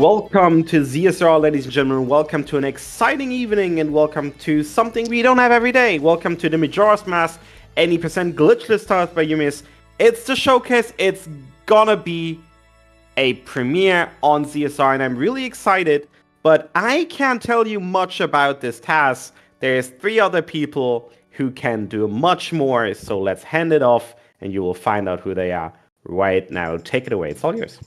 Welcome to ZSR, ladies and gentlemen. Welcome to an exciting evening, and welcome to something we don't have every day. Welcome to the Majora's Mask 80% Glitchless TAS by Eumeus. It's the showcase. It's gonna be a premiere on ZSR, and I'm really excited. But I can't tell you much about this task. There's 3 other people who can do much more. So let's hand it off, and you will find out who they are right now. Take it away. It's all yours.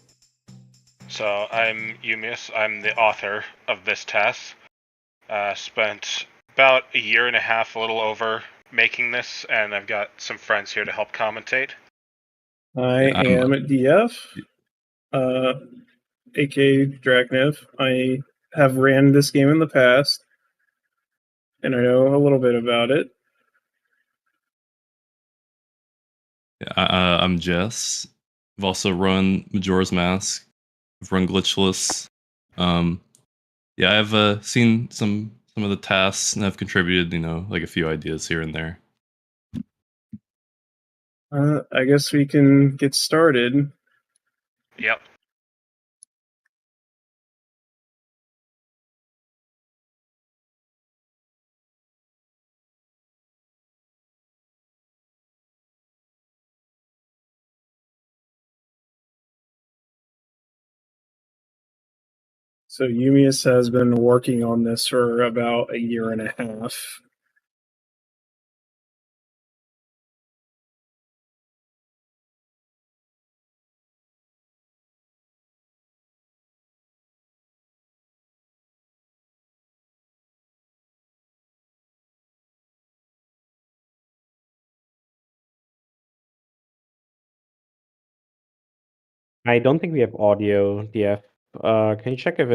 So I'm Eumeus. I'm the author of this task. Spent about a year and a half, a little over, making this, and I've got some friends here to help commentate. I am DF, aka Dragnev. I have ran this game in the past, and I know a little bit about it. I'm Jess. I've also run Majora's Mask. I've run Glitchless. I've seen some of the tasks and I've contributed, like a few ideas here and there. I guess we can get started. Yep. So Eumeus has been working on this for about a year and a half. I don't think we have audio, DF. Can you check if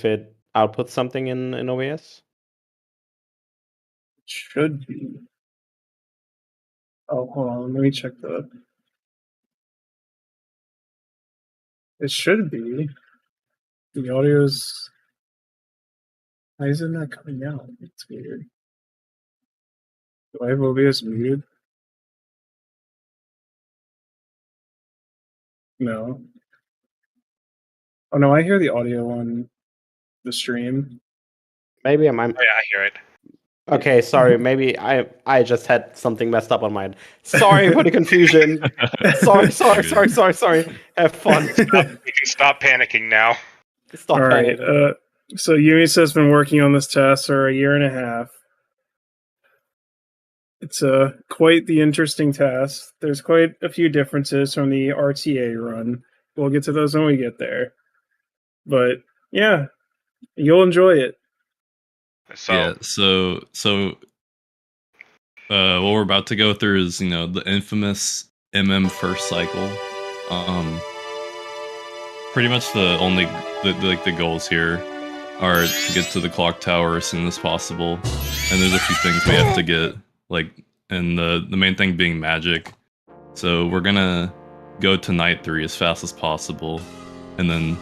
it outputs something in OBS? It should be. Oh, hold on. Let me check the. It should be. The audio's. Why is it not coming out? It's weird. Do I have OBS muted? No. Oh no, I hear the audio on the stream. Maybe I'm. Oh yeah, I hear it. Okay, sorry. Maybe I just had something messed up on mine. Sorry for the confusion. Sorry. Have fun. You can stop panicking now. Stop All right. panicking. So Eumeus has been working on this task for a year and a half. It's quite the interesting task. There's quite a few differences from the RTA run. We'll get to those when we get there. But yeah, you'll enjoy it. So what we're about to go through is, the infamous first cycle. Pretty much the goals here are to get to the clock tower as soon as possible. And there's a few things we have to get, and the main thing being magic. So we're gonna go to night 3 as fast as possible, and then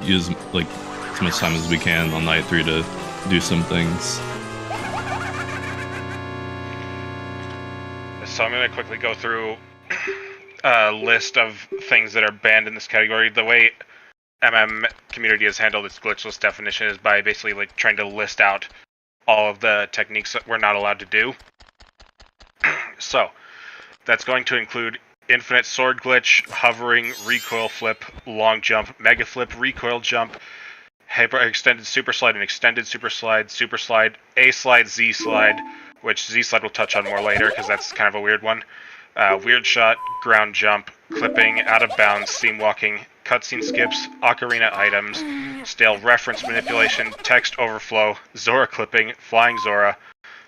use as much time as we can on night 3 to do some things. So I'm going to quickly go through a list of things that are banned in this category. The way community has handled its glitchless definition is by basically trying to list out all of the techniques that we're not allowed to do. So that's going to include infinite sword glitch, hovering, recoil flip, long jump, mega flip, recoil jump, hyper extended super slide and extended super slide, A slide, Z slide, which Z slide we'll touch on more later because that's kind of a weird one. Weird shot, ground jump, clipping, out of bounds, steam walking, cutscene skips, ocarina items, stale reference manipulation, text overflow, Zora clipping, flying Zora,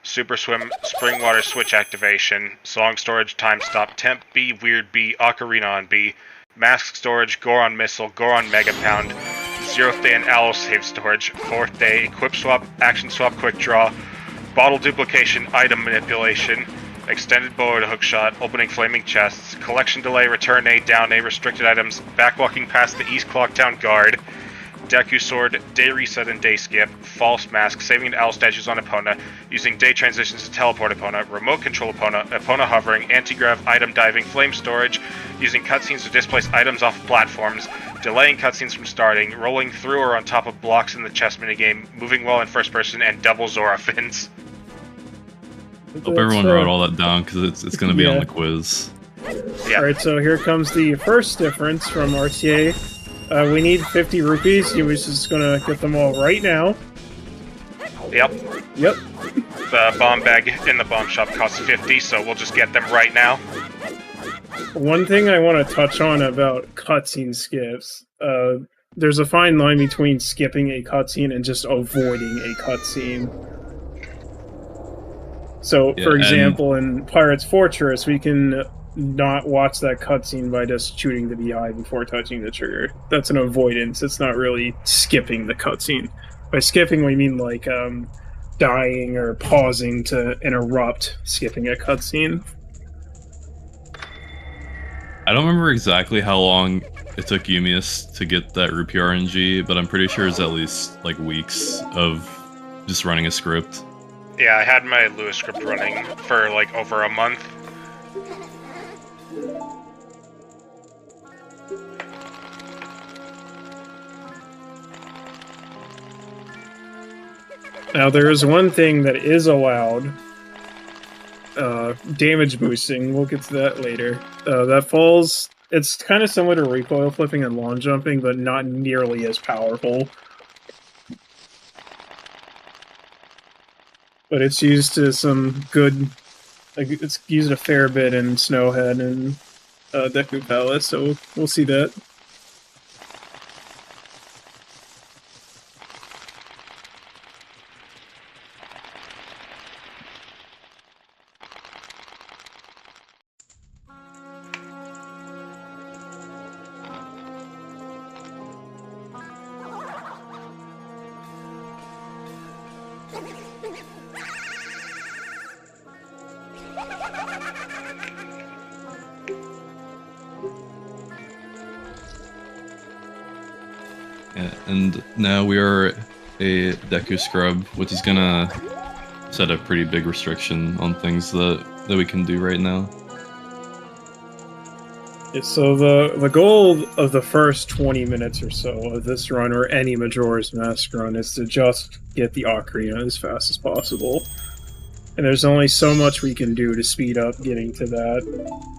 super swim, spring water switch activation, song storage, time stop, temp B, weird B, ocarina on B, mask storage, Goron missile, Goron mega pound, 0th day and aloe save storage, 4th day, equip swap, action swap, quick draw, bottle duplication, item manipulation, extended bow to hookshot, opening flaming chests, collection delay, return A, down A, restricted items, backwalking past the East Clock Town guard, Deku Sword, Day Reset and Day Skip, False Mask, saving owl statues on Epona, using Day Transitions to teleport Epona, Remote Control Epona, Epona Hovering, Anti-Grav, Item Diving, Flame Storage, using cutscenes to displace items off of platforms, delaying cutscenes from starting, rolling through or on top of blocks in the chess minigame, moving well in first person, and double Zora fins. Hope everyone wrote all that down because it's going to be on the quiz. Yeah. Alright, so here comes the first difference from RTA. We need 50 rupees. Eumeus is gonna get them all right now. Yep. Yep. The bomb bag in the bomb shop costs 50, so we'll just get them right now. One thing I want to touch on about cutscene skips. There's a fine line between skipping a cutscene and just avoiding a cutscene. So, for example, in Pirate's Fortress, we can not watch that cutscene by just shooting the BI before touching the trigger. That's an avoidance. It's not really skipping the cutscene. By skipping, we mean like dying or pausing to interrupt skipping a cutscene. I don't remember exactly how long it took Eumeus to get that rupee RNG, but I'm pretty sure it's at least like weeks of just running a script. Yeah, I had my Lewis script running for like over a month. Now, there is one thing that is allowed. Damage boosting. We'll get to that later. That falls... It's kind of similar to recoil flipping and long jumping, but not nearly as powerful. But it's used to some good... Like, it's used a fair bit in Snowhead and Deku Palace, so we'll see that. And now we are a Deku Scrub, which is gonna set a pretty big restriction on things that we can do right now. Yeah, so the goal of the first 20 minutes or so of this run, or any Majora's Mask run, is to just get the Ocarina as fast as possible. And there's only so much we can do to speed up getting to that.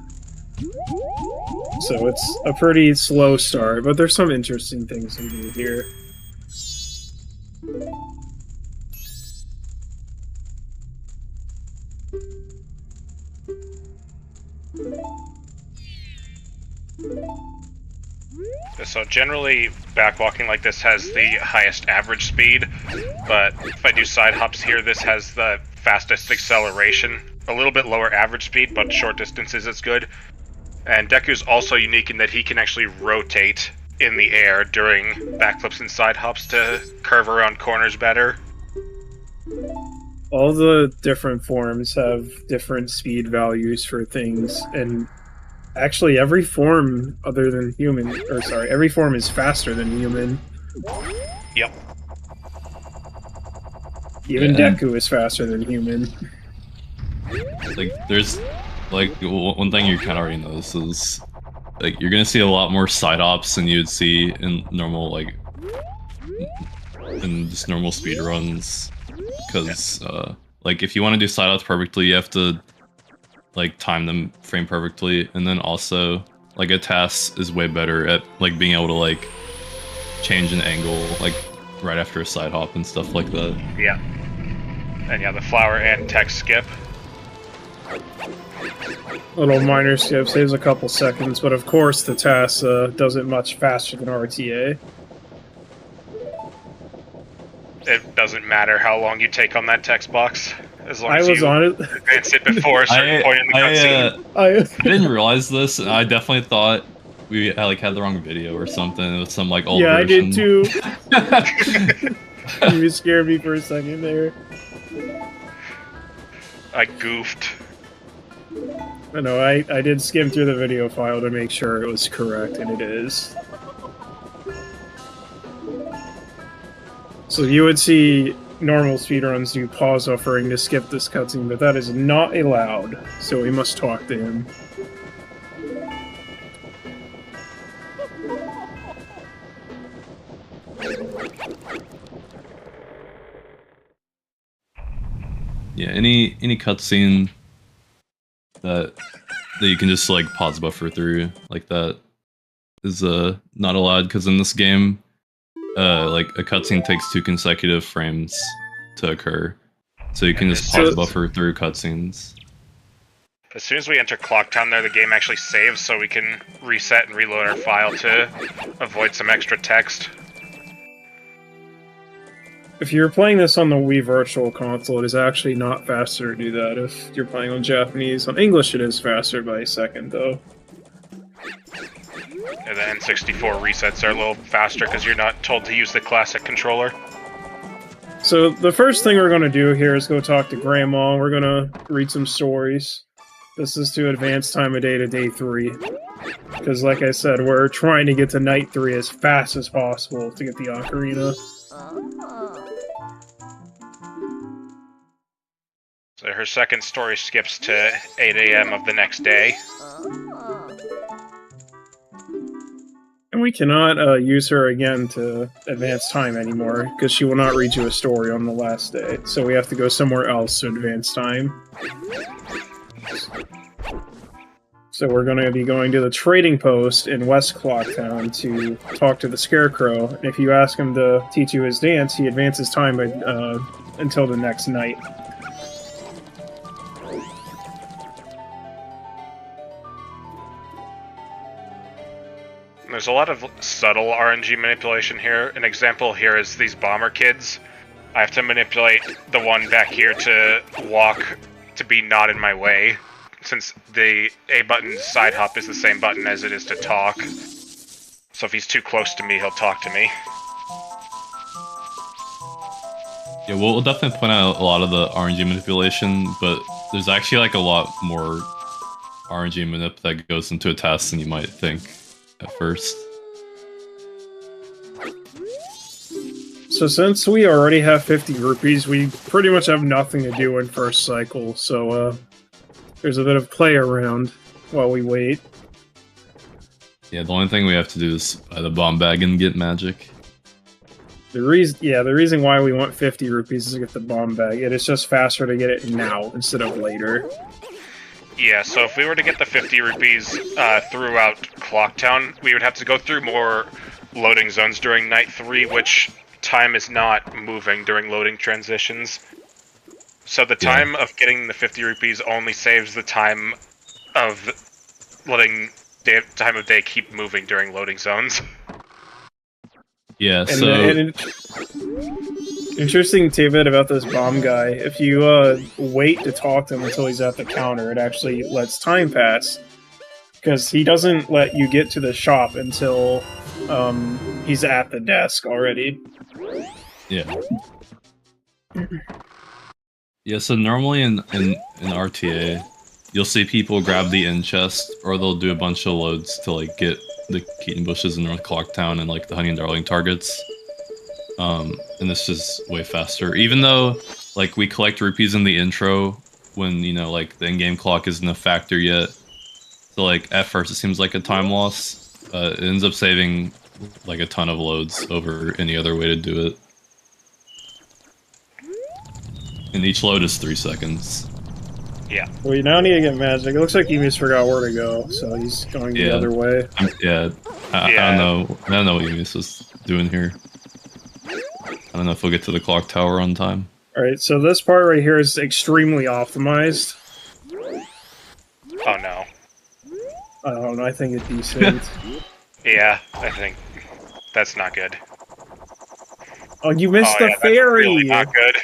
So it's a pretty slow start, but there's some interesting things we do here. So generally, backwalking like this has the highest average speed, but if I do side hops here, this has the fastest acceleration. A little bit lower average speed, but short distances it's good. And Deku's also unique in that he can actually rotate in the air during backflips and side hops to curve around corners better. All the different forms have different speed values for things, and actually every form other than human, or sorry, every form is faster than human. Yep. Even Deku is faster than human. Like, there's, like, one thing you kind of already notice is, like, you're gonna see a lot more side ops than you'd see in normal, like, in just normal speedruns. Because, like, if you want to do side ops perfectly, you have to, like, time them frame perfectly. And then also, like, a TAS is way better at, like, being able to, like, change an angle, like, right after a side hop and stuff like that. Yeah. And yeah, the flower and text skip. Little minor skip saves a couple seconds, but of course the TAS does it much faster than RTA. It doesn't matter how long you take on that text box, as long I as was you on it. advance it before a certain point in the cutscene. I didn't realize this, and I definitely thought we had the wrong video or something. It was some, like, old version. I did too. You scared me for a second there. I goofed. I know, I did skim through the video file to make sure it was correct, and it is. So you would see normal speedruns do pause buffering to skip this cutscene, but that is not allowed, so we must talk to him. Yeah, any cutscene that you can just like pause buffer through like that is not allowed, because in this game like a cutscene takes 2 consecutive frames to occur, so you can just pause buffer through cutscenes. As soon as we enter Clock Town there, the game actually saves, so we can reset and reload our file to avoid some extra text. If you're playing this on the Wii Virtual Console, it is actually not faster to do that. If you're playing on Japanese, on English it is faster by a second, though. And the N64 resets are a little faster because you're not told to use the classic controller. So the first thing we're going to do here is go talk to Grandma. We're going to read some stories. This is to advance time of day to day 3. Because like I said, we're trying to get to night 3 as fast as possible to get the Ocarina. So her second story skips to 8 a.m. of the next day. And we cannot use her again to advance time anymore, because she will not read you a story on the last day. So we have to go somewhere else to advance time. So we're going to be going to the trading post in West Clocktown to talk to the Scarecrow. And if you ask him to teach you his dance, he advances time by, until the next night. There's a lot of subtle RNG manipulation here. An example here is these bomber kids. I have to manipulate the one back here to walk to be not in my way, since the A button side hop is the same button as it is to talk. So if he's too close to me, he'll talk to me. Yeah, we'll definitely point out a lot of the RNG manipulation, but there's actually like a lot more RNG manip that goes into a task than you might think at first. So since we already have 50 rupees, we pretty much have nothing to do in first cycle, so there's a bit of play around while we wait. Yeah, the only thing we have to do is buy the bomb bag and get magic. The reason why we want 50 rupees is to get the bomb bag. It is just faster to get it now instead of later. Yeah, so if we were to get the 50 rupees throughout Clocktown, we would have to go through more loading zones during Night 3, which time is not moving during loading transitions. So the time of getting the 50 rupees only saves the time of letting time of day keep moving during loading zones. Yeah, interesting tidbit about this bomb guy. If you wait to talk to him until he's at the counter, it actually lets time pass. Because he doesn't let you get to the shop until he's at the desk already. Yeah. Yeah, so normally in RTA, you'll see people grab the inn chest, or they'll do a bunch of loads to like get the Keaton Bushes in North Clocktown and like the Honey and Darling targets. And this is way faster. Even though like we collect rupees in the intro when, you know, like the in-game clock isn't a factor yet. So like at first it seems like a time loss. It ends up saving like a ton of loads over any other way to do it. And each load is 3 seconds. Yeah. We now need to get magic. It looks like Eumeus forgot where to go, so he's going the other way. I don't know. I don't know what Eumeus was doing here. I don't know if we'll get to the clock tower on time. Alright, so this part right here is extremely optimized. Oh no. I don't know, I think it's decent. Yeah, I think that's not good. Oh, you missed the that's ferry! really not good.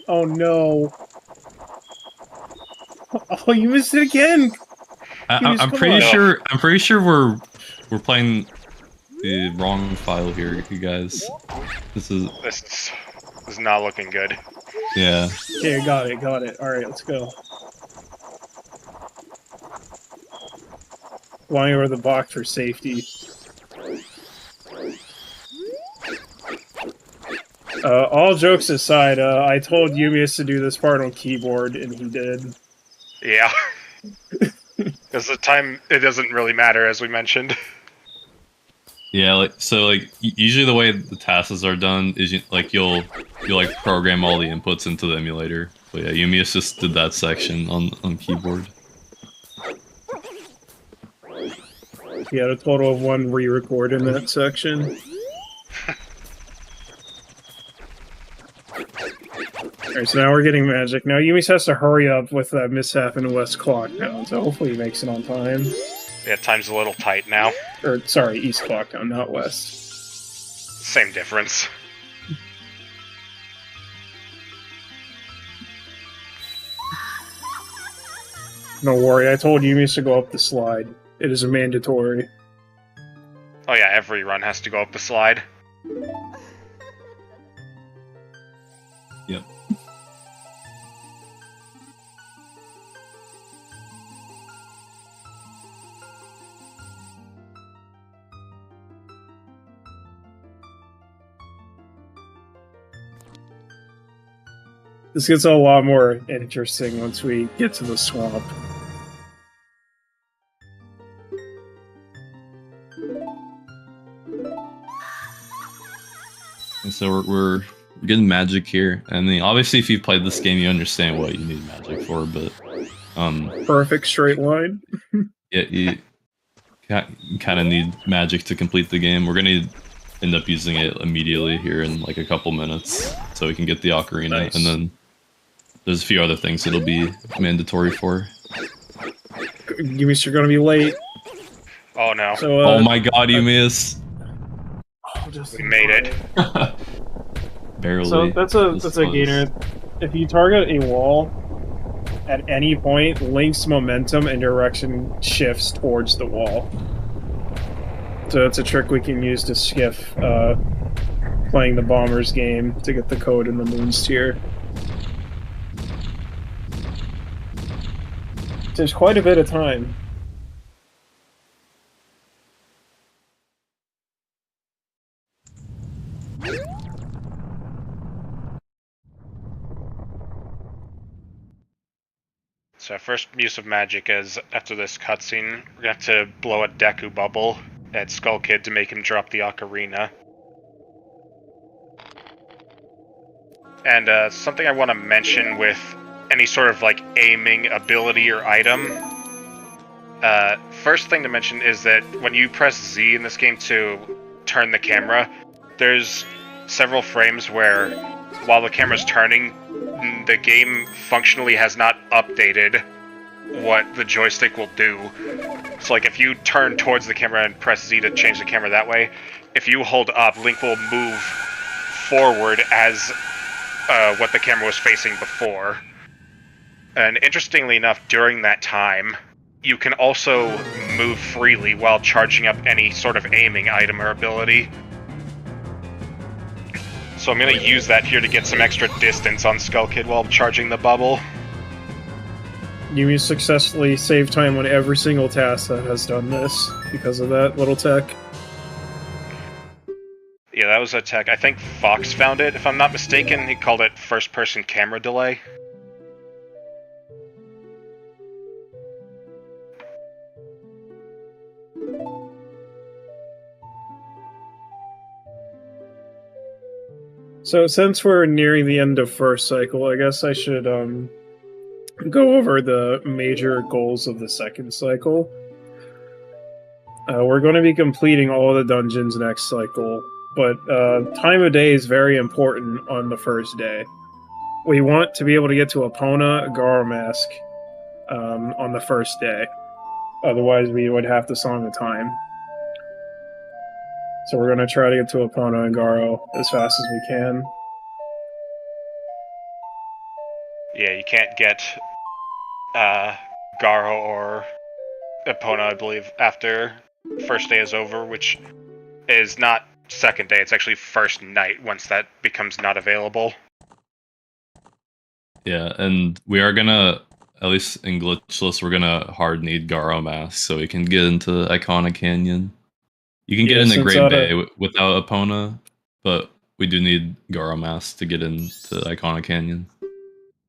Oh no. Oh, you missed it again! I'm pretty sure we're playing the wrong file here, you guys. This is not looking good. Yeah. Okay, got it. Alright, let's go. Flying over the box for safety. All jokes aside, I told Eumeus to do this part on keyboard, and he did. Yeah. Because the time, it doesn't really matter, as we mentioned. Yeah, usually the way the tasks are done is you'll like program all the inputs into the emulator. But yeah, Eumeus just did that section on keyboard. He had a total of 1 re-record in that section. Alright, so now we're getting magic. Now Eumeus has to hurry up with that mishap in West Clocktown, so hopefully he makes it on time. Yeah, time's a little tight now. Or, sorry, East Clocktown, not West. Same difference. No worry, I told Eumeus to go up the slide. It is a mandatory. Oh yeah, every run has to go up the slide. Yep. This gets a lot more interesting once we get to the swamp. And so we're getting magic here. And then obviously if you've played this game, you understand what you need magic for, but Perfect straight line. yeah, you kind of need magic to complete the game. We're gonna end up using it immediately here in like a couple minutes, so we can get the ocarina, Nice. and then there's a few other things it'll be mandatory for. Eumeus, you're gonna be late. Oh no. So, Oh my god, Eumeus! We made it. Barely. So that's a gainer. If you target a wall at any point, Link's momentum and direction shifts towards the wall. So that's a trick we can use to skiff playing the Bombers game to get the code in the Moons tier. There's quite a bit of time. So our first use of magic is, after this cutscene, we're gonna have to blow a Deku bubble at Skull Kid to make him drop the ocarina. And something I want to mention with any sort of like aiming ability or item. First thing to mention is that when you press Z in this game to turn the camera, there's several frames where while the camera's turning, the game functionally has not updated what the joystick will do. So like if you turn towards the camera and press Z to change the camera that way, if you hold up, Link will move forward as what the camera was facing before. And interestingly enough, during that time, you can also move freely while charging up any sort of aiming item or ability. So I'm going to use that here to get some extra distance on Skull Kid while charging the bubble. You successfully save time on every single task that has done this because of that little tech. Yeah, that was a tech. I think Fox found it, if I'm not mistaken. He called it first-person camera delay. So since we're nearing the end of first cycle, I guess I should go over the major goals of the second cycle. We're going to be completing all the dungeons next cycle, but time of day is very important on the first day. We want to be able to get to Epona, Garo Mask on the first day. Otherwise, we would have to Song of Time. So we're going to try to get to Epona and Garo as fast as we can. Yeah, you can't get Garo or Epona, I believe, after first day is over, which is not second day, it's actually first night once that becomes not available. Yeah, and we are gonna, at least in Glitchless, we're gonna hard need Garo Mask so we can get into Iconic Canyon. You can get into Great Bay without Epona, but we do need Garo Mask to get into Iconic Canyon.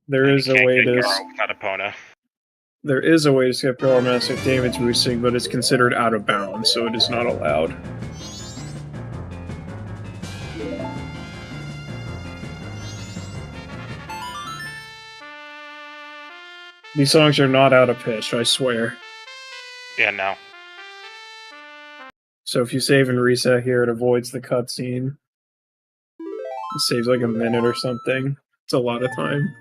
There is a way to. Without Epona. There is a way to skip Garo Mask with damage boosting, but it's considered out of bounds, so it is not allowed. These songs are not out of pitch, I swear. Yeah, no. So if you save and reset here, it avoids the cutscene. It saves like a minute or something. It's a lot of time.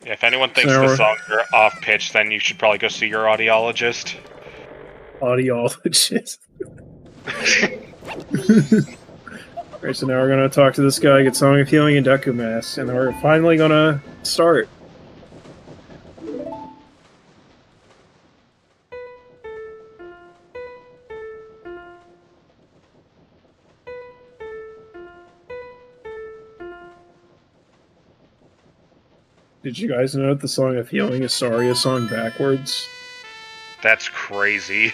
Yeah, if anyone thinks the songs are off pitch, then you should probably go see your audiologist. Audiologist. Alright, so now we're gonna talk to this guy, get Song of Healing and Deku Mask, and we're finally gonna start. Did you guys know that the Song of Healing is Saria's song backwards? That's crazy.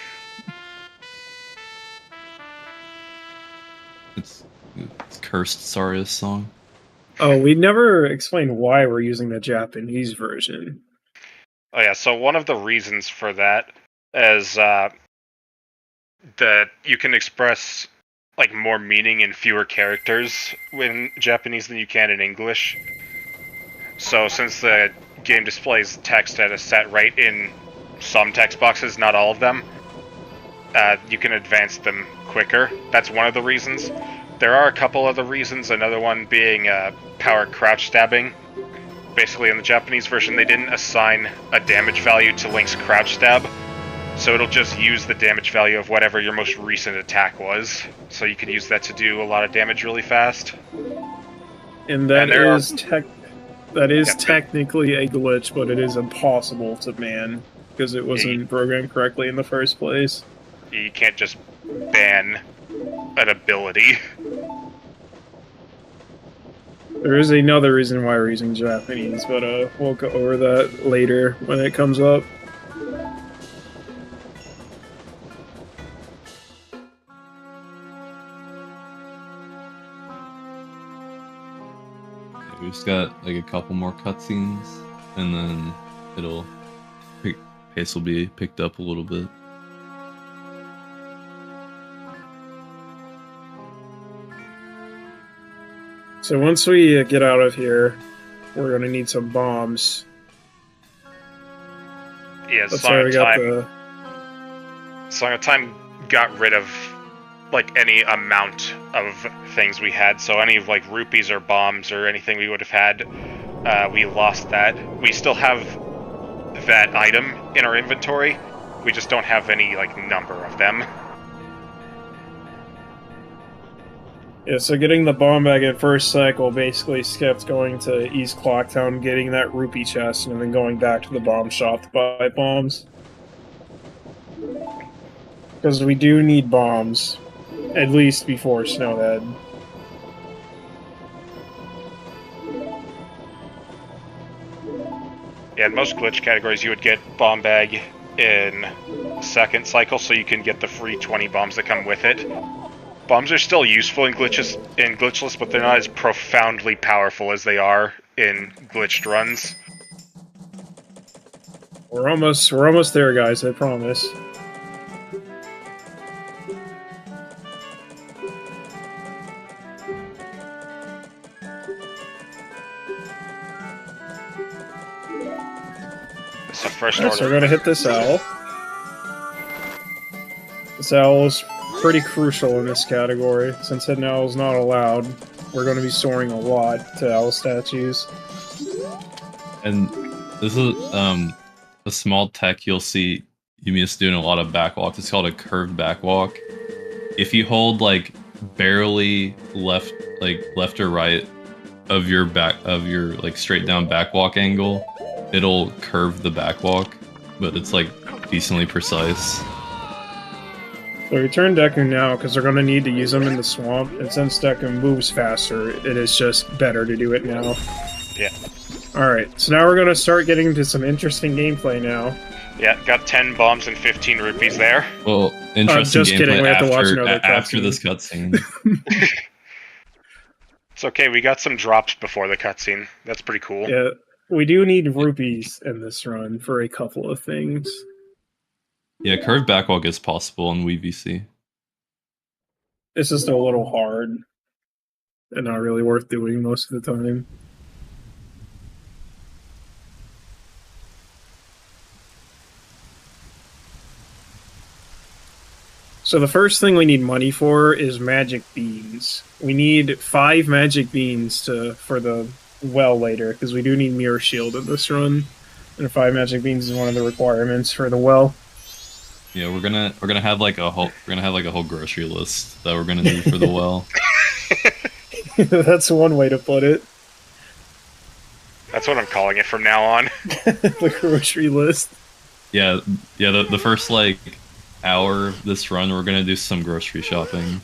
It's cursed Saria's song. Oh, we never explained why we're using the Japanese version. Oh yeah, so one of the reasons for that is that you can express like more meaning in fewer characters in Japanese than you can in English. So since the game displays text at a set rate in some text boxes, not all of them, you can advance them quicker. That's one of the reasons. There are a couple other reasons, another one being power crouch stabbing. Basically in the Japanese version they didn't assign a damage value to Link's crouch stab, so it'll just use the damage value of whatever your most recent attack was. So you can use that to do a lot of damage really fast. And that is technically a glitch, but it is impossible to ban, because it wasn't programmed correctly in the first place. You can't just ban an ability. There is another reason why we're using Japanese, but we'll go over that later when it comes up. We've just got like a couple more cutscenes, and then pace will be picked up a little bit. So once we get out of here, we're gonna need some bombs. Yeah, Song of Time got rid of like any amount of things we had, so any like rupees or bombs or anything we would have had, we lost that. We still have that item in our inventory, we just don't have any like number of them. Yeah, so getting the bomb bag at first cycle basically skipped going to East Clocktown, getting that rupee chest, and then going back to the bomb shop to buy bombs. Because we do need bombs, at least before Snowhead. Yeah, in most glitch categories you would get bomb bag in second cycle, so you can get the free 20 bombs that come with it. Bombs are still useful in Glitchless, but they're not as profoundly powerful as they are in glitched runs. We're almost there, guys, I promise. So first Alright, so we're gonna hit this owl. This owl is pretty crucial in this category. Since hitting owl is not allowed, we're going to be soaring a lot to owl statues. And this is a small tech you'll see Eumeus doing a lot of backwalks. It's called a curved backwalk. If you hold like barely left or right of your like straight down backwalk angle, it'll curve the backwalk, but it's like decently precise. So return Deku now, because we're going to need to use them in the swamp, and since Deku moves faster, it is just better to do it now. Yeah. Alright, so now we're going to start getting into some interesting gameplay now. Yeah, got 10 bombs and 15 rupees there. Well, Interesting just kidding, gameplay we have to watch after, another after cutscene. this cutscene. It's okay, we got some drops before the cutscene. That's pretty cool. Yeah, we do need rupees in this run for a couple of things. Yeah, curved backwalk is possible in WVC. It's just a little hard and not really worth doing most of the time. So the first thing we need money for is magic beans. We need 5 magic beans for the well later, because we do need mirror shield in this run. And 5 magic beans is one of the requirements for the well. Yeah, we're gonna have like a whole grocery list that we're gonna need for the well. That's one way to put it. That's what I'm calling it from now on. The grocery list. Yeah, the first like hour of this run, we're gonna do some grocery shopping.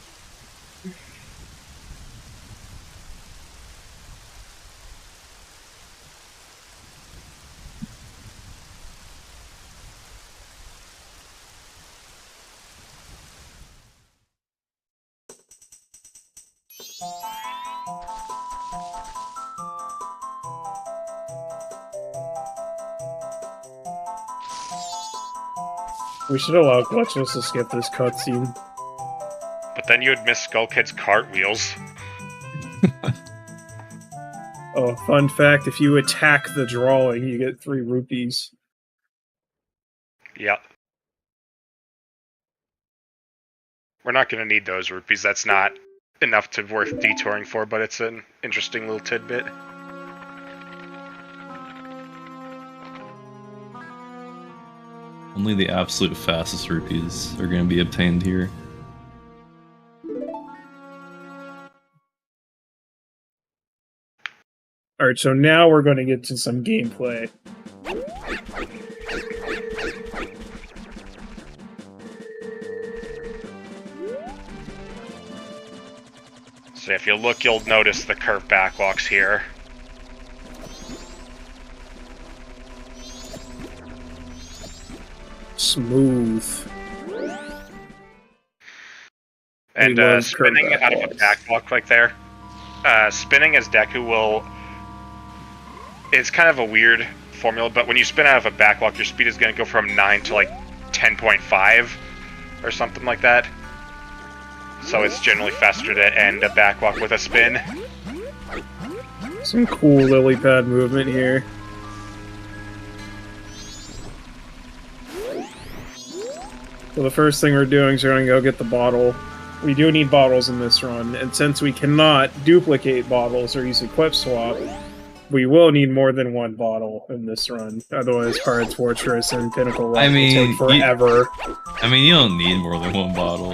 We should allow Glitchless to skip this cutscene. But then you would miss Skull Kid's cartwheels. Oh, fun fact, if you attack the drawing, you get 3 rupees. Yep. We're not going to need those rupees. That's not enough to worth detouring for, but it's an interesting little tidbit. Only the absolute fastest rupees are gonna be obtained here. Alright, so now we're going to get to some gameplay. So if you look, you'll notice the curved backwalks here. Smooth. And love spinning curved out of a backwalks. backwalk like there, spinning as Deku will... It's kind of a weird formula, but when you spin out of a backwalk, your speed is going to go from 9 to like 10.5 or something like that. So it's generally faster to end a backwalk with a spin. Some cool lily pad movement here. So the first thing we're doing is we're going to go get the bottle. We do need bottles in this run, and since we cannot duplicate bottles or use equip swap, we will need more than 1 bottle in this run. Otherwise, Pirate's Fortress and Pinnacle Rock will take forever. You don't need more than 1 bottle.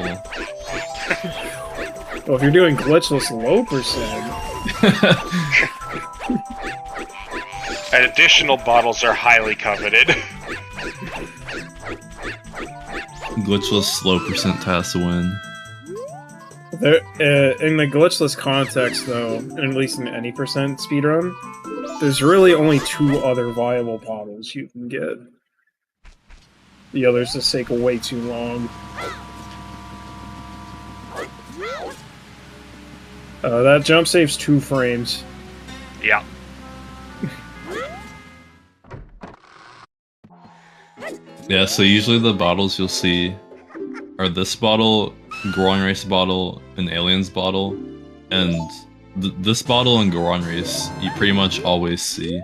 Well, if you're doing glitchless low percent... And additional bottles are highly coveted. Glitchless low percent TAS to win. There, in the glitchless context, though, and at least in any percent speedrun, there's really only 2 other viable bottles you can get. The others just take way too long. That jump saves 2 frames. Yeah. Yeah, so usually the bottles you'll see are this bottle, Goron Race bottle, and Aliens bottle, and this bottle and Goron Race you pretty much always see.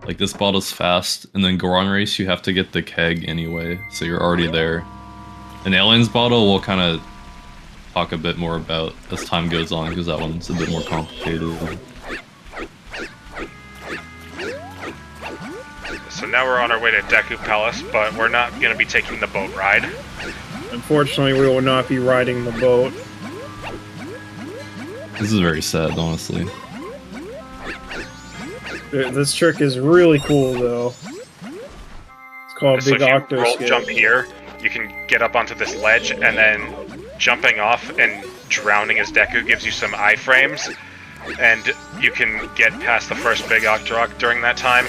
Like, this bottle's fast, and then Goron Race you have to get the keg anyway, so you're already there. An Aliens bottle we'll kind of talk a bit more about as time goes on, because that one's a bit more complicated. So now we're on our way to Deku Palace, but we're not going to be taking the boat ride. Unfortunately, we will not be riding the boat. This is very sad, honestly. This trick is really cool, though. It's called So Big if you Octo roll Skip. jump here, you can get up onto this ledge, and then jumping off and drowning as Deku gives you some iframes, and you can get past the first Big Octorok during that time.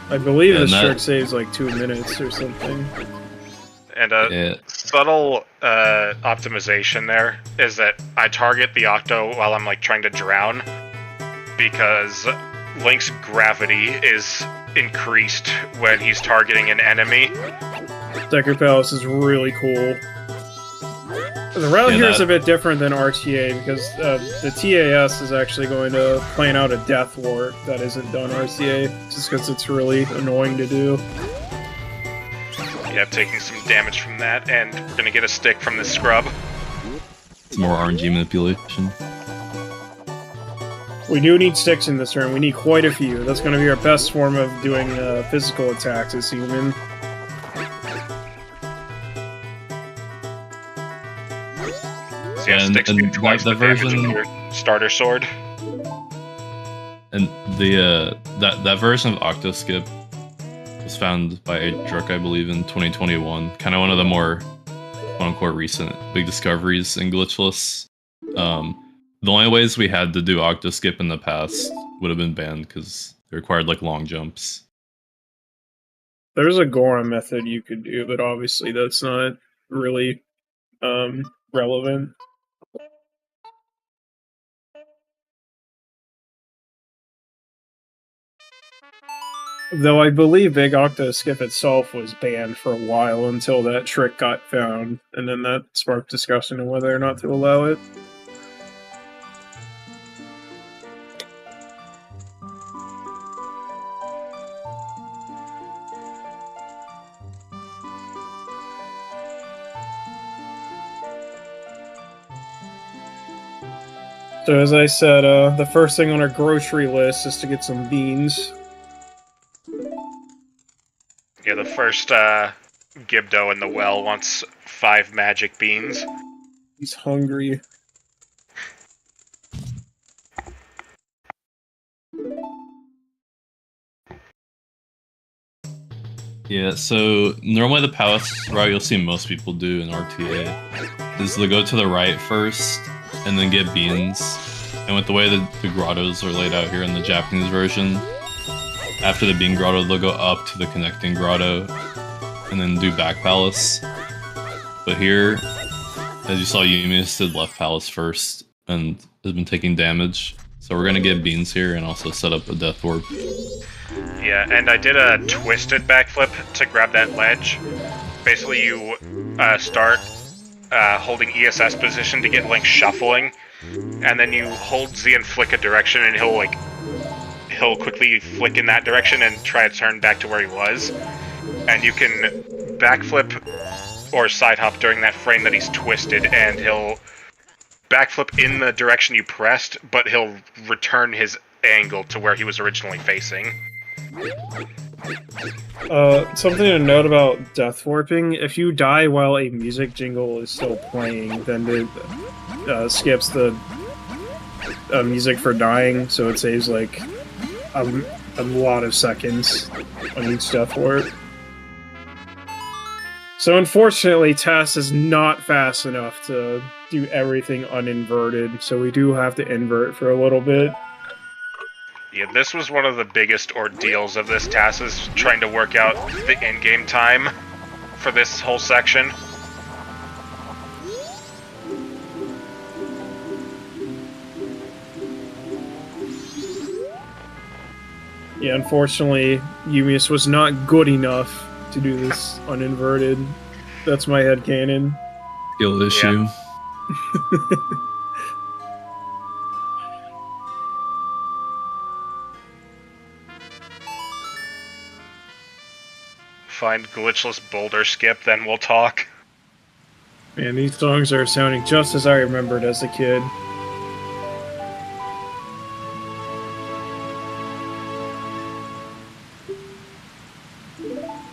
I believe And this that- trick saves like 2 minutes or something. And a Yeah. subtle optimization there is that I target the Octo while I'm like trying to drown, because Link's gravity is increased when he's targeting an enemy. Decker Palace is really cool. The route Yeah, here is that- a bit different than RTA because the TAS is actually going to plan out a death warp that isn't done RTA, just because it's really annoying to do. Yeah, taking some damage from that, and we're gonna get a stick from this scrub. It's more RNG manipulation. We do need sticks in this turn. We need quite a few. That's going to be our best form of doing physical attacks as human. So yeah, And- sticks and do twice the the damage of version- your starter sword. And the that version of Octoskip was found by a Druk, I believe, in 2021. Kind of one of the more quote-unquote recent big discoveries in Glitchless. The only ways we had to do Octoskip in the past would have been banned because they required like long jumps. There's a Goron method you could do, but obviously that's not really relevant. Though I believe Big Octo Skip itself was banned for a while until that trick got found, and then that sparked discussion on whether or not to allow it. So as I said, the first thing on our grocery list is to get some beans. Yeah, the first Gibdo in the well wants 5 magic beans. He's hungry. Yeah, so normally the palace route you'll see most people do in RTA is to go to the right first and then get beans. And with the way that the grottos are laid out here in the Japanese version, after the bean grotto they'll go up to the connecting grotto and then do back palace. But here, as you saw, Eumeus did left palace first and has been taking damage. So we're gonna get beans here and also set up a death warp. Yeah, and I did a twisted backflip to grab that ledge. Basically, you start holding ESS position to get Link shuffling, and then you hold Z and flick a direction, and he'll quickly flick in that direction and try to turn back to where he was. And you can backflip or side hop during that frame that he's twisted, and he'll backflip in the direction you pressed, but he'll return his angle to where he was originally facing. Something to note about death warping: if you die while a music jingle is still playing, then it skips the music for dying, so it saves like a lot of seconds on each death warp. So unfortunately, TAS is not fast enough to do everything uninverted, so we do have to invert for a little bit. Yeah, this was one of the biggest ordeals of this task, is trying to work out the in-game time for this whole section. Yeah, unfortunately, Eumeus was not good enough to do this uninverted. That's my headcanon. Skill issue. Find glitchless boulder skip, then we'll talk. Man, these songs are sounding just as I remembered as a kid.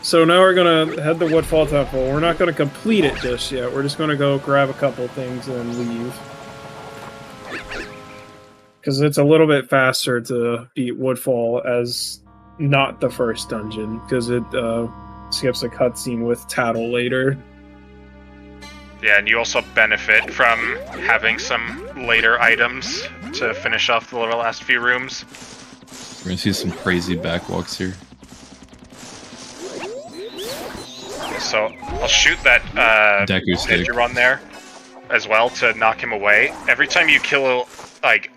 So now we're gonna head to Woodfall Temple. We're not gonna complete it just yet. We're just gonna go grab a couple things and leave. Because it's a little bit faster to beat Woodfall as not the first dungeon, because it skips a cutscene with Tattle later. Yeah, and you also benefit from having some later items to finish off the last few rooms. We're gonna see some crazy backwalks here. So I'll shoot that Deku stick. Majora on there as well to knock him away. Every time you kill, like,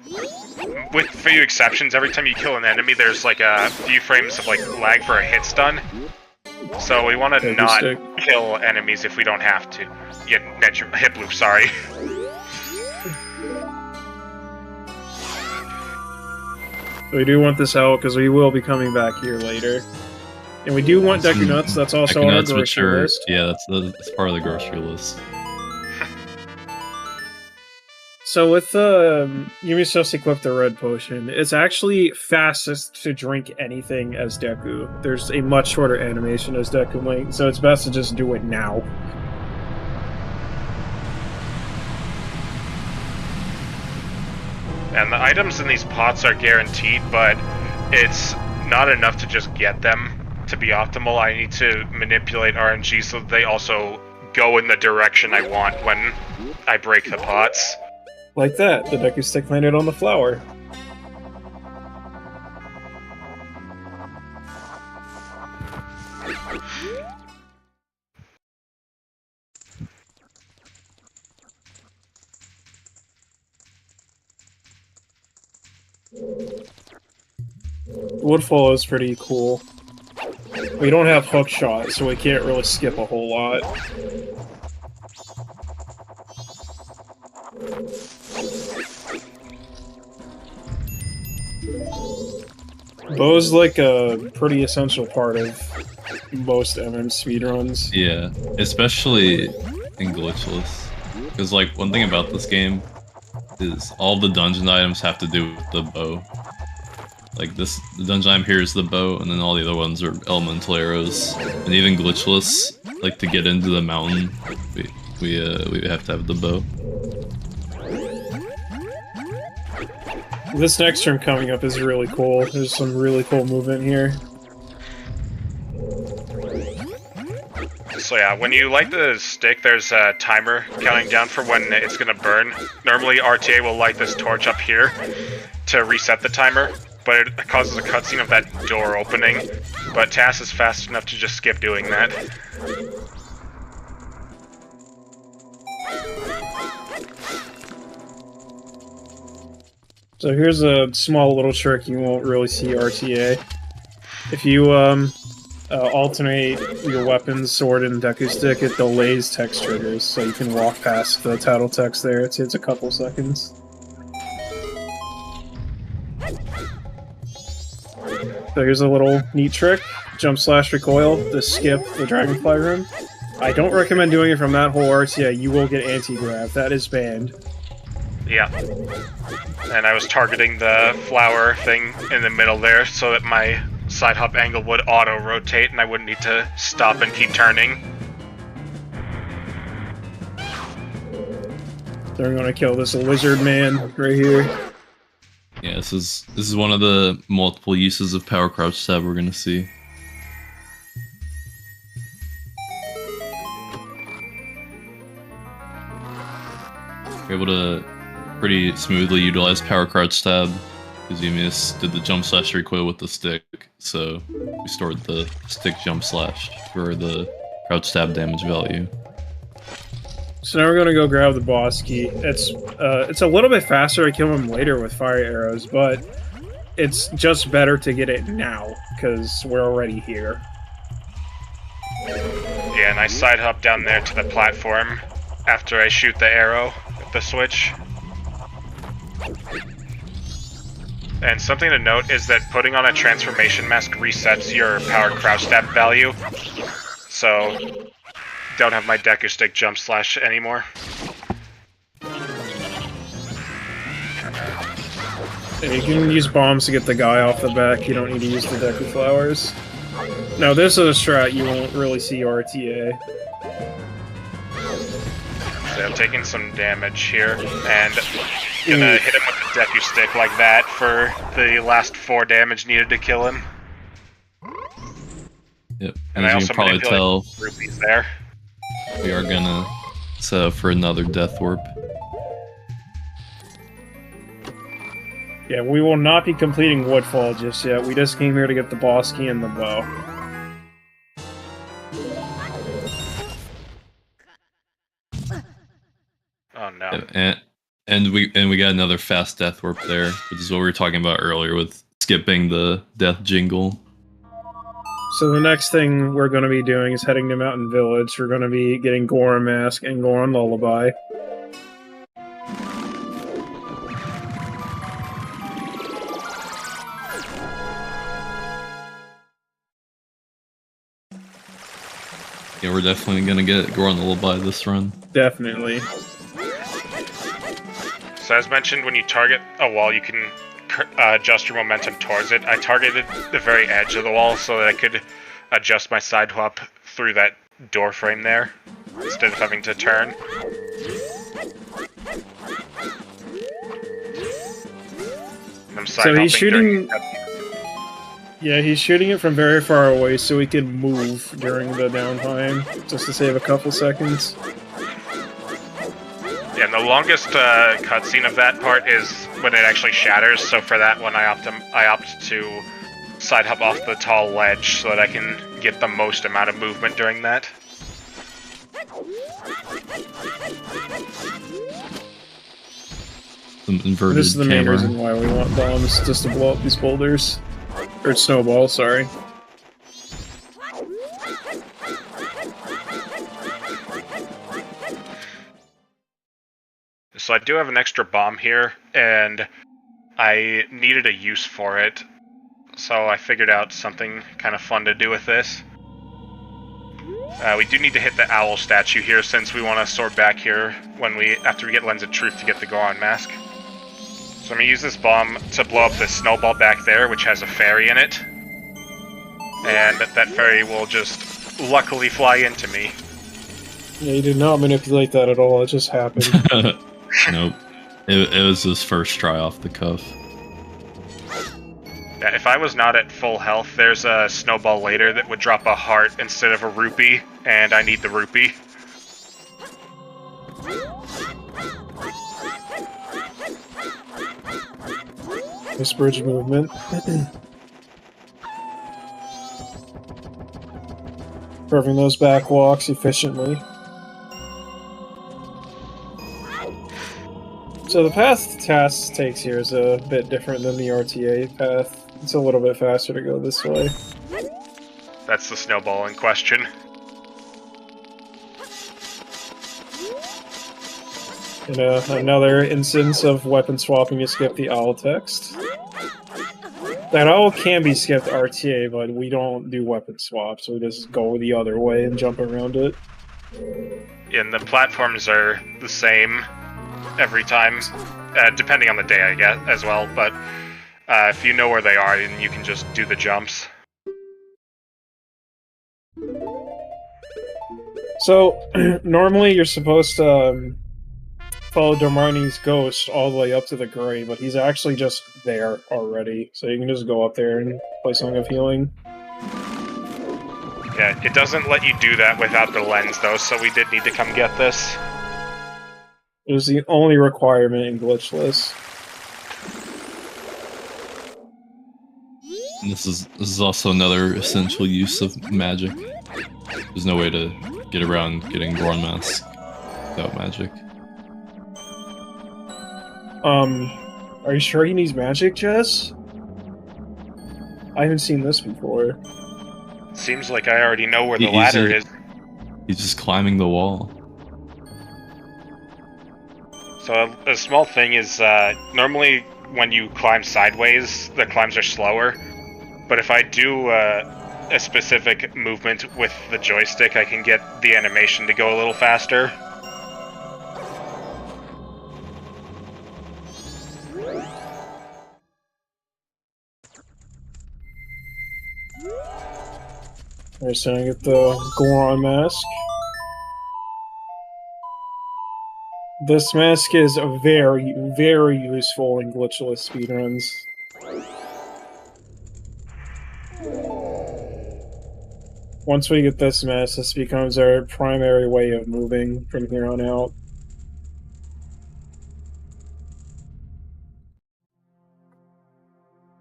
with few exceptions, every time you kill an enemy, there's like a few frames of like lag for a hit stun. So we want to not kill enemies if we don't have to. Yeah, hip loop, sorry. We do want this out because we will be coming back here later. And we do want Deku Nuts, that's also on our grocery list. Yeah, that's part of the grocery list. So with Eumeus just equipped the red potion, it's actually fastest to drink anything as Deku. There's a much shorter animation as Deku Link, so it's best to just do it now. And the items in these pots are guaranteed, but it's not enough to just get them to be optimal. I need to manipulate RNG so that they also go in the direction I want when I break the pots. Like that, the Deku stick landed on the flower. Woodfall is pretty cool. We don't have hook shot, so we can't really skip a whole lot. Bow's like a pretty essential part of most speedruns. Yeah, especially in Glitchless. Because like one thing about this game is all the dungeon items have to do with the bow. Like the dungeon item here is the bow, and then all the other ones are elemental arrows. And even Glitchless, like to get into the mountain, we have to have the bow. This next turn coming up is really cool. There's some really cool movement here. So yeah, when you light the stick, there's a timer counting down for when it's gonna burn. Normally RTA will light this torch up here to reset the timer, but it causes a cutscene of that door opening. But TAS is fast enough to just skip doing that. So here's a small little trick you won't really see RTA. If you alternate your weapons, sword, and Deku stick, it delays text triggers, so you can walk past the title text there. It's a couple seconds. So here's a little neat trick. Jump slash recoil to skip the dragonfly room. I don't recommend doing it from that whole RTA. You will get anti-grav. That is banned. Yeah. And I was targeting the flower thing in the middle there so that my side hop angle would auto-rotate and I wouldn't need to stop and keep turning. They're gonna kill this lizard man right here. Yeah, this is one of the multiple uses of power crouch stab we're gonna see. We're able to pretty smoothly utilize power crouch stab because Eumeus did the jump slash recoil with the stick, so we stored the stick jump slash for the crouch stab damage value. So now we're gonna go grab the boss key. It's a little bit faster to kill him later with fire arrows, but it's just better to get it now because we're already here. Yeah, and I side hop down there to the platform after I shoot the arrow with the switch. And something to note is that putting on a transformation mask resets your power crouch stab value. So, don't have my Deku stick jump slash anymore. And you can use bombs to get the guy off the back, you don't need to use the Deku flowers. Now this is a strat you won't really see RTA. So I'm taking some damage here, and gonna hit him with the Deku stick like that for the last 4 damage needed to kill him. Yep, And as I you also can probably tell, rupees there. we are gonna set up for another death warp. Yeah, we will not be completing Woodfall just yet. We just came here to get the boss key and the bow. and we got another fast death warp there, which is what we were talking about earlier with skipping the death jingle. So the next thing we're going to be doing is heading to Mountain Village. We're going to be getting Goron Mask and Goron Lullaby. Yeah, we're definitely gonna get Goron Lullaby this run. Definitely. So as mentioned, when you target a wall, you can adjust your momentum towards it. I targeted the very edge of the wall so that I could adjust my side hop through that door frame there, instead of having to turn. I'm So he's shooting... Yeah, he's shooting it from very far away so he can move during the downtime, just to save a couple seconds. Yeah, and the longest cutscene of that part is when it actually shatters, so for that one I opt to side hop off the tall ledge so that I can get the most amount of movement during that. Some inverted This is the main camera. reason why we want bombs, just to blow up these boulders. Or snowballs, sorry. So I do have an extra bomb here, and I needed a use for it, so I figured out something kind of fun to do with this. We do need to hit the owl statue here since we want to soar back here after we get Lens of Truth to get the Goron Mask. So I'm going to use this bomb to blow up this snowball back there, which has a fairy in it. And that fairy will just luckily fly into me. Yeah, you did not manipulate that at all, it just happened. Nope. It was his first try off the cuff. Yeah, if I was not at full health, there's a snowball later that would drop a heart instead of a rupee, and I need the rupee. This bridge movement. Curving those back walks efficiently. So the path TAS takes here is a bit different than the RTA path. It's a little bit faster to go this way. That's the snowball in question. And another instance of weapon swapping to skip the owl text. That owl can be skipped RTA, but we don't do weapon swaps, so we just go the other way and jump around it. And the platforms are the same every time, depending on the day, I guess, as well, but if you know where they are, then you can just do the jumps. So, normally you're supposed to follow Dormani's ghost all the way up to the grave, but he's actually just there already, so you can just go up there and play Song of Healing. Yeah, it doesn't let you do that without the lens, though, so we did need to come get this. It was the only requirement in Glitchless. And this is also another essential use of magic. There's no way to get around getting Goron Mask without magic. Are you sure he needs magic, Jess? I haven't seen this before. Seems like I already know where the ladder is. He's just climbing the wall. So a small thing is, normally when you climb sideways, the climbs are slower. But if I do a specific movement with the joystick, I can get the animation to go a little faster. Alright, so I get the Goron Mask. This mask is very, very useful in glitchless speedruns. Once we get this mask, this becomes our primary way of moving from here on out.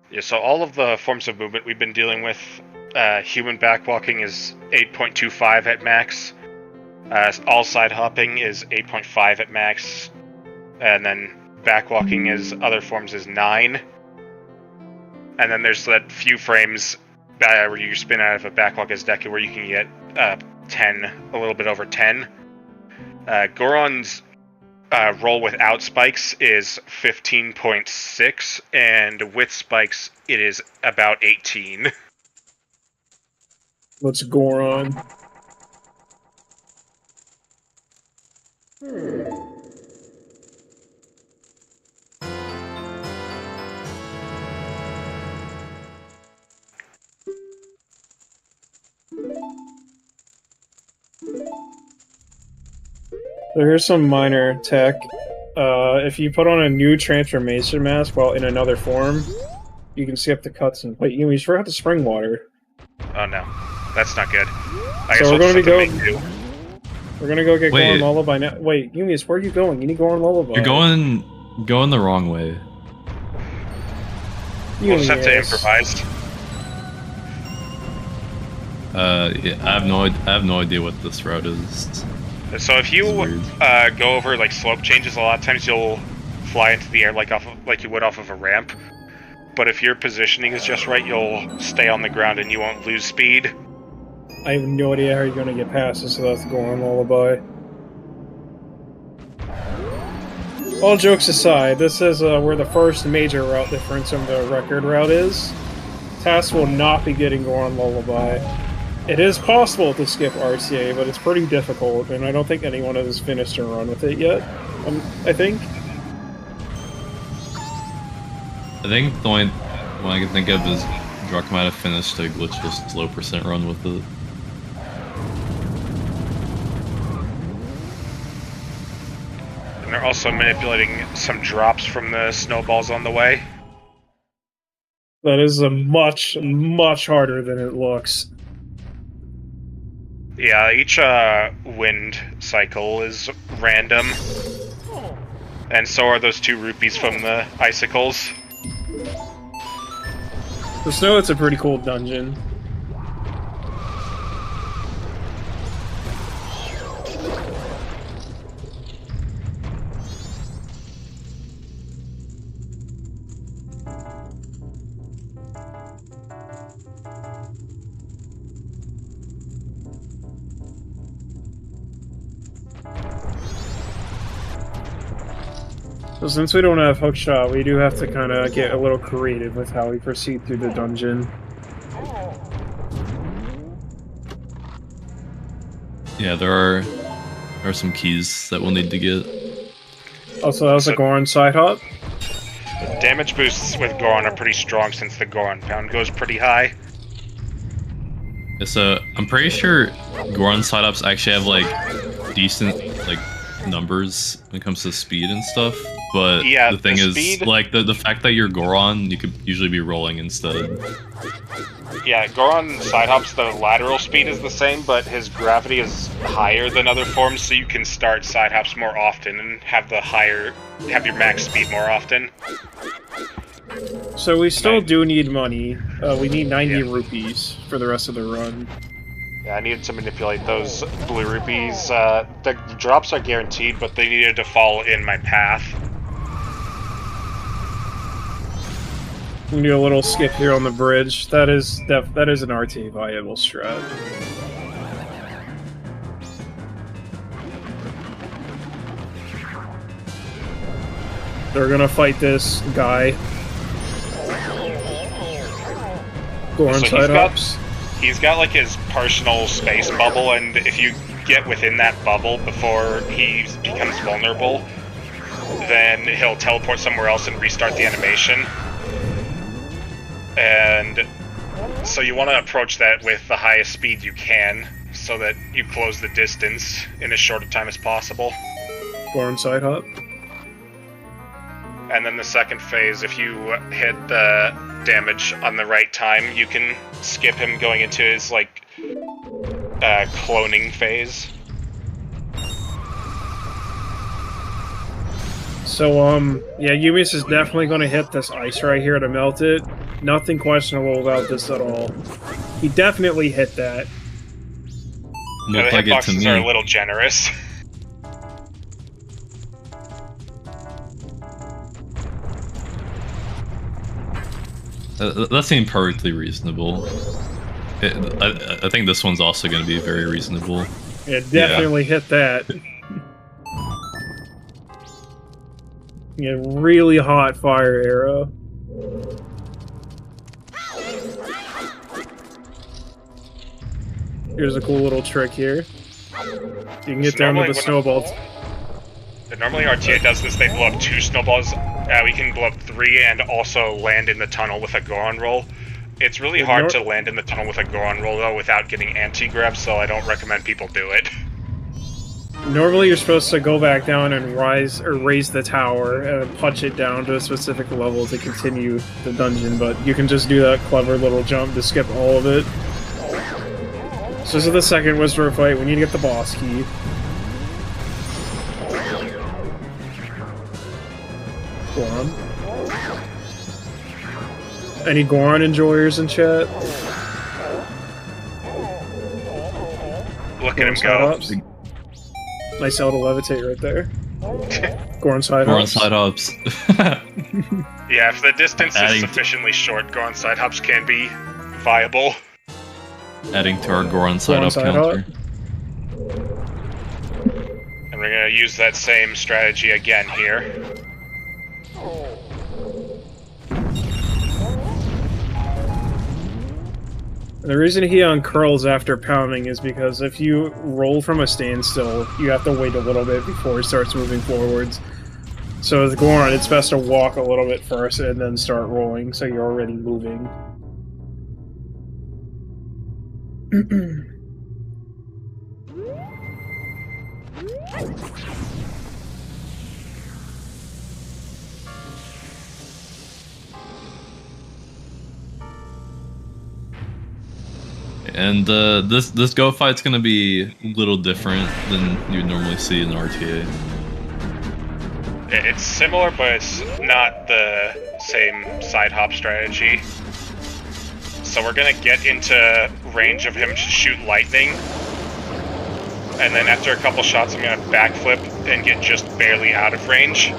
Yeah, so all of the forms of movement we've been dealing with, human backwalking is 8.25 at max. All side hopping is 8.5 at max. And then backwalking as other forms is 9. And then there's that few frames where you spin out of a backwalk as Deku where you can get 10, a little bit over 10. Goron's roll without spikes is 15.6, and with spikes it is about 18. What's Goron? So here's some minor tech. If you put on a new transformation mask while in another form, you can skip the cutscene. Wait, you forgot the spring water. Oh no, that's not good. I So guess we're we'll gonna just have to make do. We're gonna go get Wait. Goron Lullaby now. Wait, Eumeus, where are you going? You need Goron Lullaby. You're going the wrong way. We'll just have to Eumeus. improvise. Yeah, I have no idea what this route is. So if you It's weird. go over like slope changes, a lot of times you'll fly into the air like you would off of a ramp. But if your positioning is just right, you'll stay on the ground and you won't lose speed. I have no idea how you're gonna get past this without the Goron Lullaby. All jokes aside, this is where the first major route difference from the record route is. TAS will not be getting Goron Lullaby. It is possible to skip RCA, but it's pretty difficult, and I don't think anyone has finished a run with it yet. I think. I think the only one I can think of is Druck might have finished a glitchless low percent run with it. And they're also manipulating some drops from the snowballs on the way. That is a much, much harder than it looks. Yeah, each wind cycle is random. And so are those 2 rupees from the icicles. The snow, it's a pretty cool dungeon. So since we don't have hookshot, we do have to kind of get a little creative with how we proceed through the dungeon. Yeah, there are some keys that we'll need to get. Also, that was a Goron side hop. Damage boosts with Goron are pretty strong since the Goron pound goes pretty high. Yeah, so I'm pretty sure Goron side ups actually have like decent like numbers when it comes to speed and stuff. But Yeah, the thing the is, speed- like the fact that you're Goron, you could usually be rolling instead. Yeah, Goron side hops, the lateral speed is the same, but his gravity is higher than other forms, so you can start side hops more often and have your max speed more often. So we still do need money. We need 90 Yeah. rupees for the rest of the run. Yeah, I needed to manipulate those blue rupees. The drops are guaranteed, but they needed to fall in my path. We do a little skip here on the bridge. That is an RT viable strat. They're gonna fight this guy. Goron So side ups. He's got like his personal space bubble, and if you get within that bubble before he becomes vulnerable, then he'll teleport somewhere else and restart the animation. And so you want to approach that with the highest speed you can, so that you close the distance in as short a time as possible. Goron side hop. And then the second phase, if you hit the damage on the right time, you can skip him going into his, like, cloning phase. So, yeah, Eumeus is definitely gonna hit this ice right here to melt it. Nothing questionable about this at all. He definitely hit that. Looked The like it to hitboxes are a me. little generous. That seemed perfectly reasonable. I think this one's also going to be very reasonable. It definitely hit that. Yeah, really hot fire arrow. Here's a cool little trick here. You can get down to the snowballs. Normally RTA does this, they blow up 2 snowballs. We can blow up 3 and also land in the tunnel with a Goron roll. It's really hard to land in the tunnel with a Goron roll, though, without getting anti-grav, so I don't recommend people do it. Normally you're supposed to go back down and raise the tower and punch it down to a specific level to continue the dungeon, but you can just do that clever little jump to skip all of it. So this is the second Whisperer fight. We need to get the boss key. Goron. Any Goron enjoyers in chat? Look at him go. Nice Zelda levitate right there. Goron side Goron hops. side hops. Yeah, if the distance is sufficiently short, Goron side hops can be viable. Adding to our Goron side up counter. And we're gonna use that same strategy again here. The reason he uncurls after pounding is because if you roll from a standstill, you have to wait a little bit before he starts moving forwards. So with Goron, it's best to walk a little bit first and then start rolling, so you're already moving. And this go fight's gonna be a little different than you'd normally see in RTA. It's similar, but it's not the same side hop strategy. So we're gonna get into range of him to shoot lightning, and then after a couple shots I'm gonna backflip and get just barely out of range,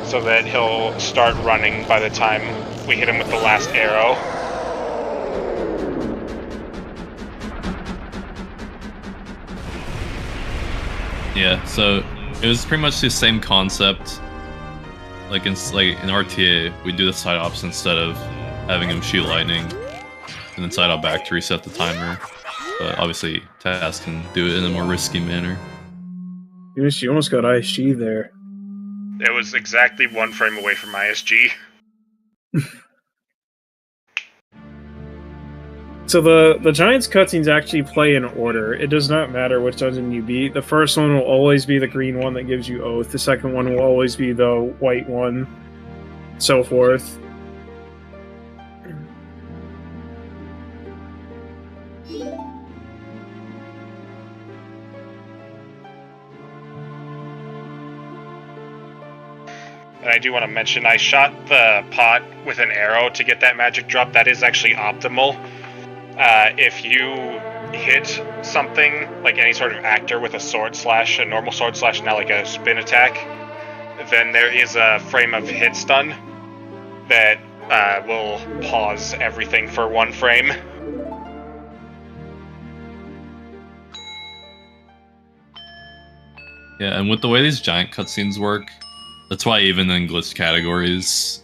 so that he'll start running by the time we hit him with the last arrow. Yeah, so it was pretty much the same concept. Like in RTA, we do the side ops instead of having him shoot lightning, and then side up back to reset the timer. But obviously, TAS can do it in a more risky manner. You almost got ISG there. It was exactly 1 frame away from ISG. So the Giants cutscenes actually play in order. It does not matter which dungeon you beat. The first one will always be the green one that gives you Oath. The second one will always be the white one. So forth. And I do want to mention, I shot the pot with an arrow to get that magic drop. That is actually optimal. If you hit something, like any sort of actor with a sword slash, a normal sword slash, not like a spin attack, then there is a frame of hit stun that will pause everything for 1 frame. Yeah, and with the way these giant cutscenes work, that's why even in glitch categories,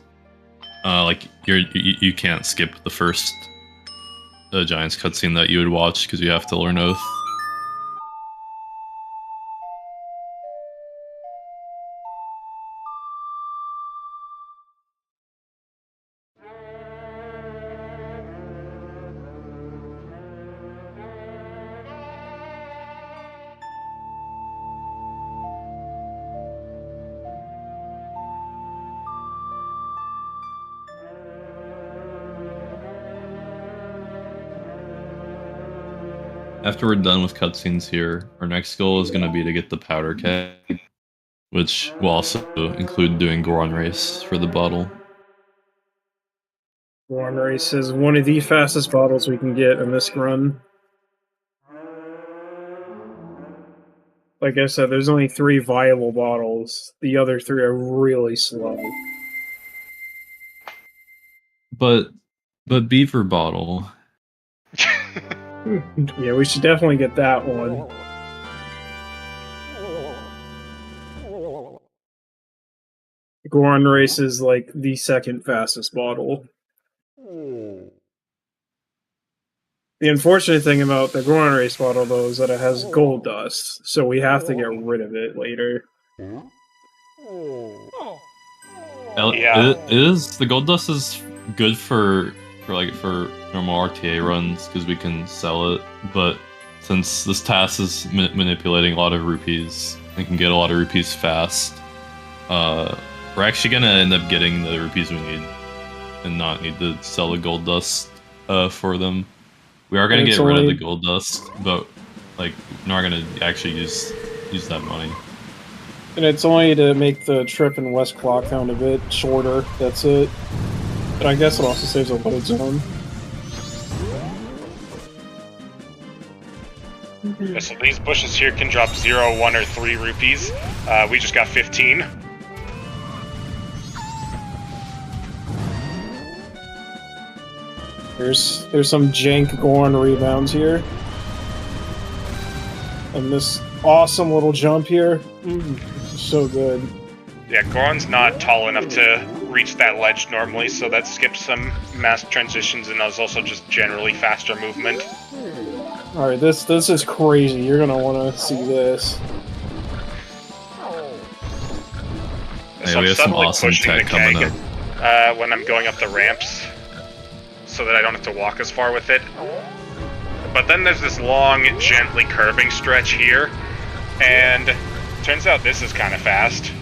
like you can't skip the first Giants cutscene that you would watch because you have to learn Oath. After we're done with cutscenes here, our next goal is going to be to get the powder keg, which will also include doing Goron Race for the bottle. Goron Race is one of the fastest bottles we can get in this run. Like I said, there's only 3 viable bottles. The other 3 are really slow. But beaver bottle. Yeah, we should definitely get that one. Goron Race is like the second fastest bottle. The unfortunate thing about the Goron Race bottle, though, is that it has gold dust, so we have to get rid of it later. Yeah. It is the gold dust is good for normal RTA runs because we can sell it, but since this TAS is manipulating a lot of rupees and can get a lot of rupees fast, we're actually gonna end up getting the rupees we need and not need to sell the gold dust for them. We are gonna get rid of the gold dust, but like we're not gonna actually use that money. And it's only to make the trip in West Clocktown a bit shorter, that's it. But I guess it also saves a load zone. Yeah, so these bushes here can drop 0, 1, or 3 rupees. We just got 15. There's some jank Goron rebounds here. And this awesome little jump here. So good. Yeah, Goron's not tall enough to reach that ledge normally, so that skips some mass transitions and is also just generally faster movement. Alright, this is crazy. You're gonna wanna see this. Hey, So we I'm have some suddenly awesome pushing tech the coming keg up. when I'm going up the ramps, so that I don't have to walk as far with it. But then there's this long, gently curving stretch here, and turns out this is kind of fast.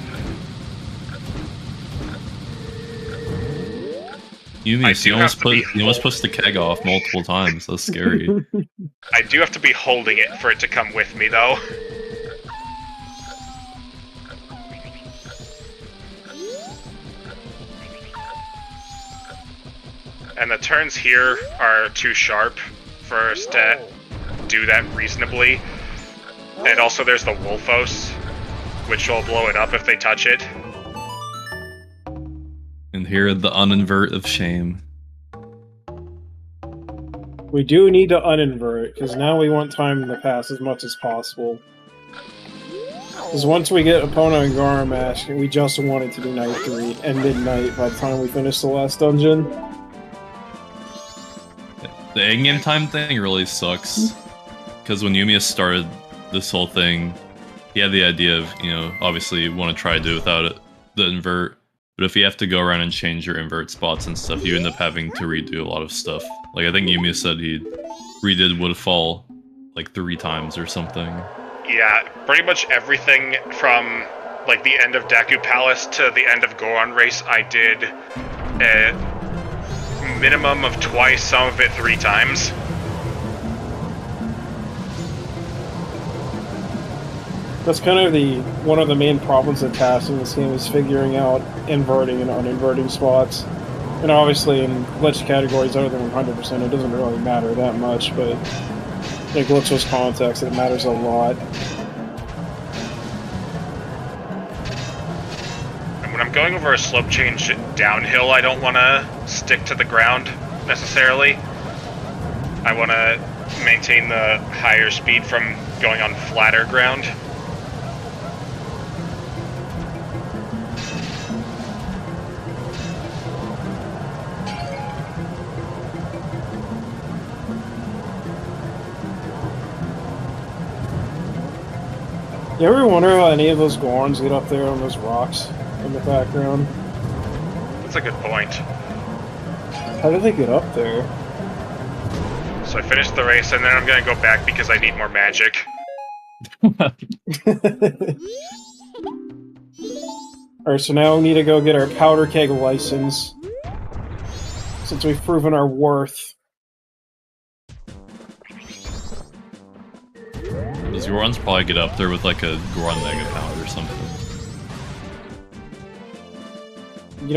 Eumeus, you almost pushed the keg off multiple times. That's scary. I do have to be holding it for it to come with me, though. And the turns here are too sharp for us to do that reasonably. And also there's the Wolfos, which will blow it up if they touch it. And here the uninvert of shame. We do need to uninvert, because now we want time in the pass as much as possible. Because once we get Epona and Garmash, we just wanted to do Night 3 and Midnight by the time we finish the last dungeon. The in-game time thing really sucks. Because when Eumeus started this whole thing, he had the idea of, obviously you want to try to do it without the invert. But if you have to go around and change your invert spots and stuff, you end up having to redo a lot of stuff. Like, I think Eumeus said he redid Woodfall like 3 times or something. Yeah, pretty much everything from like the end of Deku Palace to the end of Goron Race I did a minimum of twice, some of it 3 times. That's kind of one of the main problems of TAS in this game is figuring out inverting and uninverting spots. And obviously in glitch categories other than 100%, it doesn't really matter that much, but in glitchless context, it matters a lot. And when I'm going over a slope change downhill, I don't want to stick to the ground necessarily. I want to maintain the higher speed from going on flatter ground. You ever wonder how any of those Gorons get up there on those rocks in the background? That's a good point. How did they get up there? So I finished the race, and then I'm going to go back because I need more magic. Alright, so now we need to go get our powder keg license. Since we've proven our worth. Does Goron's probably get up there with like a Goron Mega Pound or something?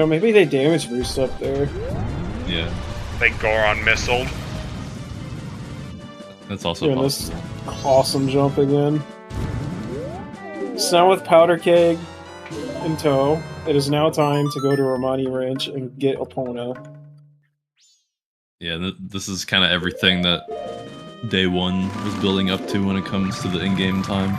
Maybe they damage boost up there. Yeah. They Goron missiled. That's also Doing possible. this awesome jump again. So now with powder keg in tow, it is now time to go to Romani Ranch and get Epona. Yeah, this is kind of everything that day one was building up to when it comes to the in-game time.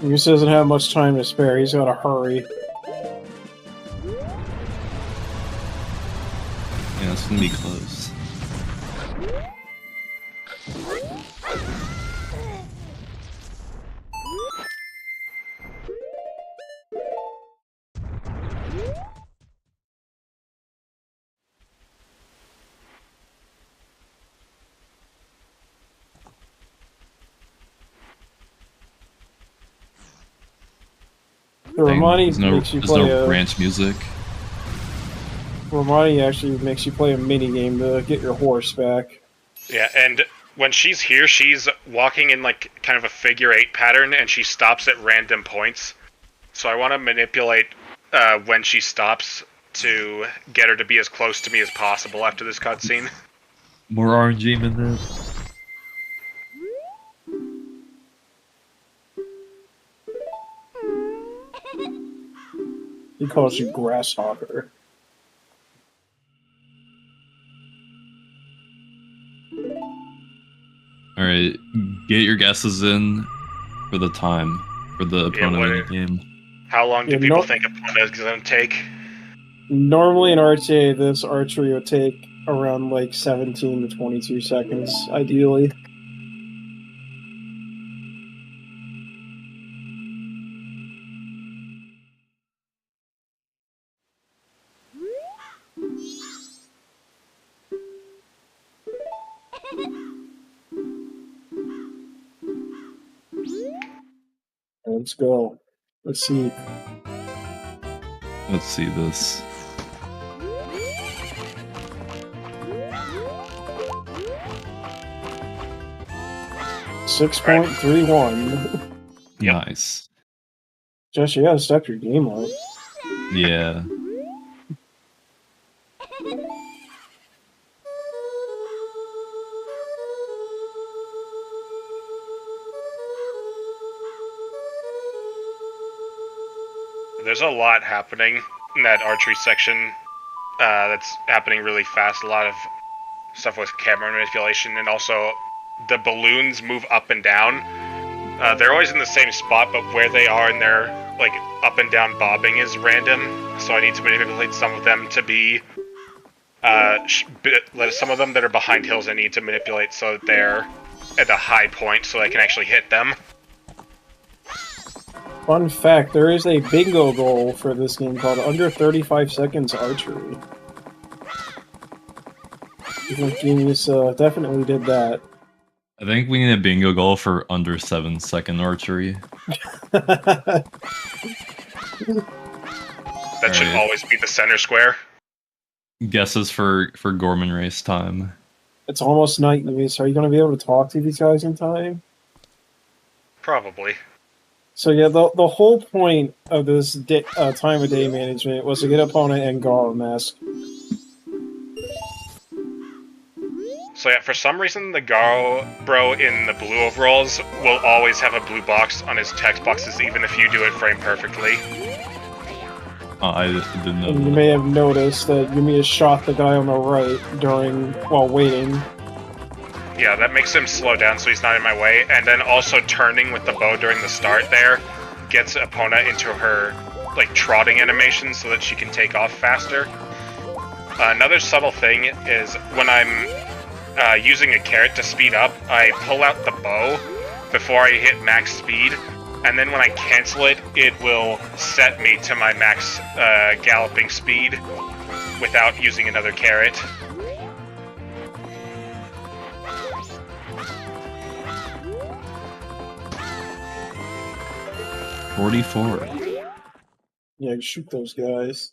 Eumeus doesn't have much time to spare. He's got to hurry. Yeah, it's gonna be close. The Romani There's makes you there's play no a... branch music. Romani actually makes you play a mini-game to get your horse back. Yeah, and when she's here, she's walking in like kind of a figure-8 pattern, and she stops at random points. So I want to manipulate when she stops to get her to be as close to me as possible after this cutscene. More RNG in that. He calls you Grasshopper. Alright, get your guesses in for the time, for the opponent game. How long do Yeah, people think Epona is going to take? Normally in RTA, this archery would take around like 17 to 22 seconds, ideally. Let's go. Let's see. Let's see this. $6.31. Yep. Nice. Josh, you gotta step your game up. Yeah. There's a lot happening in that archery section that's happening really fast. A lot of stuff with camera manipulation, and also the balloons move up and down. They're always in the same spot, but where they are in their like up and down bobbing is random. So I need to manipulate some of them to be some of them that are behind hills. I need to manipulate so that they're at a high point so I can actually hit them. Fun fact, there is a bingo goal for this game called Under 35 Seconds Archery. I think Genius definitely did that. I think we need a bingo goal for under 7-second archery. That should always be the center square. Guesses for Gorman race time. It's almost night, Eumeus. Are you going to be able to talk to these guys in time? Probably. So yeah, the whole point of this time of day management was to get opponent and Garo mask. So yeah, for some reason the Garo bro in the blue overalls will always have a blue box on his text boxes even if you do it frame perfectly. I didn't know. And you may have noticed that Eumeus shot the guy on the right while waiting. Yeah, that makes him slow down so he's not in my way, and then also turning with the bow during the start there gets Epona into her like trotting animation so that she can take off faster. Another subtle thing is when I'm using a carrot to speed up, I pull out the bow before I hit max speed, and then when I cancel it, it will set me to my max galloping speed without using another carrot. Yeah, you shoot those guys.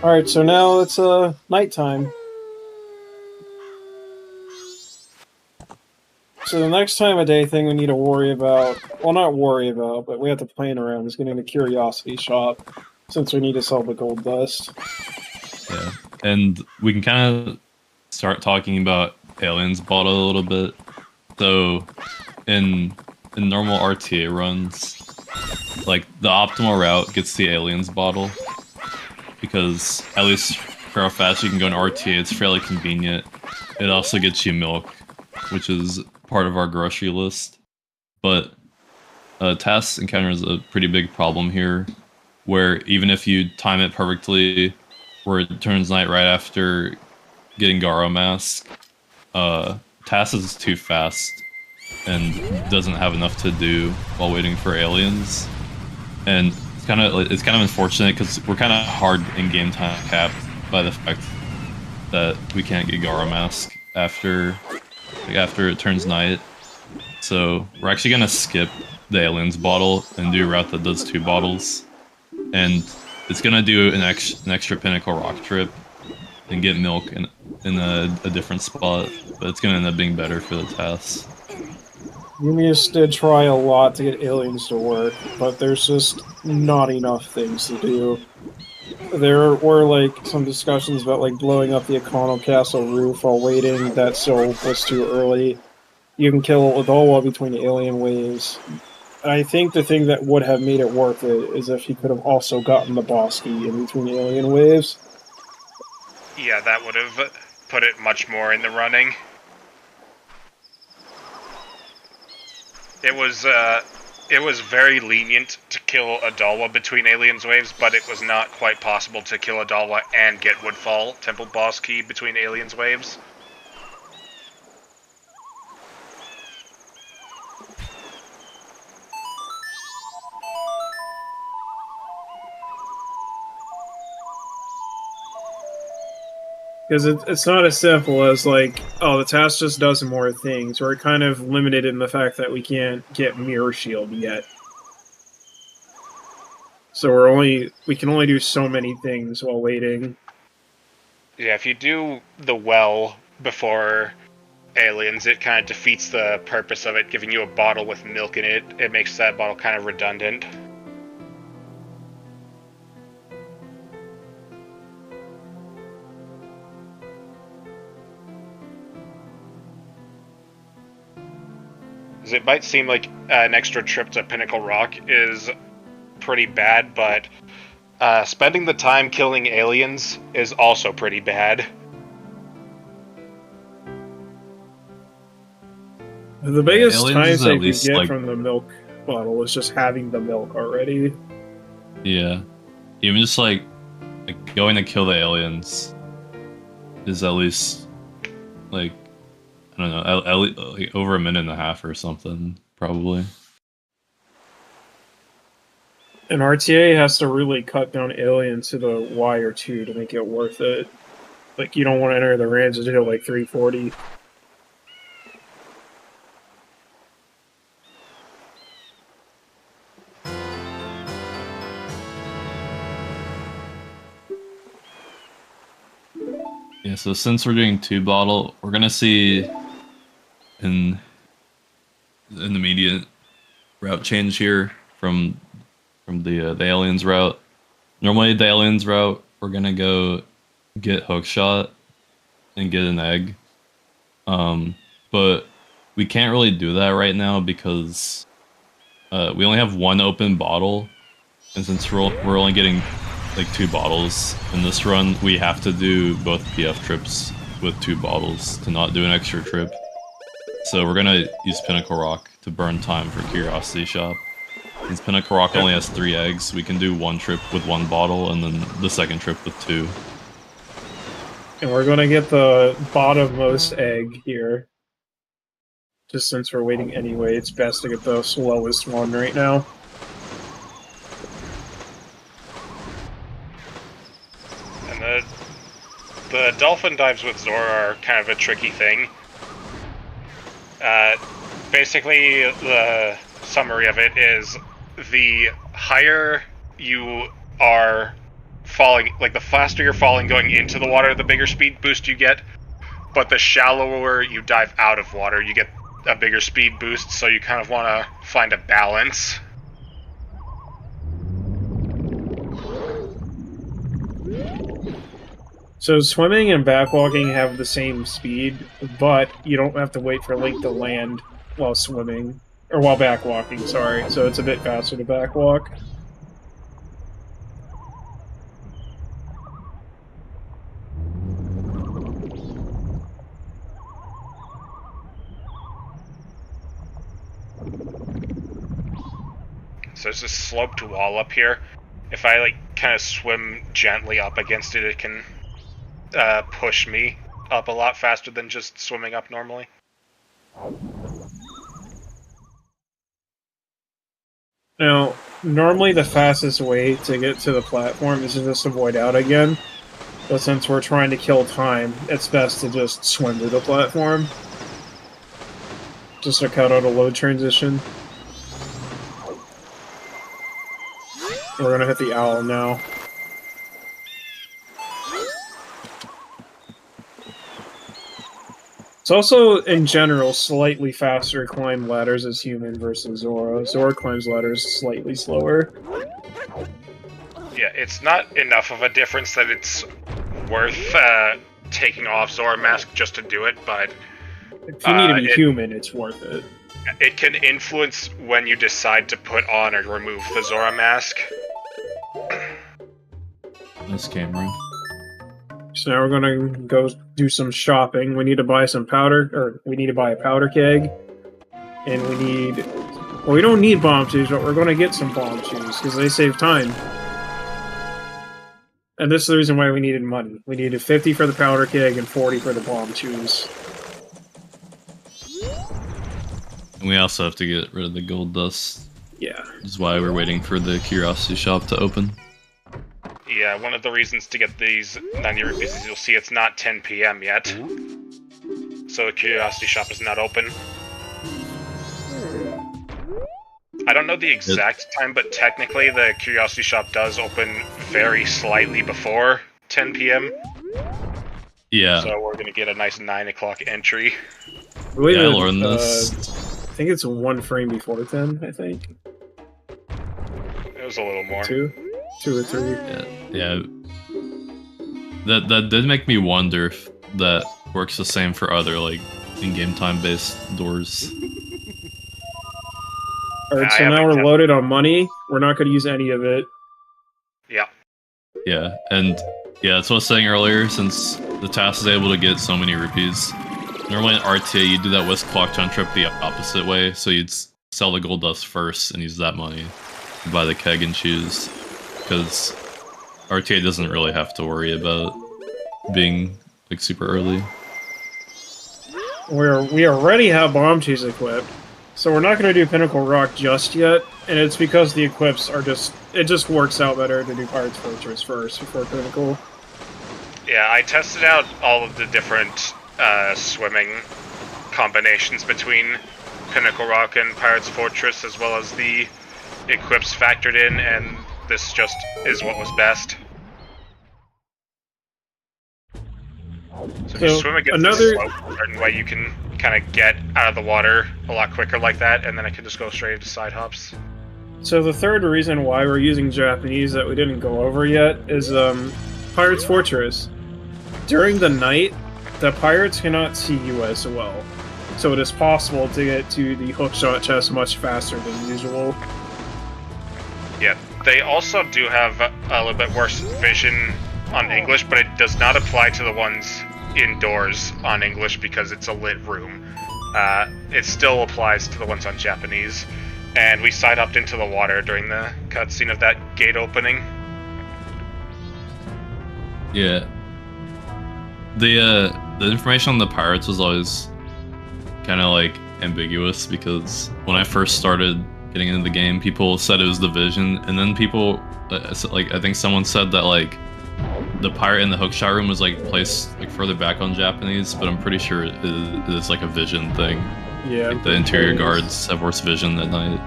Alright, so now it's nighttime. So the next time of day thing we need to worry about, well, not worry about, but we have to plan around is getting the curiosity shop, since we need to sell the gold dust. Yeah, and we can kind of start talking about Aliens Bottle a little bit. So, in normal RTA runs, like the optimal route gets the Aliens Bottle because at least for how fast you can go in RTA, it's fairly convenient. It also gets you milk, which is part of our grocery list. But TAS encounters a pretty big problem here, where even if you time it perfectly, where it turns night right after getting Garo Mask, TAS is too fast and doesn't have enough to do while waiting for aliens. And it's kind of unfortunate because we're kind of hard in game time capped by the fact that we can't get Garo Mask after it turns night. So we're actually gonna skip the aliens bottle and do a route that does 2 bottles, and it's gonna do an extra Pinnacle Rock trip and get milk in a different spot, but it's gonna end up being better for the TAS. Eumeus did try a lot to get aliens to work, but there's just not enough things to do. There were like some discussions about like blowing up the Econo Castle roof while waiting. That still was too early. You can kill Odowa between the alien waves. And I think the thing that would have made it worth it is if he could have also gotten the boss key in between the alien waves. Yeah, that would have put it much more in the running. It was very lenient to kill Adalwa between aliens waves, but it was not quite possible to kill Adalwa and get Woodfall Temple boss key between aliens waves. Because it's not as simple as like, oh, the task just does more things. We're kind of limited in the fact that we can't get Mirror Shield yet. So we can only do so many things while waiting. Yeah, if you do the well before aliens, it kind of defeats the purpose of it, giving you a bottle with milk in it. It makes that bottle kind of redundant. It might seem like an extra trip to Pinnacle Rock is pretty bad, but spending the time killing aliens is also pretty bad. The biggest Aliens time is save at you least, get like- from the milk bottle is just having the milk already. Yeah, even just like going to kill the aliens is at least like, I don't know, at least like over a minute and a half or something, probably. And RTA has to really cut down alien to the Y or 2 to make it worth it. Like, you don't want to enter the range until like 340. Yeah, so since we're doing 2 bottle, we're gonna see an immediate route change here from the aliens route. Normally the aliens route, we're gonna go get hookshot and get an egg, but we can't really do that right now because we only have 1 open bottle, and since we're only getting like 2 bottles in this run, we have to do both PF trips with 2 bottles to not do an extra trip. So we're gonna use Pinnacle Rock to burn time for Curiosity Shop. Since Pinnacle Rock only has 3 eggs, we can do 1 trip with 1 bottle and then the second trip with 2. And we're gonna get the bottommost egg here. Just since we're waiting anyway, it's best to get the slowest one right now. And the dolphin dives with Zora are kind of a tricky thing. Basically, the summary of it is the higher you are falling, like the faster you're falling going into the water, the bigger speed boost you get. But the shallower you dive out of water, you get a bigger speed boost, so you kind of want to find a balance. So swimming and backwalking have the same speed, but you don't have to wait for Link to land while swimming. Or while backwalking, sorry. So it's a bit faster to backwalk. So there's this sloped wall up here. If I like kind of swim gently up against it, it can push me up a lot faster than just swimming up normally. Now, normally the fastest way to get to the platform is to just avoid out again. But since we're trying to kill time, it's best to just swim to the platform. Just to cut out a load transition. We're gonna hit the owl now. It's also, in general, slightly faster to climb ladders as human versus Zora. Zora climbs ladders slightly slower. Yeah, it's not enough of a difference that it's worth taking off Zora Mask just to do it, but... If you need to be human, it's worth it. It can influence when you decide to put on or remove the Zora Mask. This camera. So now we're gonna go do some shopping. We need to buy some powder, or we need to buy a powder keg. And we need... Well, we don't need bomb shoes, but we're gonna get some bomb shoes, because they save time. And this is the reason why we needed money. We needed 50 for the powder keg and 40 for the bomb shoes. And we also have to get rid of the gold dust. Yeah. Which is why we're waiting for the curiosity shop to open. Yeah, one of the reasons to get these 90 rupees is you'll see it's not 10 PM yet. So the curiosity shop is not open. I don't know the exact time, but technically the curiosity shop does open very slightly before 10 PM. Yeah. So we're gonna get a nice 9 o'clock entry. Yeah, I learned this. I think it's 1 frame before 10, I think. It was a little more. 2 or 3. Yeah. That did make me wonder if that works the same for other, like, in-game time-based doors. Alright, so now we're loaded on money. We're not gonna use any of it. Yeah. Yeah, and yeah, that's what I was saying earlier, since the TAS is able to get so many rupees. Normally in RTA, you do that West Clock Town trip the opposite way, so you'd sell the gold dust first and use that money to buy the keg and shoes. Because RTA doesn't really have to worry about being, like, super early. We already have bomb shoes equipped, so we're not going to do Pinnacle Rock just yet, and it's because the equips are just... It just works out better to do Pirate's Fortress first before Pinnacle. Yeah, I tested out all of the different swimming combinations between Pinnacle Rock and Pirate's Fortress, as well as the equips factored in, and this just is what was best. So if you swim against the slope a certain way, you can kind of get out of the water a lot quicker like that, and then I can just go straight into side hops. So the third reason why we're using Japanese that we didn't go over yet is Pirate's Fortress. During the night, the pirates cannot see you as well, so it is possible to get to the hookshot chest much faster than usual. Yeah, they also do have a little bit worse vision on English, but it does not apply to the ones indoors on English because it's a lit room. It still applies to the ones on Japanese. And we side hopped into the water during the cutscene of that gate opening. Yeah. The information on the pirates was always kind of like ambiguous, because when I first started getting into the game, people said it was the vision, and then people like, I think someone said that like the pirate in the hookshot room was like placed like further back on Japanese, but I'm pretty sure it is like a vision thing. Yeah. Like the interior guards have worse vision at night.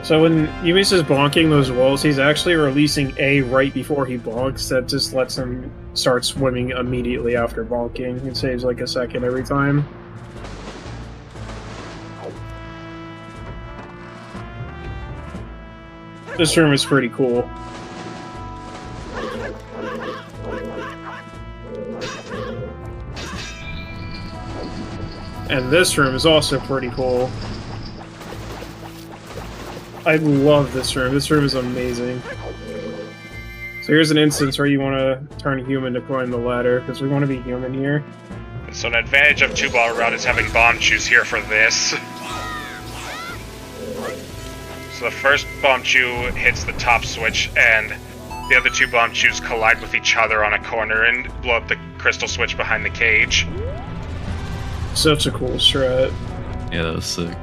So when Eumeus is bonking those walls, he's actually releasing A right before he bonks. That just lets him start swimming immediately after bonking. It saves like a second every time. This room is pretty cool. And this room is also pretty cool. I love this room. This room is amazing. So here's an instance where you want to turn human to climb the ladder, because we want to be human here. So an advantage of 2-ball route is having bomb chews here for this. So the first bomb chew hits the top switch, and the other 2 bomb chews collide with each other on a corner and blow up the crystal switch behind the cage. Such a cool strat. Yeah, that was sick.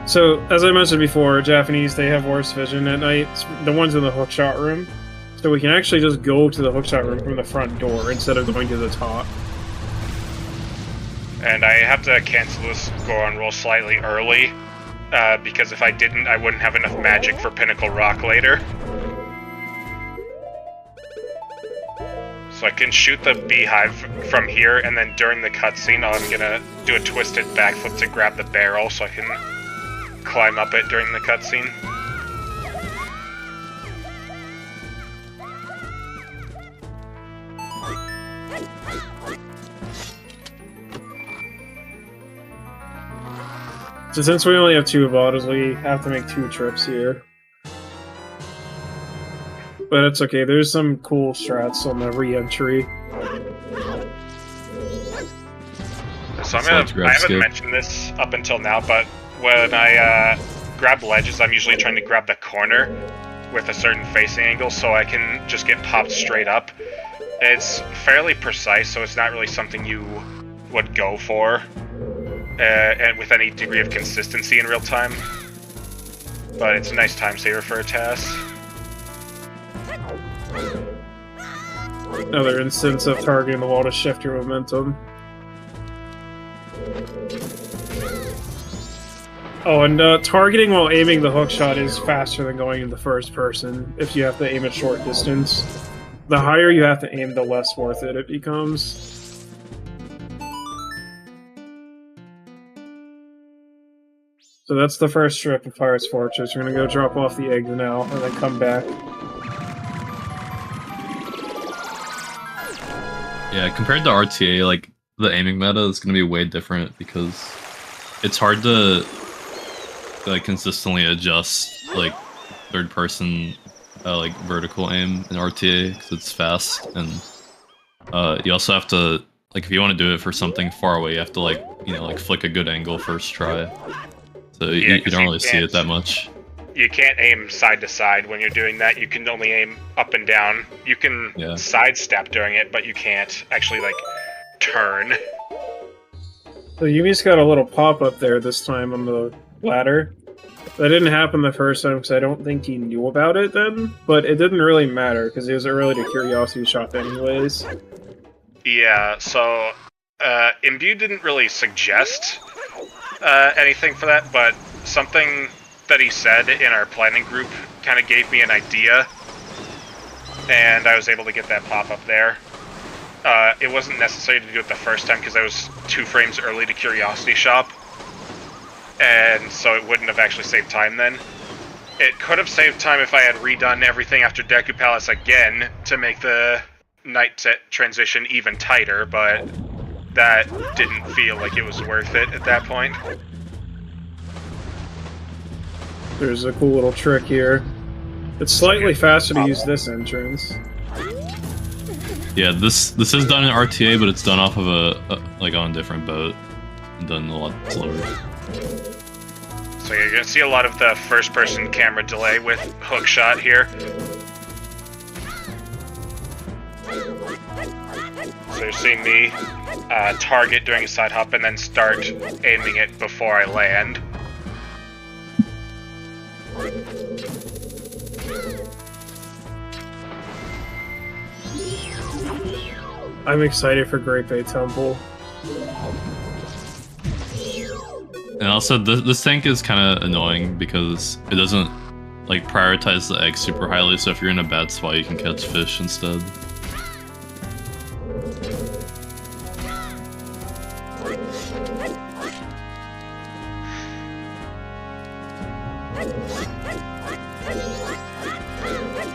So, as I mentioned before, Japanese, they have worse vision at night. The ones in the hookshot room. So we can actually just go to the hookshot room from the front door instead of going to the top. And I have to cancel this go-on roll slightly early, because if I didn't, I wouldn't have enough magic for Pinnacle Rock later. So I can shoot the beehive from here, and then during the cutscene, I'm gonna do a twisted backflip to grab the barrel so I can climb up it during the cutscene. So since we only have 2 bottles, we have to make 2 trips here. But it's okay, there's some cool strats on the re-entry. So I haven't mentioned this up until now, but when I grab ledges, I'm usually trying to grab the corner with a certain facing angle so I can just get popped straight up. It's fairly precise, so it's not really something you would go for and with any degree of consistency in real time. But it's a nice time saver for a TAS. Another instance of targeting the wall to shift your momentum. Oh, and targeting while aiming the hookshot is faster than going in the first person if you have to aim at short distance. The higher you have to aim, the less worth it becomes. So that's the first strip of Pirate's Fortress. We're gonna go drop off the eggs now, and then come back. Yeah, compared to RTA, like, the aiming meta is going to be way different because it's hard to, like, consistently adjust, like, third-person, like, vertical aim in RTA because it's fast, and you also have to, like, if you want to do it for something far away, you have to, like, you know, like, flick a good angle first try. So Yeah, you don't really see it that much. You can't aim side to side when you're doing that. You can only aim up and down. You can sidestep during it, but you can't actually, like, turn. So Yumi's got a little pop-up there this time on the ladder. That didn't happen the first time because I don't think he knew about it then, but it didn't really matter because it was early to Curiosity Shop anyways. Yeah, so Imbue didn't really suggest anything for that, but something that he said in our planning group kind of gave me an idea, and I was able to get that pop-up there. It wasn't necessary to do it the first time because I was 2 frames early to Curiosity Shop, and so it wouldn't have actually saved time then. It could have saved time if I had redone everything after Deku Palace again to make the night set transition even tighter, but that didn't feel like it was worth it at that point. There's a cool little trick here. It's slightly faster to use this entrance. Yeah, this is done in RTA, but it's done off of a like on a different boat, and done a lot slower. So you're gonna see a lot of the first-person camera delay with hookshot here. So you're seeing me target during a side hop and then start aiming it before I land. I'm excited for Great Bay Temple. And also, this tank is kind of annoying because it doesn't like prioritize the egg super highly. So if you're in a bad spot, you can catch fish instead.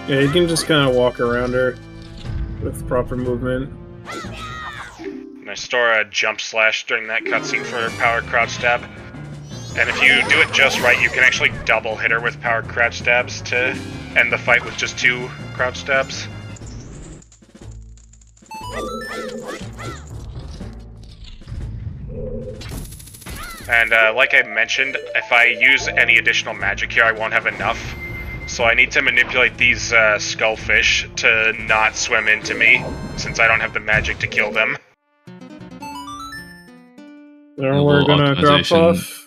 Yeah, you can just kind of walk around her with proper movement. And I store a jump slash during that cutscene for power crouch stab. And if you do it just right, you can actually double hit her with power crouch stabs to end the fight with just 2 crouch stabs. And like I mentioned, if I use any additional magic here, I won't have enough. So I need to manipulate these skullfish to not swim into me, since I don't have the magic to kill them. Then we're gonna drop off.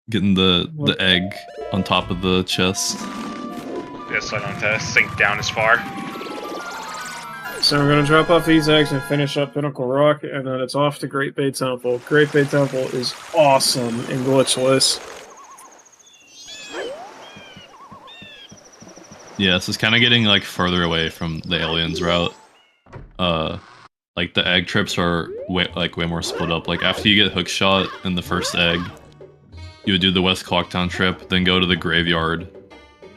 Getting the egg on top of the chest. Yeah, so I don't have to sink down as far. So we're gonna drop off these eggs and finish up Pinnacle Rock, and then it's off to Great Bay Temple. Great Bay Temple is awesome in Glitchless. Yeah, so it's kind of getting like further away from the aliens route. Like the egg trips are way more split up. Like after you get hookshot in the first egg, you would do the West Clocktown trip, then go to the graveyard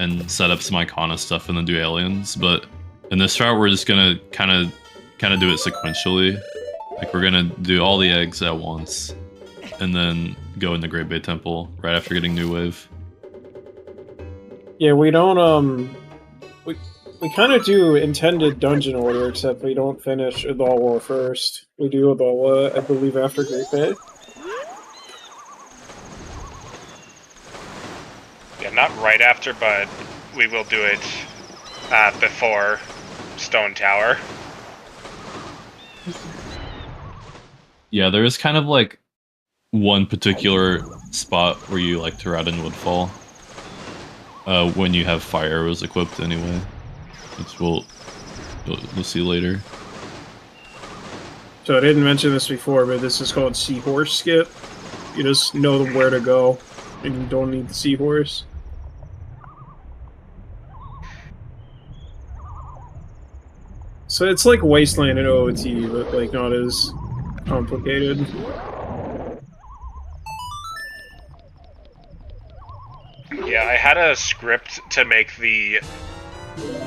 and set up some Icona stuff, and then do aliens. But in this route, we're just gonna kind of do it sequentially. Like we're gonna do all the eggs at once, and then go in the Great Bay Temple right after getting New Wave. Yeah, we don't we kind of do intended dungeon order, except we don't finish Adalwa first. We do Adalwa, I believe, after Great Bay. Yeah, not right after, but we will do it before Stone Tower. Yeah, there is kind of like one particular spot where you like to route in Woodfall. When you have fire arrows equipped anyway. Which you'll see later. So I didn't mention this before, but this is called Seahorse Skip. You just know where to go, and you don't need the Seahorse. So it's like Wasteland and OOT, but like not as complicated. Yeah, I had a script to make the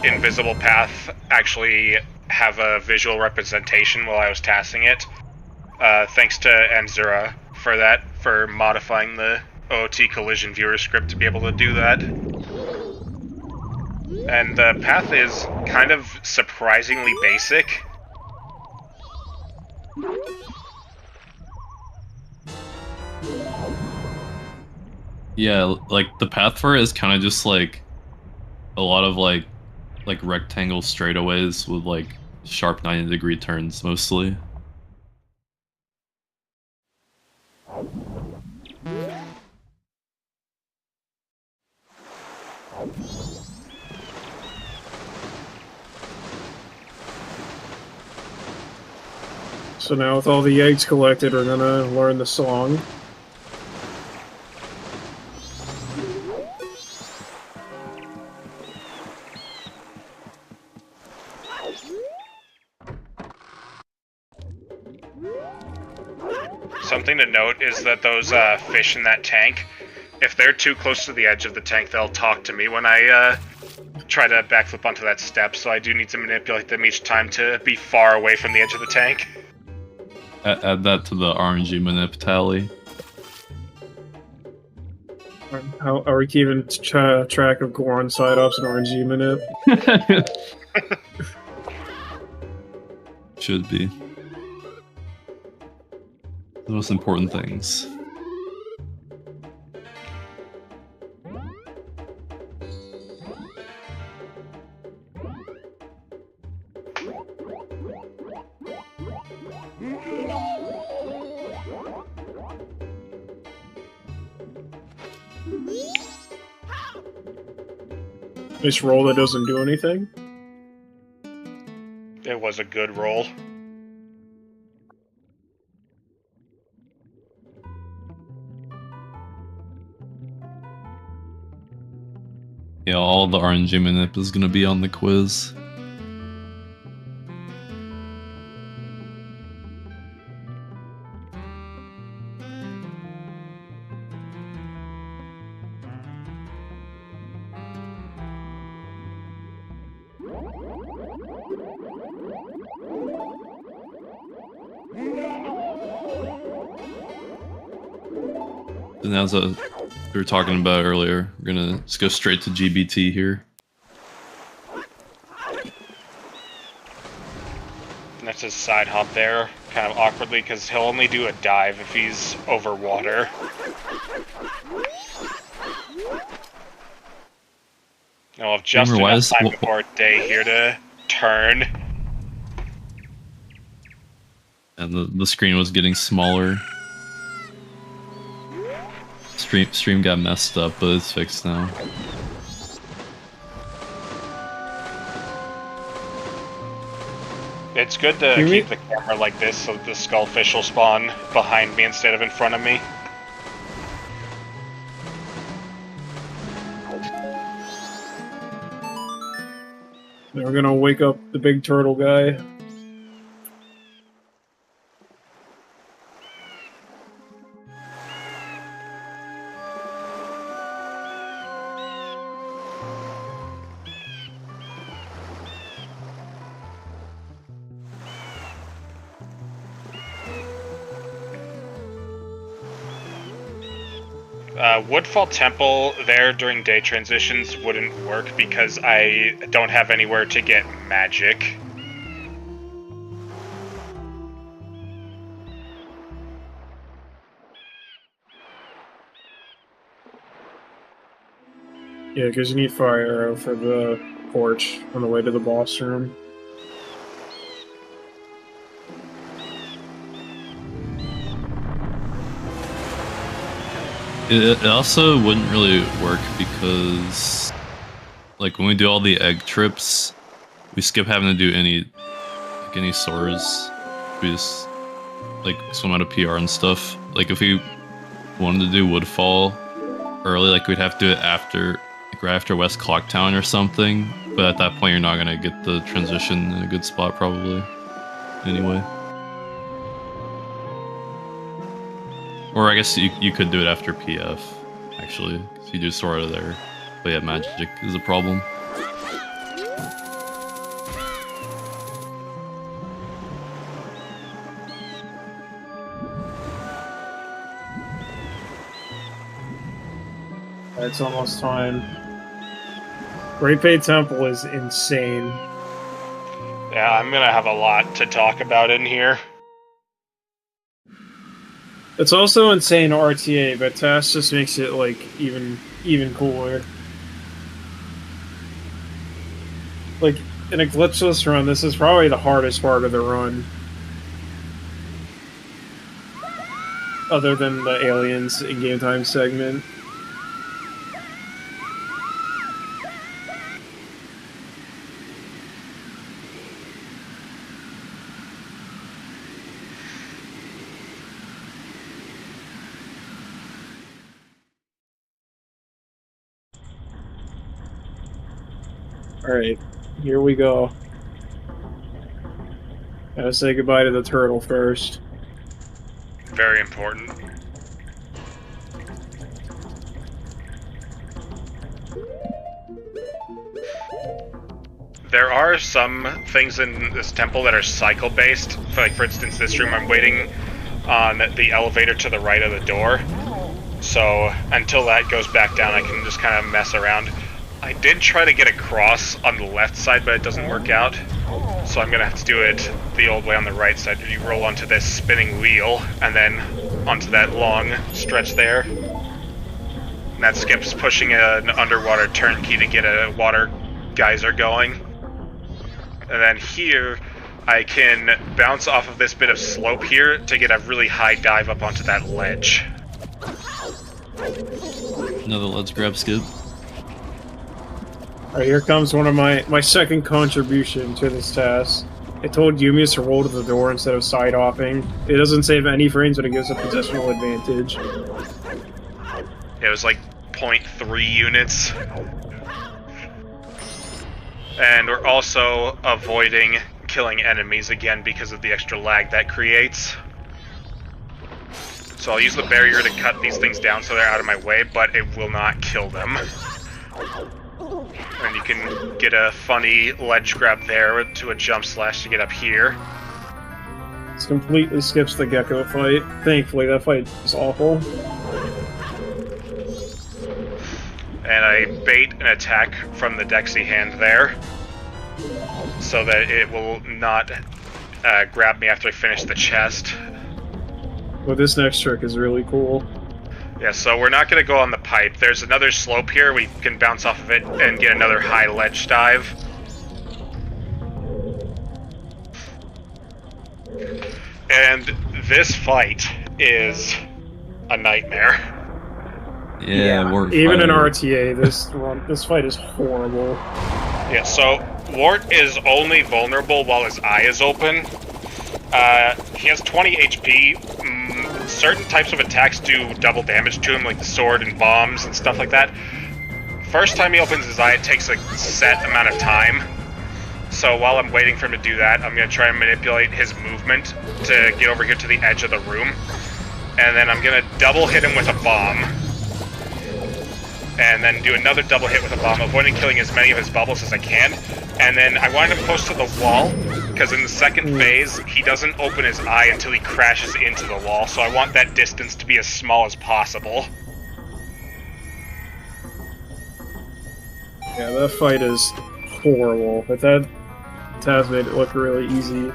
invisible path actually have a visual representation while I was tasking it. Thanks to Anzura for that, for modifying the OOT collision viewer script to be able to do that. And the path is kind of surprisingly basic. Yeah, like the path for it is kind of just like a lot of like rectangle straightaways with like sharp 90-degree turns mostly. So now with all the eggs collected, we're gonna learn the song. Something to note is that those fish in that tank, if they're too close to the edge of the tank, they'll talk to me when I try to backflip onto that step, so I do need to manipulate them each time to be far away from the edge of the tank. Add that to the RNG manip tally. How are we keeping track of Goron side-ups and RNG manip? Should be. The most important things. This roll that doesn't do anything? It was a good roll. Yeah, all the RNG manip is gonna be on the quiz. And as we were talking about earlier, we're gonna just go straight to GBT here. And that's his side hop there, kind of awkwardly, because he'll only do a dive if he's over water. And we'll have just enough time before day here to turn. And the screen was getting smaller. Stream got messed up, but it's fixed now. It's good to keep the camera like this so the skullfish will spawn behind me instead of in front of me. We're gonna wake up the big turtle guy. Woodfall Temple there during day transitions wouldn't work because I don't have anywhere to get magic. Yeah, because you need fire arrow for the porch on the way to the boss room. It also wouldn't really work because, like, when we do all the egg trips, we skip having to do any soars. We just, like, swim out of PR and stuff. Like, if we wanted to do Woodfall early, like, we'd have to do it after, like, right after West Clocktown or something. But at that point, you're not gonna get the transition in a good spot, probably. Anyway. Or I guess you could do it after PF, actually, because you do soar out of there. But yeah, magic is a problem. It's almost time. Great Bay Temple is insane. Yeah, I'm gonna have a lot to talk about in here. It's also insane RTA, but TAS just makes it like even cooler. Like in a glitchless run, this is probably the hardest part of the run. Other than the aliens in game time segment. Alright, here we go. Gotta say goodbye to the turtle first. Very important. There are some things in this temple that are cycle-based. Like, for instance, this room, I'm waiting on the elevator to the right of the door. So, until that goes back down, I can just kind of mess around. I did try to get across on the left side, but it doesn't work out. So I'm gonna have to do it the old way on the right side. You roll onto this spinning wheel, and then onto that long stretch there. And that skips pushing an underwater turnkey to get a water geyser going. And then here, I can bounce off of this bit of slope here to get a really high dive up onto that ledge. Another let's grab skip. Alright, here comes one of my second contribution to this task. I told Eumeus to roll to the door instead of side hopping. It doesn't save any frames, but it gives a positional advantage. It was like 0.3 units. And we're also avoiding killing enemies again because of the extra lag that creates. So I'll use the barrier to cut these things down so they're out of my way, but it will not kill them. And you can get a funny ledge grab there to a jump slash to get up here. This completely skips the gecko fight. Thankfully, that fight is awful. And I bait an attack from the Dexy hand there, so that it will not grab me after I finish the chest. Well, this next trick is really cool. Yeah, so we're not going to go on the pipe. There's another slope here. We can bounce off of it and get another high ledge dive. And this fight is a nightmare. Yeah, we're Even in fine. RTA, this fight is horrible. Yeah, so Wart is only vulnerable while his eye is open. He has 20 HP. Certain types of attacks do double damage to him, like the sword and bombs and stuff like that. First time he opens his eye, it takes a set amount of time. So while I'm waiting for him to do that, I'm going to try and manipulate his movement to get over here to the edge of the room. And then I'm going to double hit him with a bomb. And then do another double hit with a bomb, avoiding killing as many of his bubbles as I can. And then I want him close to the wall, because in the second phase, he doesn't open his eye until he crashes into the wall, so I want that distance to be as small as possible. Yeah, that fight is horrible, but that TAS made it look really easy.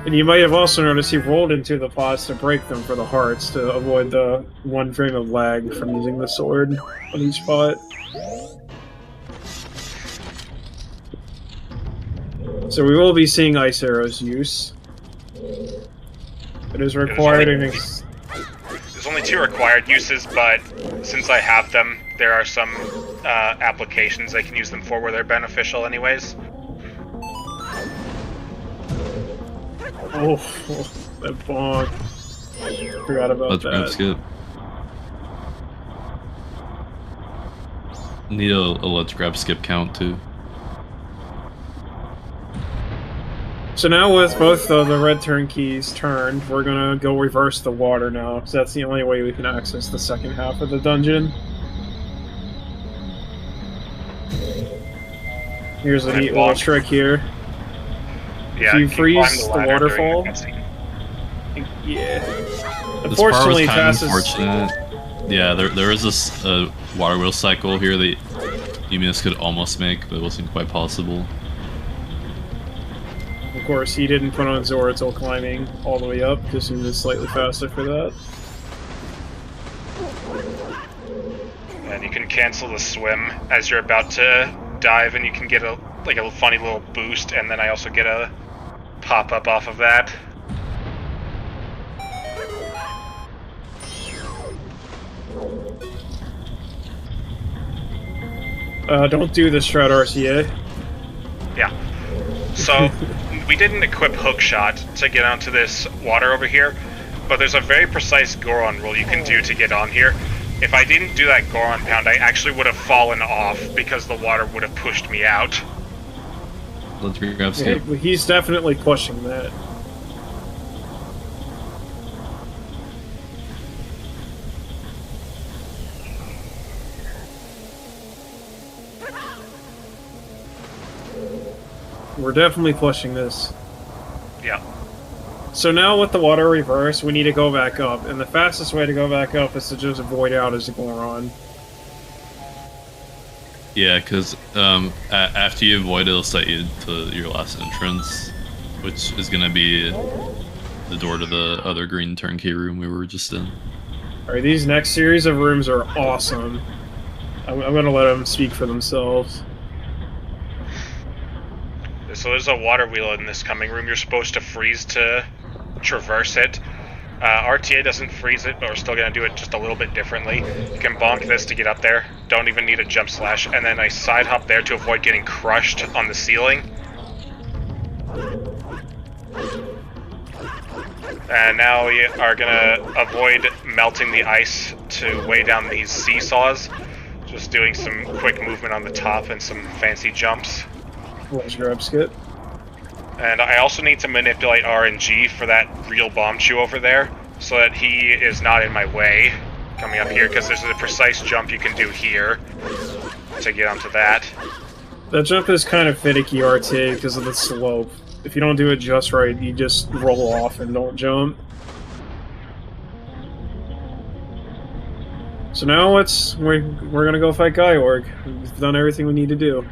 And you might have also noticed he rolled into the pots to break them for the hearts to avoid the 1 frame of lag from using the sword on each pot. So we will be seeing Ice Arrow's use. It is required in... There's only 2 required uses, but since I have them, there are some applications I can use them for where they're beneficial anyways. Oh, that bonk. Forgot about Let's grab that. skip. Need a let's grab skip count too. So now with both the red turnkeys turned, we're gonna go reverse the water now, because that's the only way we can access the second half of the dungeon. Here's a neat little trick here. Yeah, If you can freeze climb the ladder during waterfall... the cutscene. Yeah. This part was Unfortunately, kind of TAS is... unfortunate. Yeah, there is this water wheel cycle here that Eumeus could almost make, but it wasn't quite possible. Of course, he didn't put on Zoratil climbing all the way up, because he was slightly faster for that. And you can cancel the swim as you're about to dive, and you can get a funny little boost, and then I also get a pop-up off of that. Don't do the Shroud RCA. Yeah. So, we didn't equip Hookshot to get onto this water over here, but there's a very precise Goron roll you can do to get on here. If I didn't do that Goron pound, I actually would have fallen off because the water would have pushed me out. Let's grab skip. Yeah, he's definitely pushing that. We're definitely pushing this. Yeah. So now with the water reverse, we need to go back up, and the fastest way to go back up is to just avoid out as a Goron. Yeah, because after you avoid it, it'll set you to your last entrance, which is going to be the door to the other green turnkey room we were just in. Alright, these next series of rooms are awesome. I'm going to let them speak for themselves. So there's a water wheel in this coming room. You're supposed to freeze to traverse it. RTA doesn't freeze it, but we're still going to do it just a little bit differently. You can bonk this to get up there. Don't even need a jump slash. And then I side hop there to avoid getting crushed on the ceiling. And now we are going to avoid melting the ice to weigh down these seesaws. Just doing some quick movement on the top and some fancy jumps. Let's grab skip. And I also need to manipulate RNG for that real bomb chew over there, so that he is not in my way coming up here, because there's a precise jump you can do here to get onto that. That jump is kind of finicky, RT, because of the slope. If you don't do it just right, you just roll off and don't jump. So now we're gonna go fight Gaiorg. We've done everything we need to do.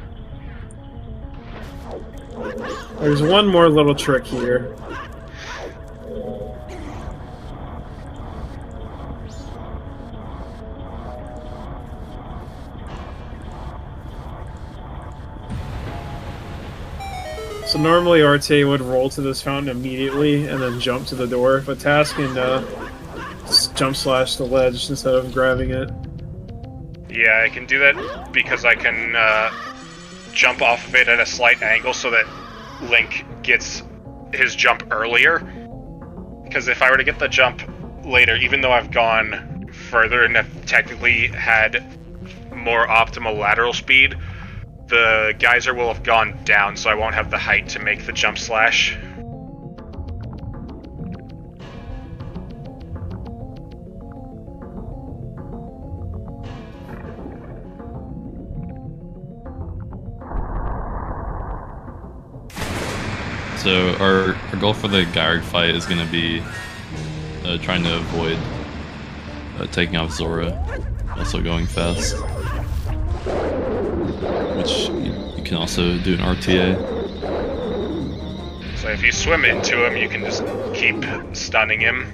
There's one more little trick here. So normally RT would roll to this fountain immediately and then jump to the door, but TAS can jump slash the ledge instead of grabbing it. Yeah, I can do that because I can jump off of it at a slight angle so that Link gets his jump earlier. Because if I were to get the jump later, even though I've gone further and have technically had more optimal lateral speed, the geyser will have gone down, so I won't have the height to make the jump slash. So our goal for the Gaiorg fight is going to be trying to avoid taking off Zora, also going fast, which you can also do an RTA. So if you swim into him, you can just keep stunning him.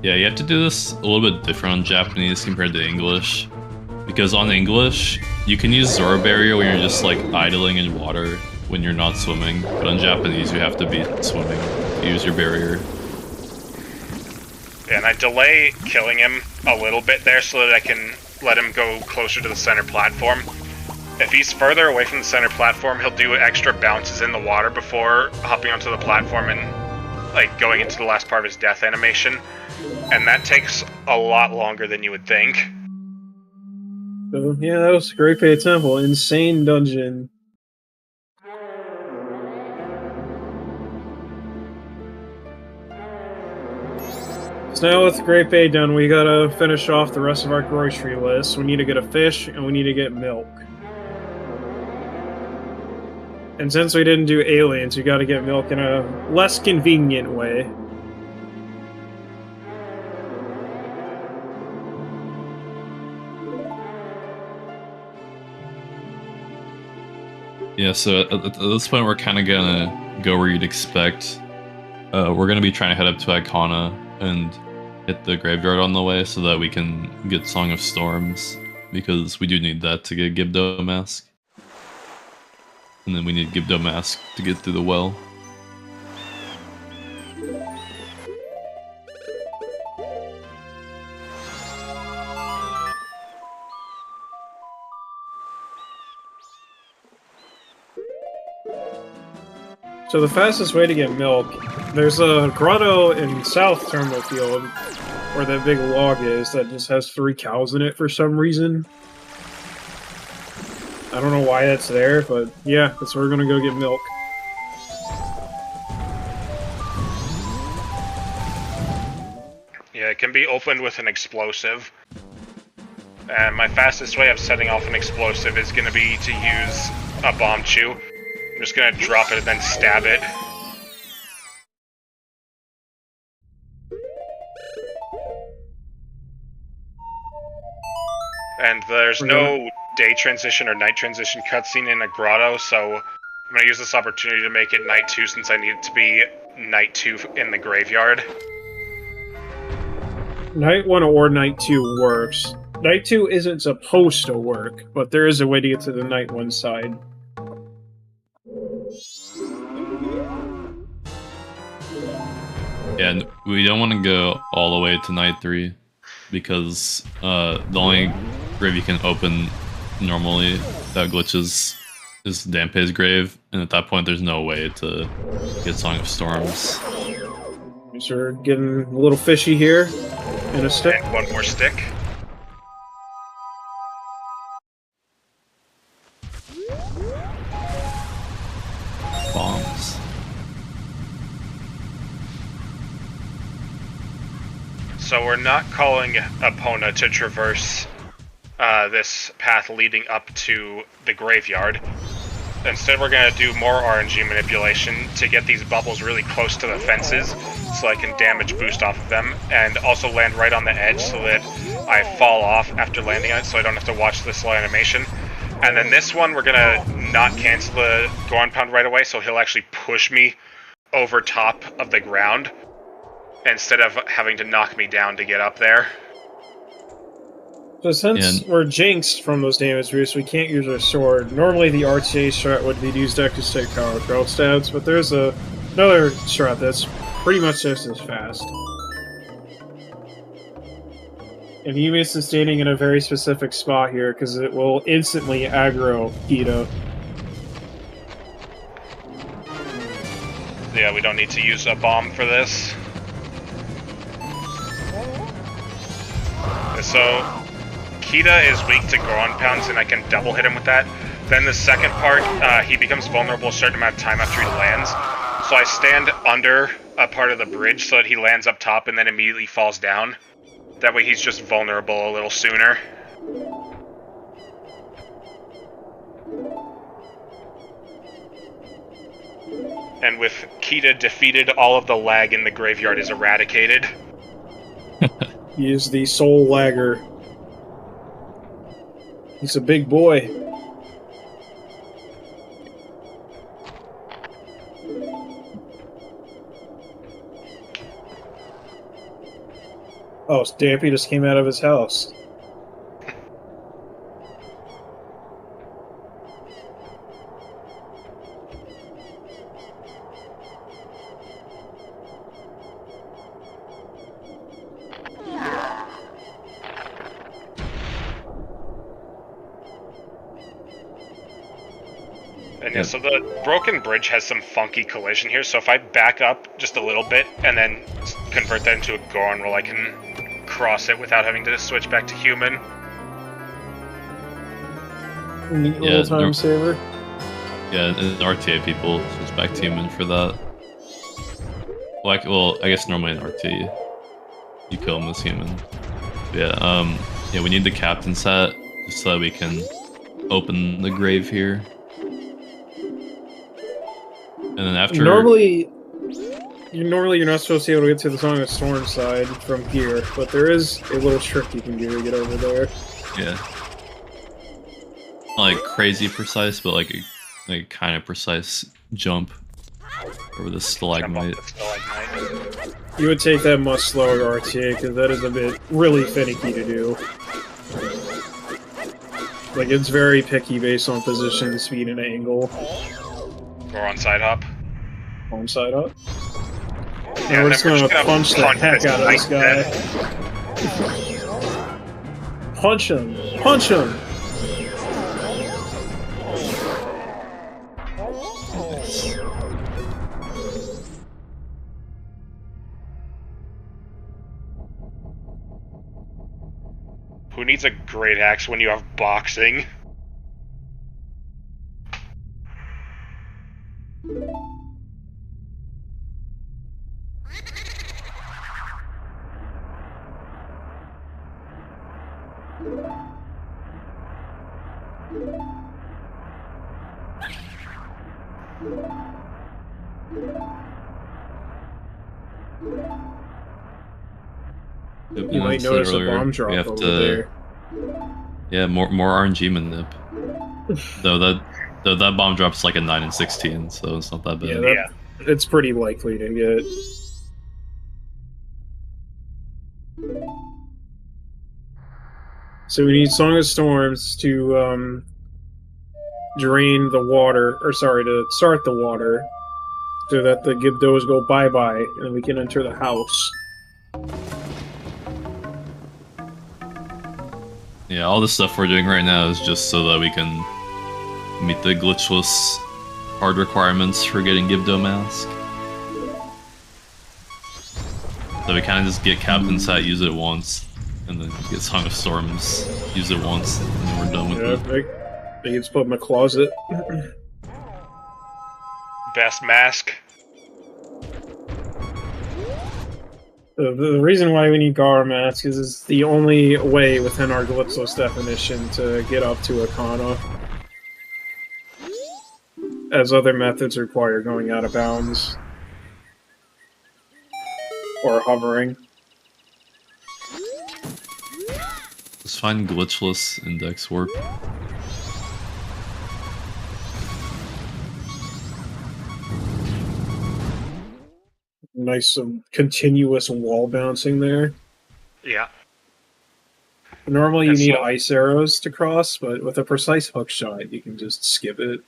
Yeah, you have to do this a little bit different on Japanese compared to English, because on English you can use Zora barrier when you're just like idling in water when you're not swimming, but on Japanese you have to be swimming to use your barrier. Yeah, and I delay killing him a little bit there so that I can let him go closer to the center platform. If he's further away from the center platform, he'll do extra bounces in the water before hopping onto the platform and like going into the last part of his death animation. And that takes a lot longer than you would think. So yeah, that was Great Bay Temple. Insane dungeon. So now with Great Bay done, we gotta finish off the rest of our grocery list. We need to get a fish, and we need to get milk. And since we didn't do aliens, we gotta get milk in a less convenient way. Yeah, so at this point we're kind of gonna go where you'd expect. We're gonna be trying to head up to Icona and hit the graveyard on the way so that we can get Song of Storms, because we do need that to get Gibdo Mask. And then we need Gibdo Mask to get through the well. So the fastest way to get milk, there's a grotto in South Terminal Field where that big log is that just has 3 cows in it for some reason. I don't know why that's there, but yeah, that's where we're gonna go get milk. Yeah, it can be opened with an explosive. And my fastest way of setting off an explosive is going to be to use a bomb chew. I'm just going to drop it and then stab it. And there's no day transition or night transition cutscene in a grotto, so I'm going to use this opportunity to make it night 2 since I need it to be night 2 in the graveyard. Night 1 or Night 2 works. Night 2 isn't supposed to work, but there is a way to get to the Night 1 side. Yeah, and we don't want to go all the way to Night 3, because the only grave you can open normally that glitches is Dampe's grave, and at that point there's no way to get Song of Storms. So we're getting a little fishy here, and a stick. And one more stick. So we're not calling Epona to traverse this path leading up to the graveyard. Instead, we're going to do more RNG manipulation to get these bubbles really close to the fences so I can damage boost off of them, and also land right on the edge so that I fall off after landing on it so I don't have to watch the slow animation. And then this one, we're going to not cancel the ground pound right away, so he'll actually push me over top of the ground instead of having to knock me down to get up there. So since we're jinxed from those damage boosts, we can't use our sword. Normally the RTA strat would be to use deck to stick power crowd stabs, but there's another strat that's pretty much just as fast. And Eumeus is standing in a very specific spot here, because it will instantly aggro Kita. Yeah, we don't need to use a bomb for this. So, Kita is weak to ground pounds, and I can double hit him with that. Then the second part, he becomes vulnerable a certain amount of time after he lands. So I stand under a part of the bridge so that he lands up top and then immediately falls down. That way he's just vulnerable a little sooner. And with Kita defeated, all of the lag in the graveyard is eradicated. He is the sole lagger. He's a big boy. Oh, Stampy just came out of his house. And yeah, so the broken bridge has some funky collision here, so if I back up just a little bit and then convert that into a Goron roll, I can cross it without having to switch back to human. Neat little time saver. Yeah, and RTA people switch back to human for that. Well, I guess normally in RT, you kill him as human. Yeah, yeah, we need the captain set just so that we can open the grave here. And then after... Normally you're not supposed to be able to get to the Song of Storm side from here, but there is a little trick you can do to get over there. Yeah. Not like crazy precise, but like a kind of precise jump over the stalagmite. You would take that much slower RTA, because that is a bit really finicky to do. Like, it's very picky based on position, speed, and angle. Or on side hop. On side up? Yeah, we're just gonna punch the heck out of this guy. Punch him! Punch him! Who needs a great axe when you have boxing? You might notice a bomb drop over there. Yeah, more RNG manip. though that bomb drop's like a 9 and 16, so it's not that bad. Yeah, it's pretty likely to get. So we need Song of Storms to drain the water, or sorry, to start the water, so that the Gibdos go bye-bye, and then we can enter the house. Yeah, all the stuff we're doing right now is just so that we can meet the glitchless hard requirements for getting Gibdo Mask. So we kind of just get Captain Sat, use it once, and then get Song of Storms, use it once, and then we're done with it. I can just put it in my closet. Best mask. The reason why we need Gara Mask is it's the only way within our Glitchless definition to get up to Akana. As other methods require going out of bounds. Or hovering. Let's find glitchless index warp. Nice continuous wall bouncing there. Yeah. Normally you And need so- ice arrows to cross, but with a precise hook shot you can just skip it.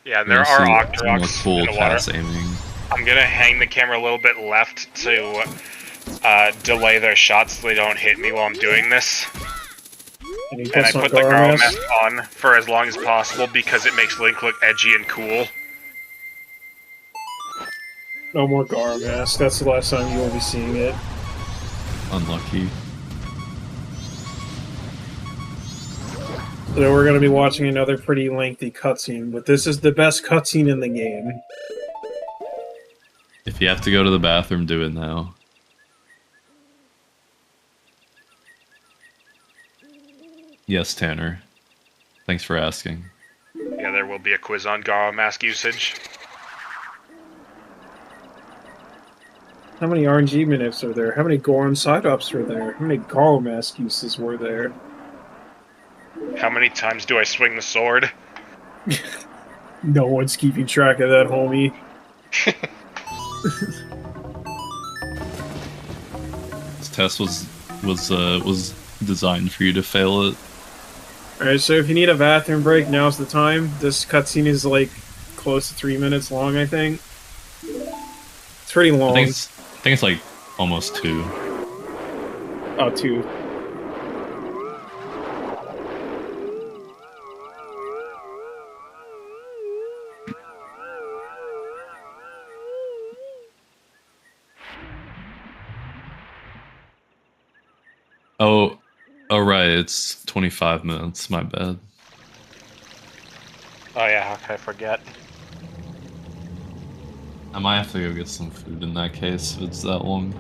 Yeah, and there are Some more Octoroks cool in the water. TAS aiming. I'm gonna hang the camera a little bit left to delay their shots so they don't hit me while I'm doing this. And, he And I puts on put the Gara Garo Mask. mask on for as long as possible because it makes Link look edgy and cool. No more Gara Mask. That's the last time you will be seeing it. Unlucky. So we're going to be watching another pretty lengthy cutscene, but this is the best cutscene in the game. If you have to go to the bathroom, do it now. Yes, Tanner. Thanks for asking. Yeah, there will be a quiz on Garo mask usage. How many RNG minutes are there? How many Goron side-ups were there? How many Gara Mask uses were there? How many times do I swing the sword? No one's keeping track of that, homie. This test was designed for you to fail it. Alright, so if you need a bathroom break, now's the time. This cutscene is like close to 3 minutes long, I think. It's pretty long. I think it's like almost 2. Oh, 2. Oh right, it's 25 minutes, my bad. Oh yeah, how could I forget? I might have to go get some food in that case if it's that long.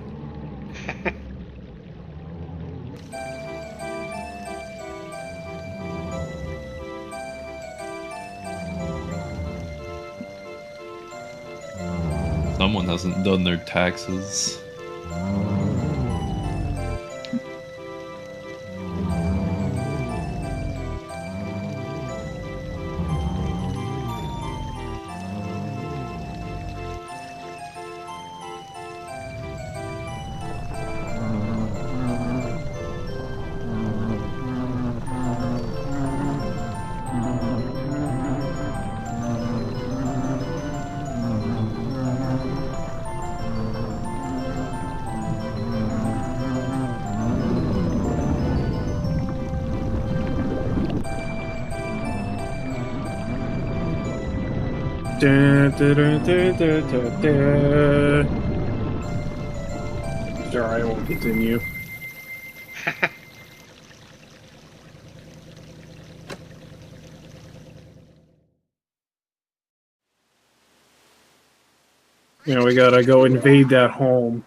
Someone hasn't done their taxes. Dun, dun, dun, dun, dun, dun, dun. Sure, I won't continue. You know, we gotta go invade that home.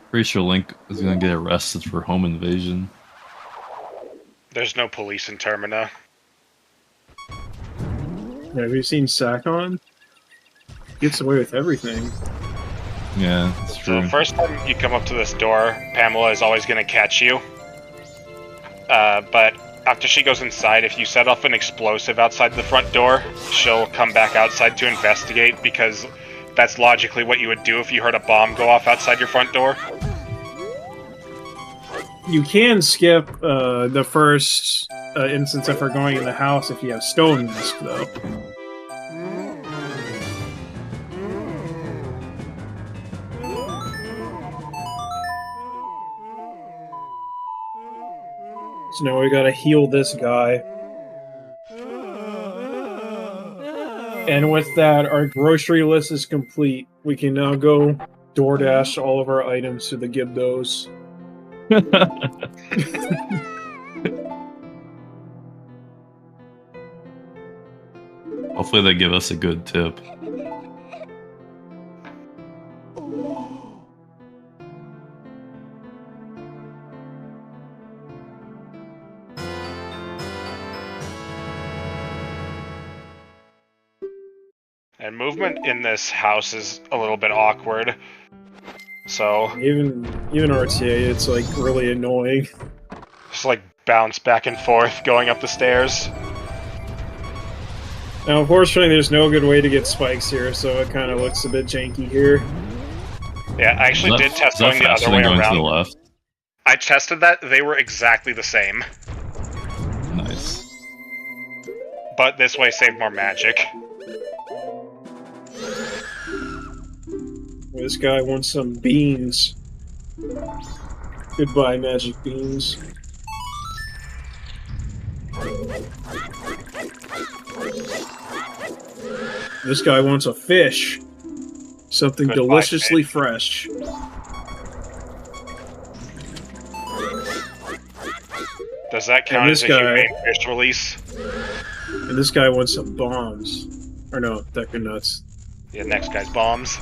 Pretty sure Link is gonna get arrested for home invasion. There's no police in Termina. Have you seen Sakon? Gets away with everything. Yeah, that's So true. the first time you come up to this door, Pamela is always going to catch you. But after she goes inside, if you set off an explosive outside the front door, she'll come back outside to investigate, because that's logically what you would do if you heard a bomb go off outside your front door. You can skip the first instance of her going in the house if you have Stone Mask, though. So now we gotta heal this guy. And with that, our grocery list is complete. We can now go DoorDash all of our items to the Gibdos. Hopefully they give us a good tip. And movement in this house is a little bit awkward. So Even RTA, it's like really annoying. just like bounce back and forth going up the stairs. Now, unfortunately, there's no good way to get spikes here, so it kind of looks a bit janky here. Yeah, I actually did test is that going the faster other way than going around. to the left? I tested that; they were exactly the same, Nice. but this way saved more magic. This guy wants some beans. Goodbye, magic beans. This guy wants a fish. Something Goodbye, deliciously fish. fresh. Does that count And as this a guy- humane fish release? And this guy wants some bombs. Or no, Decker Nuts. Yeah, next guy's bombs.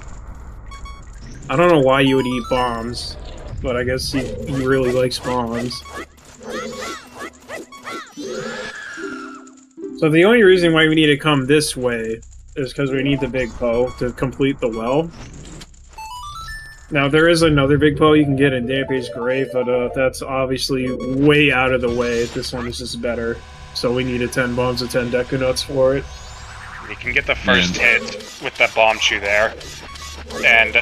I don't know why you would eat bombs, but I guess he really likes bombs. So the only reason why we need to come this way is because we need the big Poe to complete the well. Now, there is another big Poe you can get in Dampy's Grave, but that's obviously way out of the way. This one is just better. So we needed 10 bombs and 10 Deku Nuts for it. You can get the first hit with that bomb shoe there, and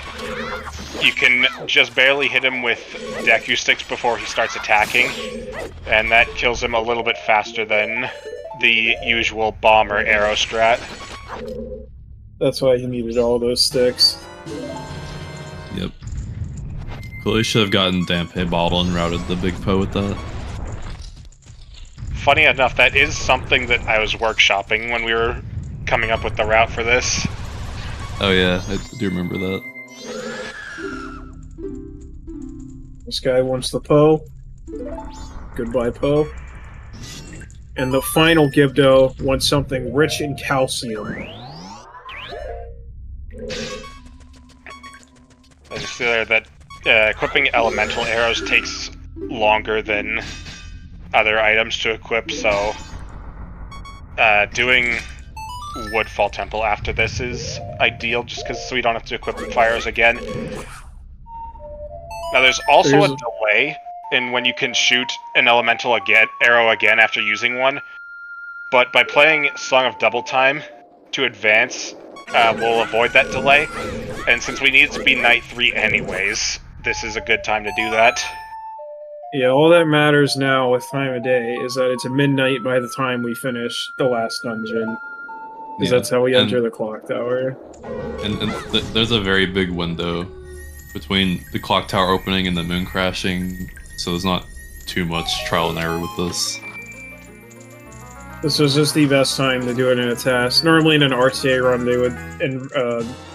you can just barely hit him with Deku sticks before he starts attacking, and that kills him a little bit faster than the usual bomb or arrow strat. That's why he needed all those sticks. Yep. Clearly should have gotten Dampe Bottle and routed the big Poe with that. Funny enough, that is something that I was workshopping when we were coming up with the route for this. Oh yeah, I do remember that. This guy wants the Poe. Goodbye, Poe. And the final Gibdo wants something rich in calcium. I just feel that equipping elemental arrows takes longer than other items to equip, so doing Woodfall Temple after this is ideal, just because we don't have to equip fires again. Now there's also a delay in when you can shoot an elemental arrow again after using one, but by playing Song of Double Time to advance, we'll avoid that delay, and since we need it to be Night 3 anyways, this is a good time to do that. Yeah, all that matters now with time of day is that it's midnight by the time we finish the last dungeon. Because that's how we enter the clock tower. There's a very big window between the clock tower opening and the moon crashing, so there's not too much trial and error with this. This was just the best time to do it in a task. Normally in an RTA run they would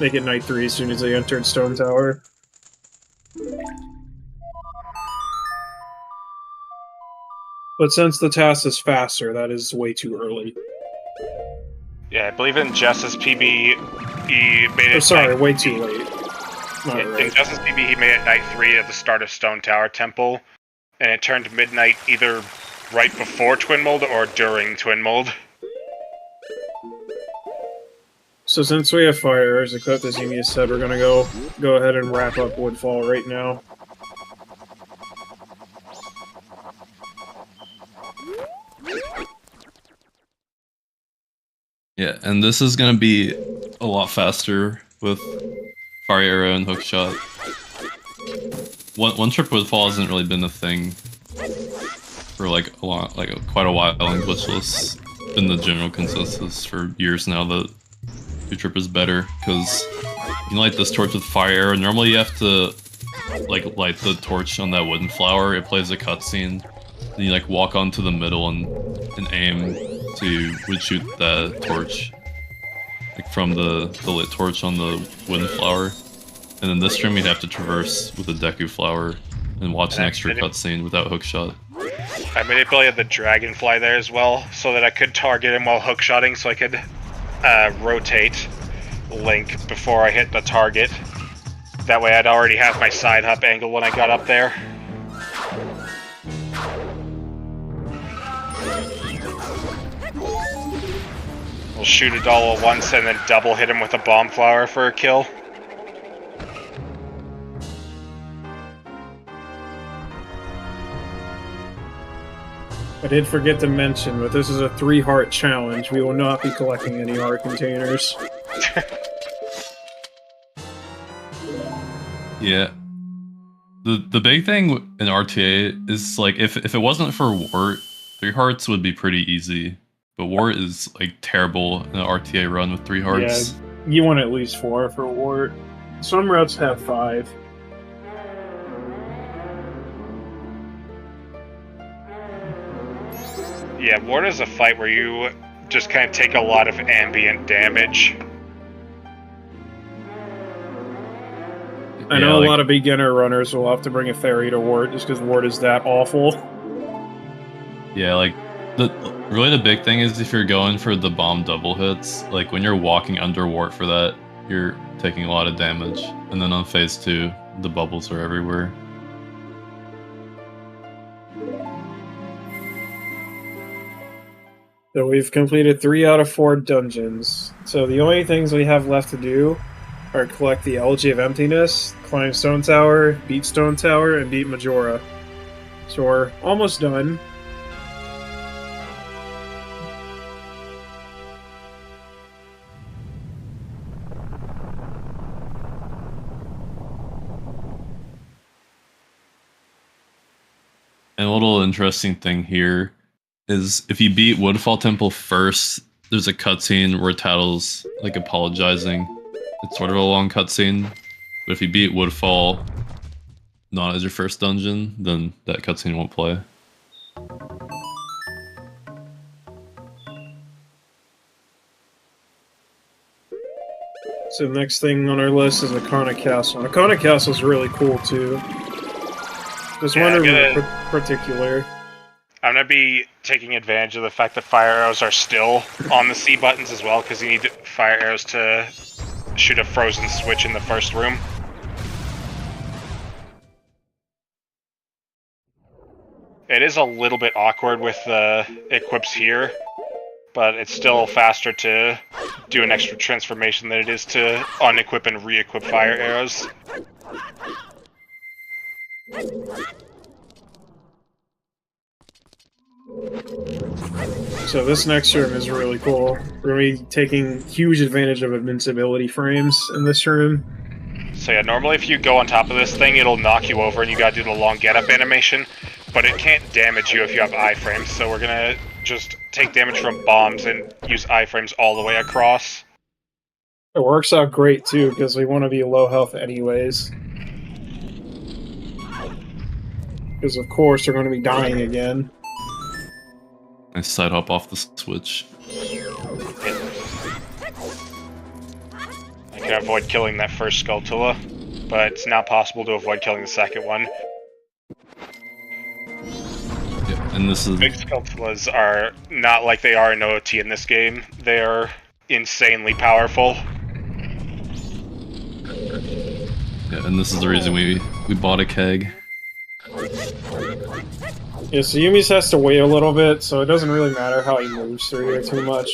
make it night 3 as soon as they entered Stone Tower. But since the task is faster, that is way too early. Yeah, I believe in Justice PB, he made it. Oh, sorry, night way 3. too late. Not In right. Justice PB, he made it Night 3 at the start of Stone Tower Temple, and it turned midnight either right before Twin Mold or during Twin Mold. So since we have fire arrows equipped, as Eumeus said, we're gonna go ahead and wrap up Woodfall right now. Yeah, and this is gonna be a lot faster with Fire Arrow and Hookshot. One trip Woodfall hasn't really been a thing for quite a while in Glitchless. It's been the general consensus for years now that two trip is better because you can light this torch with Fire Arrow. Normally you have to light the torch on that wooden flower. It plays a cutscene. Then you walk onto the middle and aim to shoot that torch from the lit torch on the wooden flower. And in this stream, you'd have to traverse with a Deku Flower and watch an extra cutscene without hookshot. I manipulated the dragonfly there as well, so that I could target him while hookshotting, so I could rotate Link before I hit the target. That way I'd already have my side hop angle when I got up there. We'll shoot it all at once and then double hit him with a bomb flower for a kill. I did forget to mention, but this is a 3-heart challenge. We will not be collecting any heart containers. Yeah. The big thing in RTA is, like, if it wasn't for Wart, 3 hearts would be pretty easy. But Wart is, like, terrible in an RTA run with 3 hearts. Yeah, you want at least 4 for Wart. Some routes have 5. Yeah, Ward is a fight where you just kind of take a lot of ambient damage. I know a lot of beginner runners will have to bring a fairy to Wart just because Wart is that awful. Yeah, like, really the big thing is if you're going for the bomb double hits, like, when you're walking under Wart for that, you're taking a lot of damage. And then on phase 2, the bubbles are everywhere. So we've completed 3 out of 4 dungeons. So the only things we have left to do are collect the Elegy of Emptiness, climb Stone Tower, beat Stone Tower, and beat Majora. So we're almost done. And a little interesting thing here is if you beat Woodfall Temple first, there's a cutscene where Tattle's, like, apologizing. It's sort of a long cutscene, but if you beat Woodfall not as your first dungeon, then that cutscene won't play. So next thing on our list is Akana Castle. Akana Castle is really cool too. There's one in particular. I'm going to be taking advantage of the fact that fire arrows are still on the C buttons as well, because you need fire arrows to shoot a frozen switch in the first room. It is a little bit awkward with the equips here, but it's still faster to do an extra transformation than it is to unequip and re-equip fire arrows. So this next room is really cool. We're going to be taking huge advantage of invincibility frames in this room. So yeah, normally if you go on top of this thing, it'll knock you over and you gotta do the long get-up animation, but it can't damage you if you have iframes, so we're gonna just take damage from bombs and use iframes all the way across. It works out great too, because we want to be low health anyways. Because of course we're going to be dying again. I side hop off the switch. I can avoid killing that first Skulltula, but it's not possible to avoid killing the second one. Yeah, and this is... Big Skulltulas are not like they are in OOT in this game. They are insanely powerful. Yeah, and this is the reason we bought a keg. Yeah, so Eumeus has to wait a little bit, so it doesn't really matter how he moves through here too much.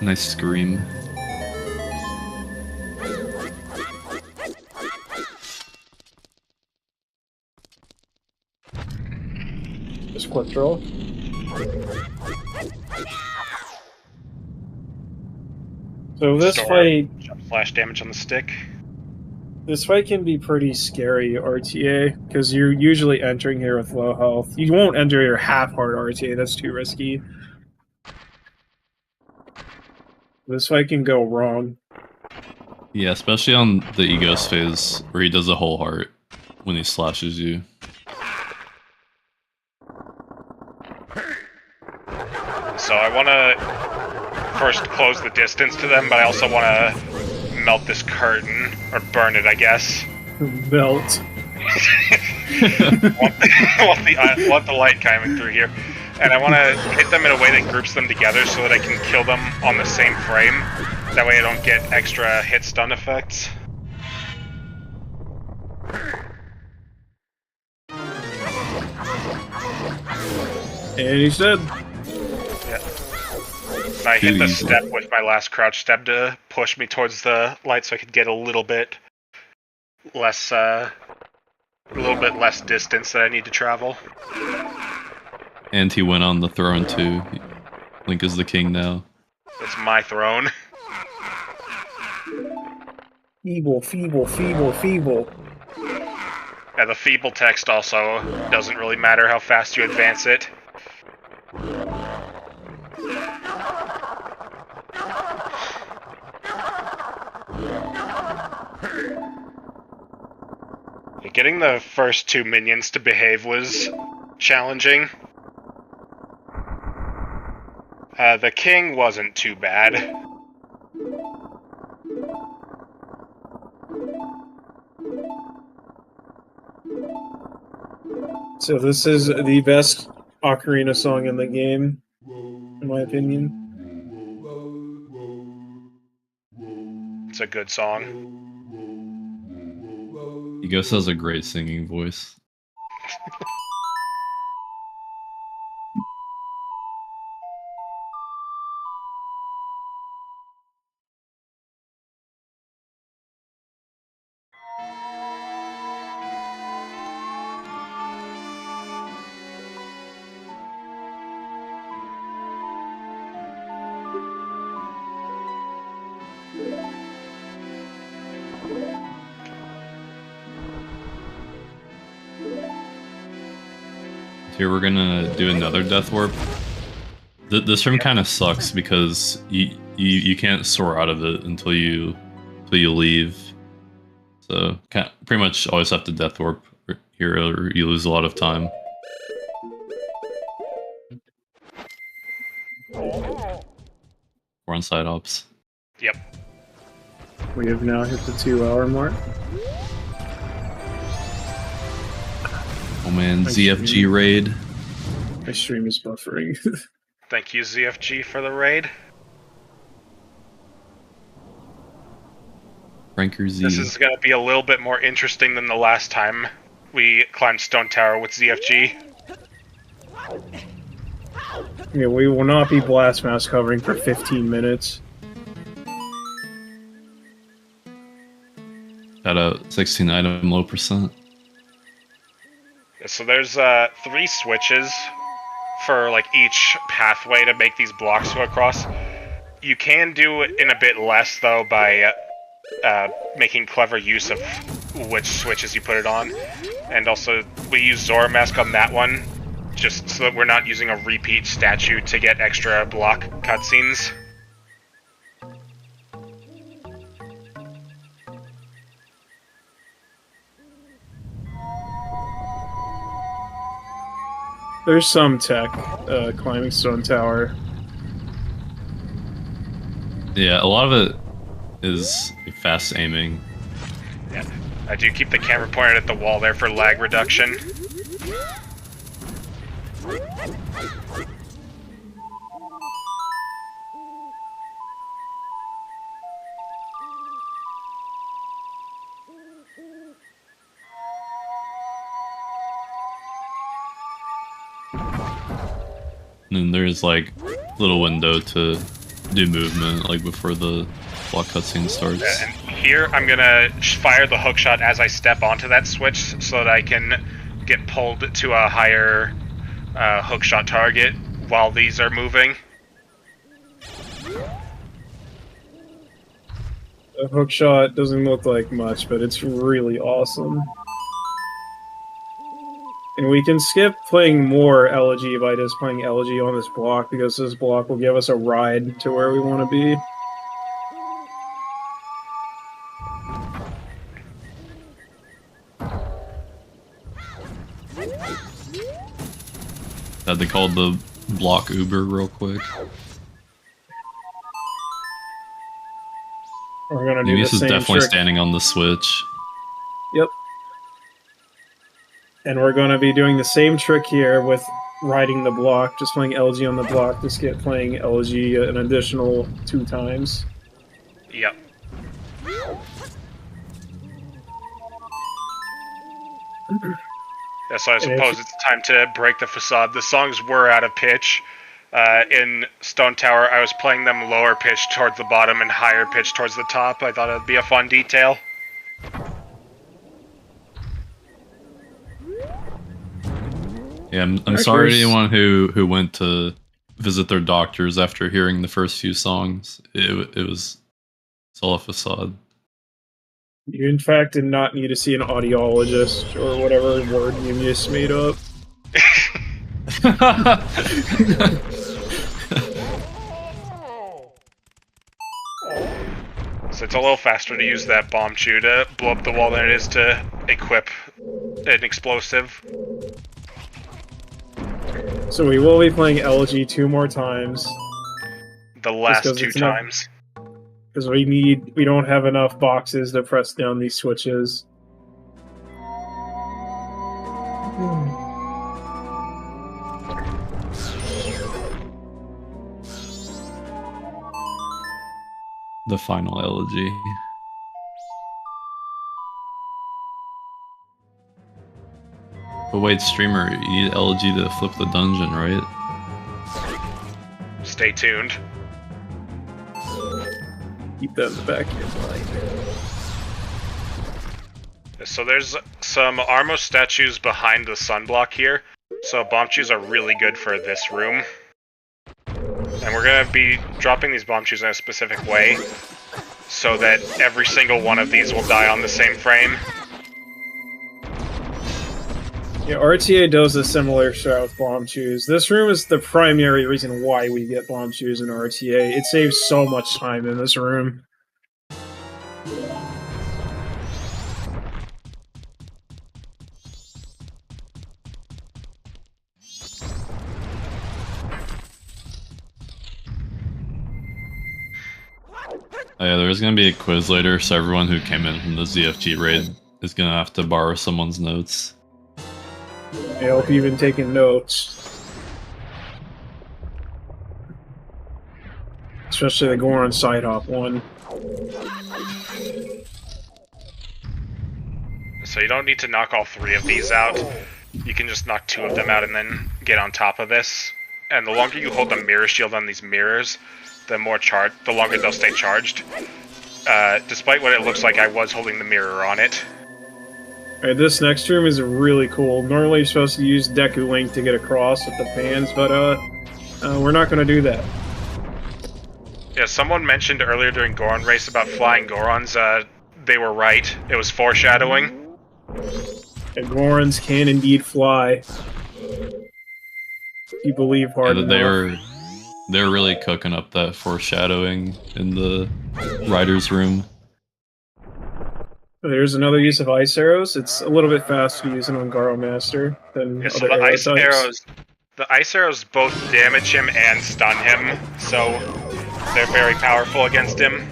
Nice scream. Just quick draw. So this fight... Jump flash damage on the stick. This fight can be pretty scary, RTA, because you're usually entering here with low health. You won't enter your half-hard RTA, that's too risky. This fight can go wrong. Yeah, especially on the Egos phase, where he does a whole heart. when he slashes you. So I want to first close the distance to them, but I also want to melt this curtain, or burn it, I guess. Melt. want the light coming through here. And I want to hit them in a way that groups them together so that I can kill them on the same frame. That way I don't get extra hit stun effects. And he's dead. Yeah. And I hit the step with my last crouch step to push me towards the light so I could get a little bit less distance that I need to travel. And he went on the throne too. Link is the king now. It's my throne. Feeble, feeble, feeble, feeble. Yeah, the feeble text also doesn't really matter how fast you advance it. Getting the first two minions to behave was challenging. The king wasn't too bad. So this is the best ocarina song in the game, in my opinion. It's a good song. Eumeus has a great singing voice. Here we're gonna do another death warp. This room kind of sucks because you can't soar out of it until you leave. So pretty much always have to death warp here, or you lose a lot of time. We're on side ops. Yep. We have now hit the 2-hour mark. Oh man, ZFG raid. My stream is buffering. Thank you, ZFG, for the raid. Ranker Z. This is going to be a little bit more interesting than the last time we climbed Stone Tower with ZFG. Yeah, we will not be blast mouse covering for 15 minutes. Got a 16 item low percent. So there's 3 switches for like each pathway to make these blocks go across. You can do it in a bit less though by making clever use of which switches you put it on. And also we use Zora Mask on that one just so that we're not using a repeat statue to get extra block cutscenes. There's some tech climbing Stone Tower. Yeah, a lot of it is fast aiming. Yeah, I do keep the camera pointed at the wall there for lag reduction. And then there's like little window to do movement like before the block cutscene starts. And here I'm gonna fire the hookshot as I step onto that switch so that I can get pulled to a higher hookshot target while these are moving. The hookshot doesn't look like much, but it's really awesome. And we can skip playing more Elegy by just playing Elegy on this block, because this block will give us a ride to where we want to be. Had to call the block Uber real quick. We're gonna do the Eumeus is same definitely trick. standing on the switch. Yep. And we're gonna be doing the same trick here with riding the block, just playing LG on the block, just get playing LG an additional 2 times. Yep. Yeah, so I suppose it's time to break the facade. The songs were out of pitch. In Stone Tower, I was playing them lower pitch towards the bottom and higher pitch towards the top. I thought it'd be a fun detail. Yeah, I'm sorry to anyone who went to visit their doctors after hearing the first few songs. It was all a facade. You, in fact, did not need to see an audiologist or whatever word you just made up. So it's a little faster to use that bomb chew to blow up the wall than it is to equip an explosive. So we will be playing LG 2 more times. The last 2 times. Because we don't have enough boxes to press down these switches. The final elegy. But wait, streamer, you need elegy to flip the dungeon, right? Stay tuned. Keep that in the back of your mind. So there's some Armos statues behind the sunblock here. So bomb chews are really good for this room. And we're going to be dropping these bomb chews in a specific way so that every single one of these will die on the same frame. Yeah, RTA does a similar strat with bomb chews. This room is the primary reason why we get bomb chews in RTA. It saves so much time in this room. Oh yeah, there's gonna be a quiz later, so everyone who came in from the ZFG raid is gonna have to borrow someone's notes. I hope you've been taking notes. Especially the Goron side hop one. So you don't need to knock all 3 of these out. You can just knock 2 of them out and then get on top of this. And the longer you hold the mirror shield on these mirrors, the longer they'll stay charged. Despite what it looks like, I was holding the mirror on it. Alright, this next room is really cool. Normally you're supposed to use Deku Link to get across with the pans, but we're not gonna do that. Yeah, someone mentioned earlier during Goron Race about flying Gorons. They were right. It was foreshadowing. And Gorons can indeed fly. You believe hard enough. They were really cooking up that foreshadowing in the writer's room. There's another use of ice arrows. It's a little bit faster using on Garo Master than So other arrow types. The ice arrows both damage him and stun him, so they're very powerful against him.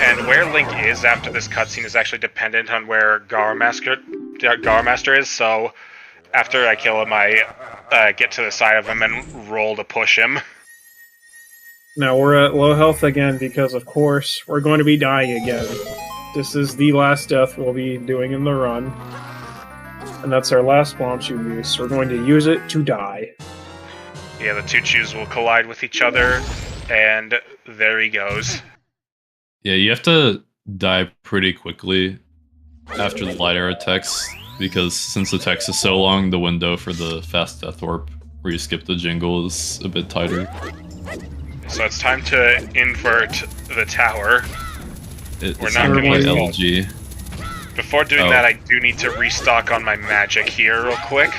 And where Link is after this cutscene is actually dependent on where Garo Master is, so after I kill him, I get to the side of him and roll to push him. Now we're at low health again because, of course, we're going to be dying again. This is the last death we'll be doing in the run. And that's our last bomb chew use. We're going to use it to die. Yeah, the 2 chews will collide with each other, and there he goes. Yeah, you have to die pretty quickly after the light arrow text, because since the text is so long, the window for the fast death warp where you skip the jingle is a bit tighter. So it's time to invert the tower. We're not going to play LG. Before doing that, I do need to restock on my magic here real quick.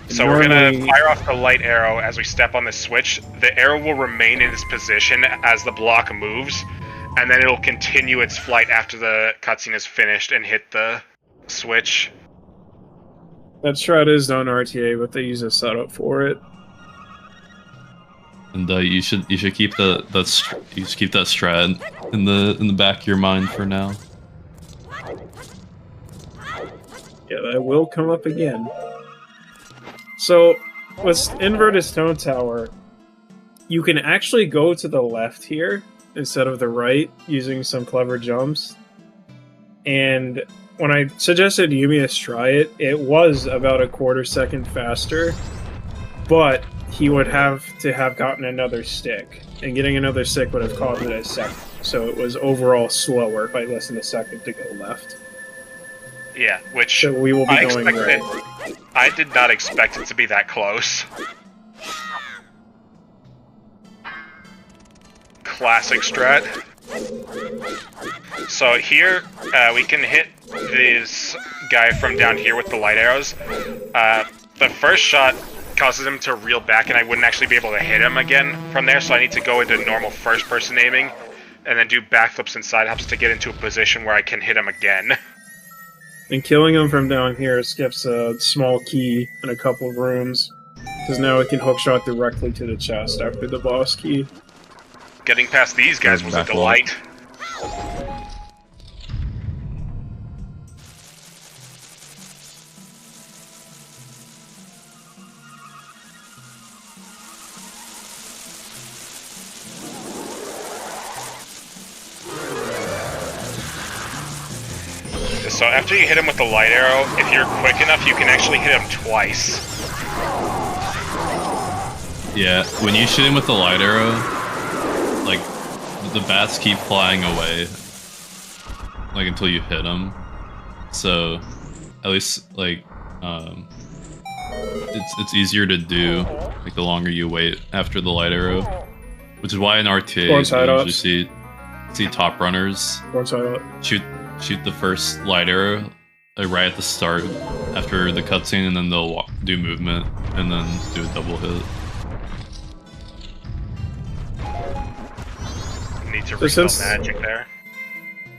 So we're going to fire off the light arrow as we step on the switch. The arrow will remain in its position as the block moves, and then it'll continue its flight after the cutscene is finished and hit the switch. That shroud is on RTA, but they use a setup for it. And you should keep that strat in the back of your mind for now. Yeah, that will come up again. So, with Inverted Stone Tower, you can actually go to the left here instead of the right using some clever jumps. And when I suggested Eumeus try it, it was about a quarter second faster, but he would have to have gotten another stick, and getting another stick would have caused it a second. So it was overall slower by less than a second to go left. Yeah, which So we will be going right. I did not expect it to be that close. Classic strat. So here, we can hit this guy from down here with the light arrows. The first shot causes him to reel back, and I wouldn't actually be able to hit him again from there, so I need to go into normal first-person aiming, and then do backflips and side hops to get into a position where I can hit him again. And killing him from down here skips a small key in a couple of rooms, because now we can hookshot directly to the chest after the boss key. Getting past these guys was a delight. So after you hit him with the light arrow, if you're quick enough, you can actually hit him twice. Yeah, when you shoot him with the light arrow, like, the bats keep flying away, like, until you hit them. So, at least, like, it's easier to do, like, the longer you wait after the light arrow. Which is why in RTA you usually see top runners shoot the first light arrow right at the start after the cutscene, and then they'll do movement and then do a double hit. Need to refill magic there.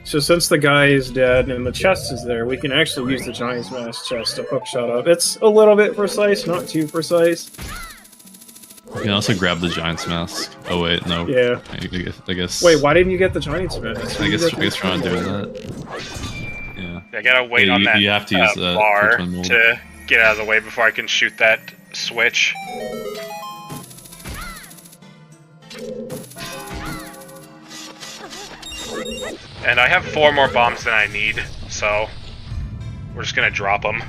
So since the guy is dead and the chest is there, we can actually use the Giant's Mask chest to hookshot up. It's a little bit precise, not too precise. You can also grab the Giant's Mask. Oh wait, no. Yeah. I guess. Wait, why didn't you get the Giant's Mask? I guess we're not doing that. Yeah. I gotta wait on that you have to use that bar to get out of the way before I can shoot that switch. And I have 4 more bombs than I need, so we're just gonna drop them.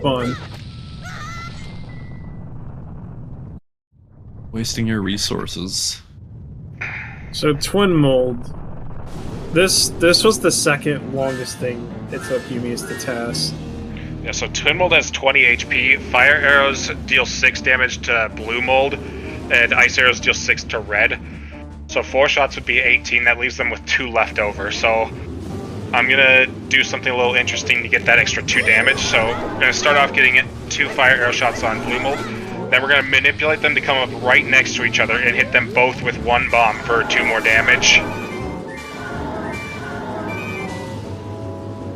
Fun. Wasting your resources. So Twin Mold. This was the second longest thing it took Eumeus to TAS. Yeah, so Twin Mold has 20 HP, Fire Arrows deal 6 damage to Blue Mold, and Ice Arrows deal 6 to Red. So 4 shots would be 18, that leaves them with 2 left over. So I'm gonna do something a little interesting to get that extra 2 damage. So we're gonna start off getting 2 Fire Arrow shots on Blue Mold. Then we're going to manipulate them to come up right next to each other and hit them both with 1 bomb for 2 more damage.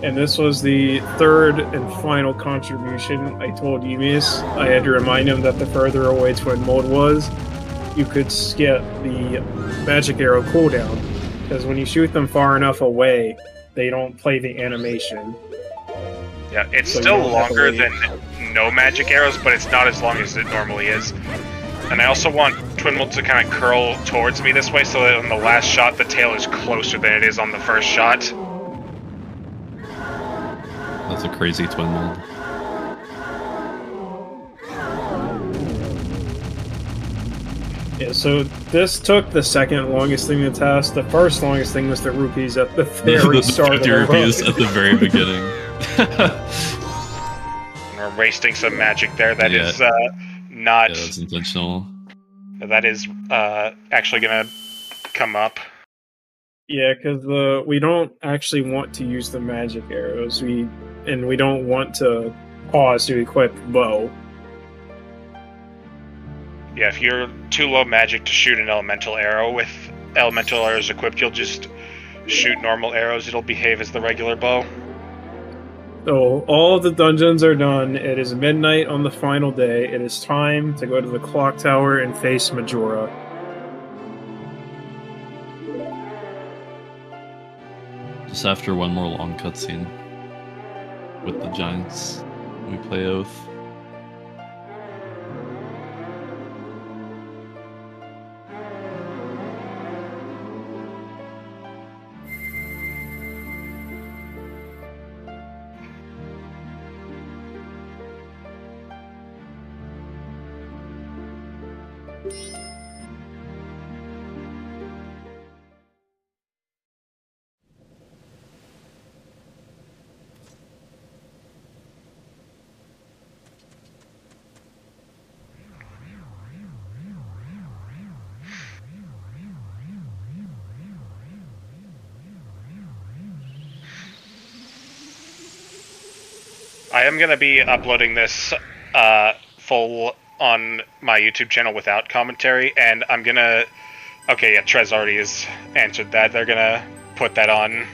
And this was the third and final contribution I told Eumeus. I had to remind him that the further away Twin Mold was, you could skip the magic arrow cooldown. Because when you shoot them far enough away, they don't play the animation. Yeah, it's so still longer than no magic arrows, but it's not as long as it normally is. And I also want Twin Mold to kind of curl towards me this way so that on the last shot the tail is closer than it is on the first shot. That's a crazy Twin Mold. Yeah, so this took the second longest thing to TAS. The first longest thing was the rupees at the very start of the rupees at the very beginning. We're wasting some magic there. That is not... Yeah, that's intentional. That is actually gonna come up. Yeah, because we don't actually want to use the magic arrows. We don't want to pause to equip bow. Yeah, if you're too low magic to shoot an elemental arrow with elemental arrows equipped, you'll just shoot normal arrows. It'll behave as the regular bow. So all of the dungeons are done. It is midnight on the final day. It is time to go to the clock tower and face Majora. Just after one more long cutscene with the giants, we play Oath. I am going to be uploading this full on my YouTube channel without commentary, and I'm going to... Okay, yeah, Trez already has answered that. They're going to put that on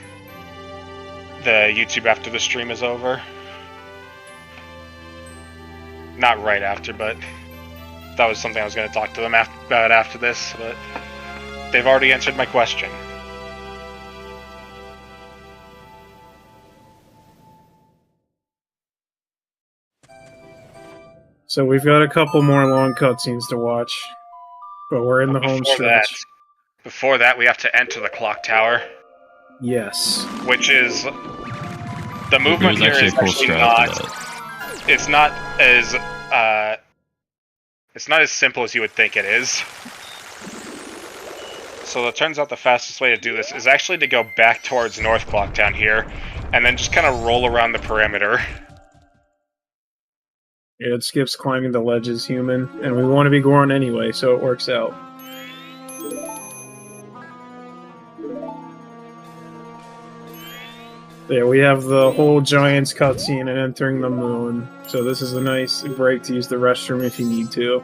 the YouTube after the stream is over. Not right after, but that was something I was going to talk to them about after this, but they've already answered my question. So we've got a couple more long cutscenes to watch, but we're in the home stretch. Before that, we have to enter the clock tower. Yes. Which is... The movement here is actually not... It's not as... it's not as simple as you would think it is. So it turns out the fastest way to do this is actually to go back towards North Clocktown here, and then just kind of roll around the perimeter. Yeah, it skips climbing the ledges, human, and we want to be Goron anyway, so it works out. There, we have the whole Giants cutscene and entering the moon, so this is a nice break to use the restroom if you need to.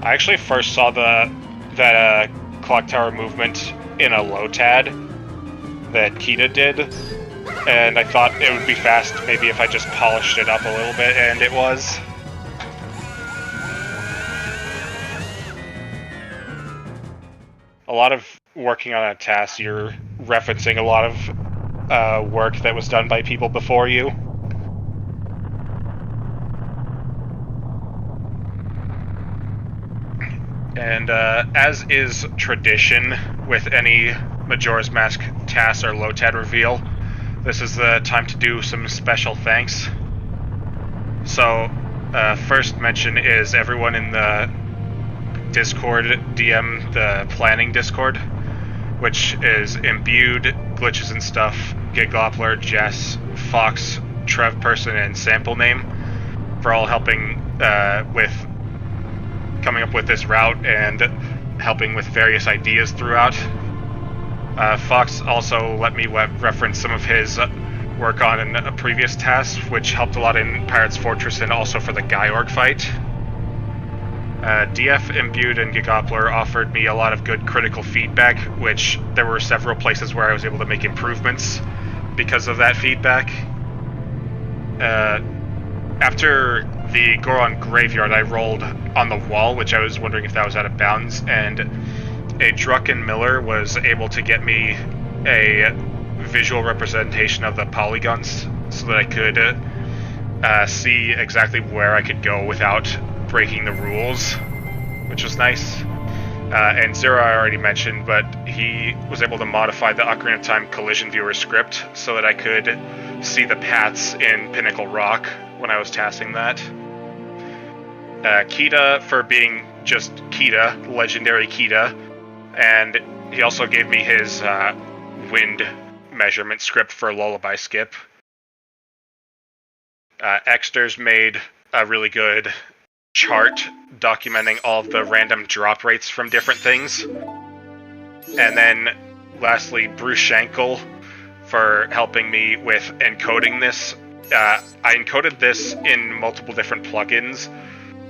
I actually first saw that clock tower movement in a LOTAD that Kita did, and I thought it would be fast maybe if I just polished it up a little bit, and it was. A lot of working on a task, you're referencing a lot of work that was done by people before you. And as is tradition with any Majora's Mask TAS or LOTAD reveal, this is the time to do some special thanks. So, first mention is everyone in the Discord DM, the planning Discord, which is Imbued, Glitches and Stuff, Gigloppler, Jess, Fox, Trev Person, and Sample Name, for all helping with coming up with this route and helping with various ideas throughout. Fox also let me reference some of his work on a previous task, which helped a lot in Pirate's Fortress and also for the Gaiorg fight. DF, Imbued, and Gigoppler offered me a lot of good critical feedback, which there were several places where I was able to make improvements because of that feedback. After the Goron Graveyard, I rolled on the wall, which I was wondering if that was out of bounds, and a Drucken Miller was able to get me a visual representation of the polygons so that I could see exactly where I could go without breaking the rules, which was nice. And Zero I already mentioned, but he was able to modify the Ocarina of Time collision viewer script so that I could see the paths in Pinnacle Rock when I was tasking that. Kita for being just Kita, legendary Kita, and he also gave me his wind measurement script for Lullaby Skip. Exter's made a really good chart documenting all of the random drop rates from different things. And then lastly, Bruce Schenkel for helping me with encoding this. I encoded this in multiple different plugins,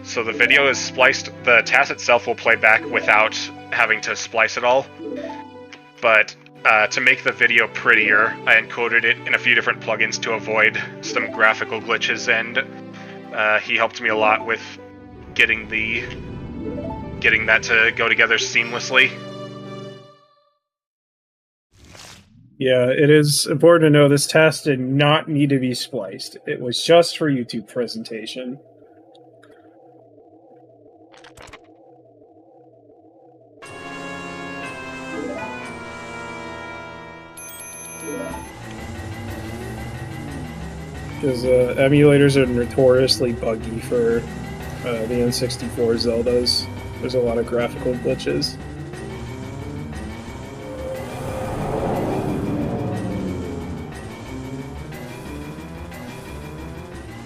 so the video is spliced. The task itself will play back without having to splice it all. But to make the video prettier, I encoded it in a few different plugins to avoid some graphical glitches, and he helped me a lot with getting that to go together seamlessly. Yeah, it is important to know this task did not need to be spliced. It was just for YouTube presentation. Because emulators are notoriously buggy for the N64 Zeldas. There's a lot of graphical glitches.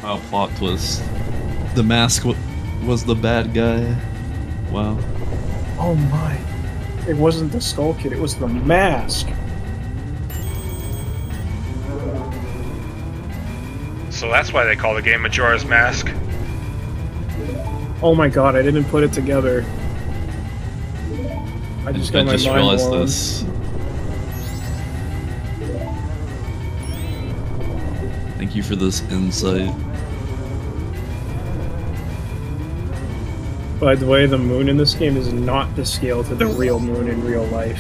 Wow, plot twist. The mask was the bad guy. Wow. Oh my. It wasn't the Skull Kid, it was the mask. So that's why they call the game Majora's Mask. Oh my god, I didn't put it together. I just got my mind realized blown. this. Thank you for this insight. By the way, the moon in this game is not to scale to the real moon in real life.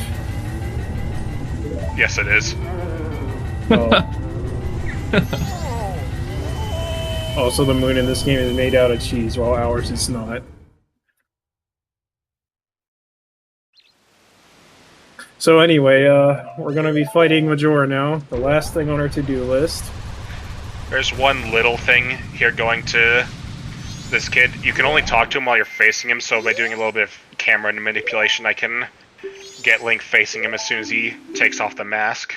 Yes, it is. Also, the moon in this game is made out of cheese, while ours is not. So anyway, we're gonna be fighting Majora now. The last thing on our to-do list. There's one little thing here going to this kid. You can only talk to him while you're facing him, so by doing a little bit of camera manipulation, I can get Link facing him as soon as he takes off the mask.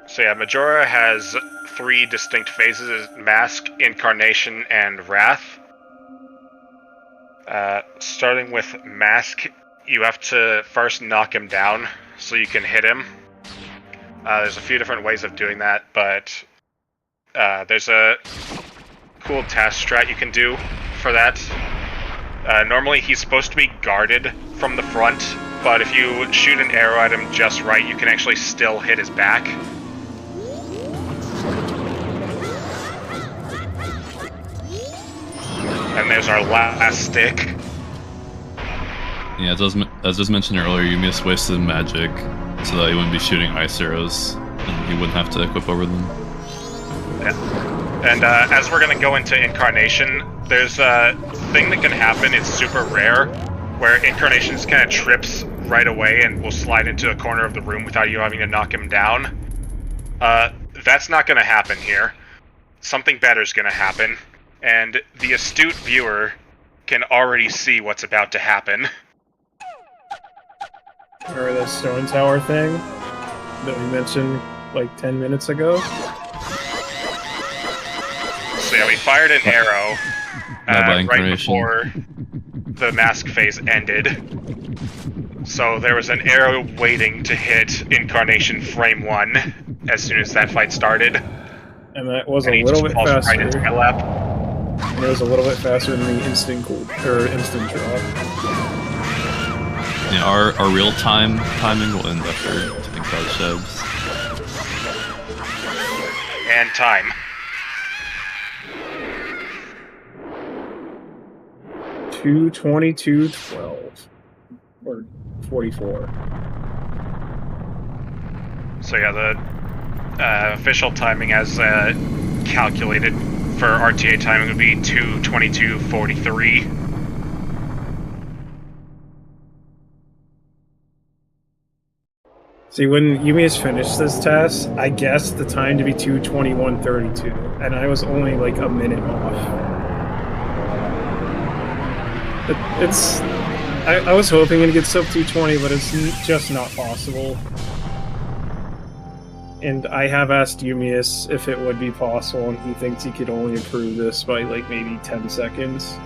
So yeah, Majora has 3 distinct phases: Mask, Incarnation, and Wrath. Starting with Mask, you have to first knock him down so you can hit him. There's a few different ways of doing that, but there's a cool task strat you can do for that. Normally he's supposed to be guarded from the front, but if you shoot an arrow at him just right, you can actually still hit his back. And there's our last stick. Yeah, as was mentioned earlier, Eumeus wasted magic so that he wouldn't be shooting ice arrows, and he wouldn't have to equip over them. Yeah. And as we're going to go into Incarnation, there's a thing that can happen, it's super rare, where Incarnation just kind of trips right away and will slide into a corner of the room without you having to knock him down. That's not going to happen here. Something better is going to happen, and the astute viewer can already see what's about to happen. Or the stone tower thing that we mentioned like 10 minutes ago. So yeah, we fired an arrow right before the mask phase ended. So there was an arrow waiting to hit Incarnation frame 1 as soon as that fight started. And that was a little bit faster. Right into my lap. And it was a little bit faster than the instant drop. Yeah, our real timing will end after taking 5 shebs. And time. 2:22:12 or 44. So yeah, the official timing as calculated for RTA timing would be 2:22:43. See, when Eumeus finished this task, I guessed the time to be 2:21:32, and I was only like a minute off. I was hoping to get sub 220, but it's just not possible. And I have asked Eumeus if it would be possible, and he thinks he could only improve this by like maybe 10 seconds.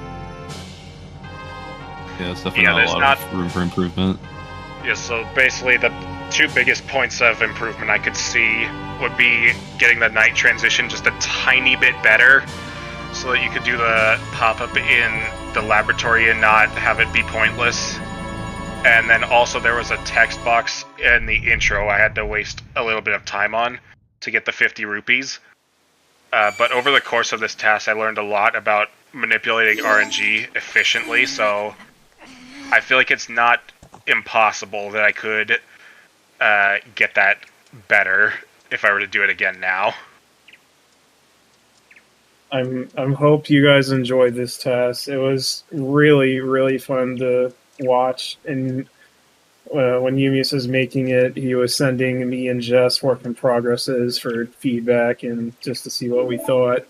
Yeah, it's definitely not a lot of room for improvement. Yeah, so basically the two biggest points of improvement I could see would be getting the night transition just a tiny bit better, so that you could do the pop-up in the laboratory and not have it be pointless. And then also there was a text box in the intro I had to waste a little bit of time on to get the 50 rupees. But over the course of this task I learned a lot about manipulating RNG efficiently, so I feel like it's not impossible that I could get that better if I were to do it again now. I'm hope you guys enjoyed this task. It was really fun to watch, and when Eumeus was making it, he was sending me and Jess work in progresses for feedback and just to see what we thought.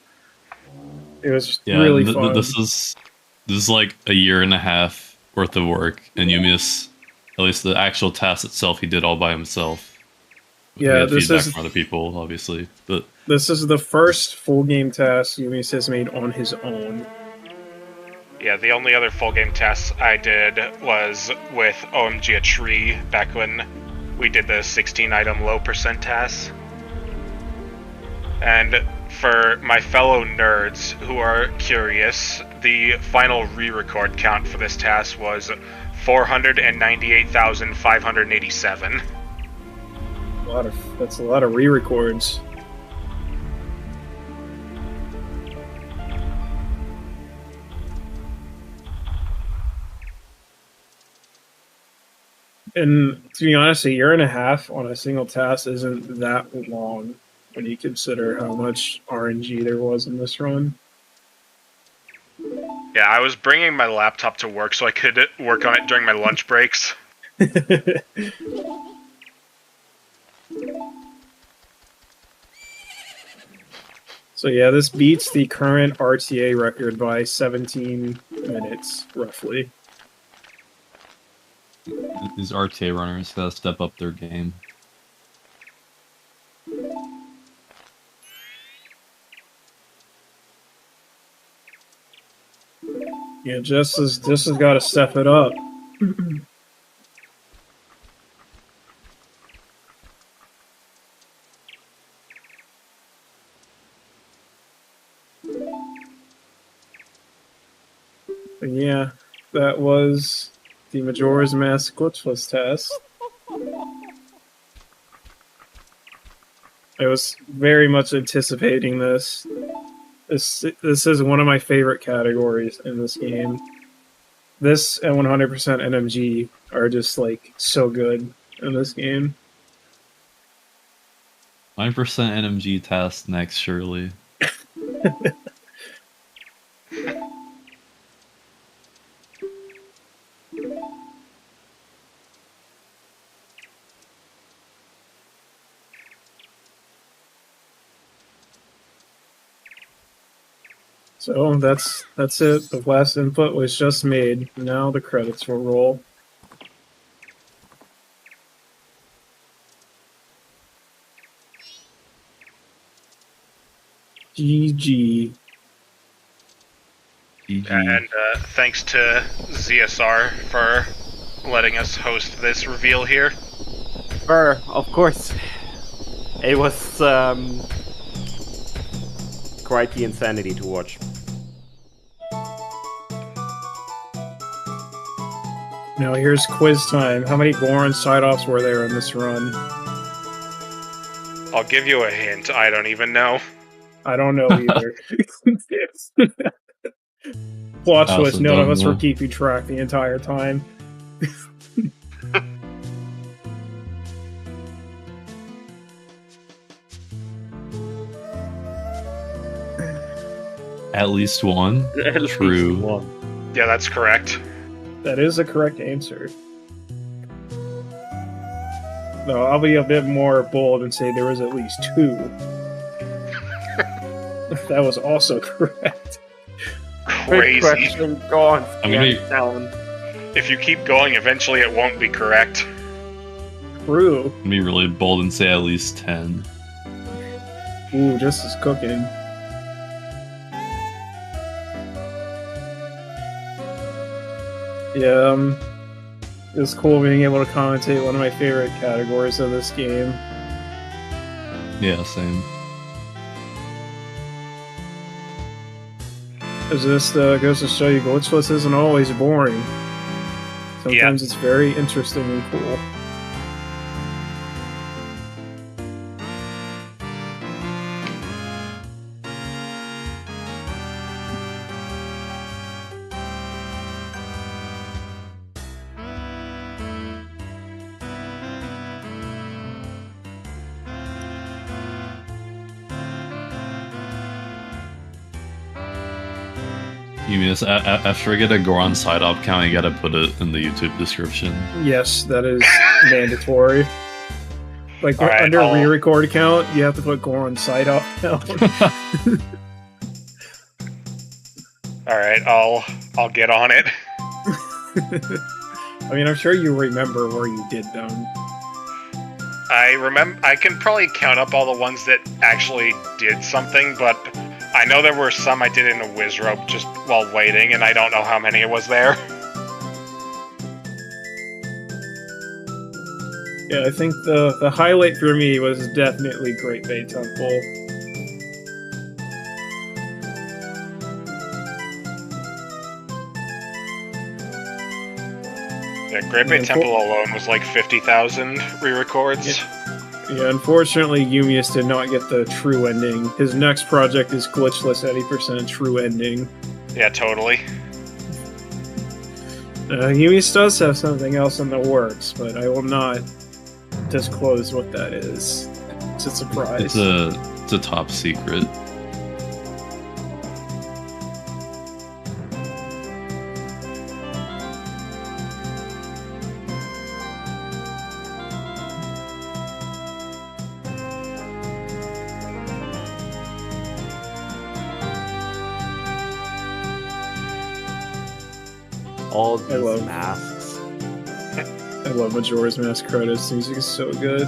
It was really fun. This is like a year and a half worth of work, and Eumeus, at least the actual task itself, he did all by himself. Yeah, this is from other people, obviously, but this is the first full game task Eumeus has made on his own. Yeah, the only other full game test I did was with OMG a Tree back when we did the 16 item low percent task. And for my fellow nerds who are curious, the final re-record count for this task was 498,587. That's a lot of re-records. And to be honest, a year and a half on a single task isn't that long when you consider how much RNG there was in this run. Yeah, I was bringing my laptop to work so I could work on it during my lunch breaks. So yeah, this beats the current RTA record by 17 minutes, roughly. These RTA runners gotta step up their game. Yeah, Jess has got to step it up. But yeah, that was the Majora's Mask Glitchless TAS. I was very much anticipating this. This is one of my favorite categories in this game. This and 100% NMG are just like so good in this game. 9% NMG task next, surely. So that's it. The last input was just made. Now the credits will roll. GG. And thanks to ZSR for letting us host this reveal here. Of course. It was quite the insanity to watch. Now here's quiz time. How many Goron side-offs were there in this run? I'll give you a hint. I don't even know. I don't know either. Plot twist, none of us were keeping track the entire time. At least one? True. Least one. Yeah, that's correct. That is a correct answer. No, I'll be a bit more bold and say there was at least 2. That was also correct. Great Crazy. question. Go on. I'm gonna be- Alan. If you keep going, eventually it won't be correct. True. Let me really bold and say at least 10. Ooh, just as cooking. Yeah, it's cool being able to commentate one of my favorite categories of this game. Yeah, same. It just goes to show you Glitchless isn't always boring. Sometimes it's very interesting and cool. Eumeus, after I get a Goron side op count, you gotta put it in the YouTube description. Yes, that is mandatory. Like All right, under I'll- re-record count, you have to put Goron side up count. Alright, I'll get on it. I mean, I'm sure you remember where you did them. I can probably count up all the ones that actually did something, but I know there were some I did in a whiz rope just while waiting, and I don't know how many it was there. Yeah, I think the highlight for me was definitely Great Bay Temple. Yeah, Great Bay Yeah, Temple alone was like 50,000 re-records. Yeah, unfortunately, Eumeus did not get the true ending. His next project is Glitchless 80% true ending. Yeah, totally. Eumeus does have something else in the works, but I will not disclose what that is. It's a surprise. It's a top secret. All I these love- masks. I love Majora's Mask credits. The music is so good.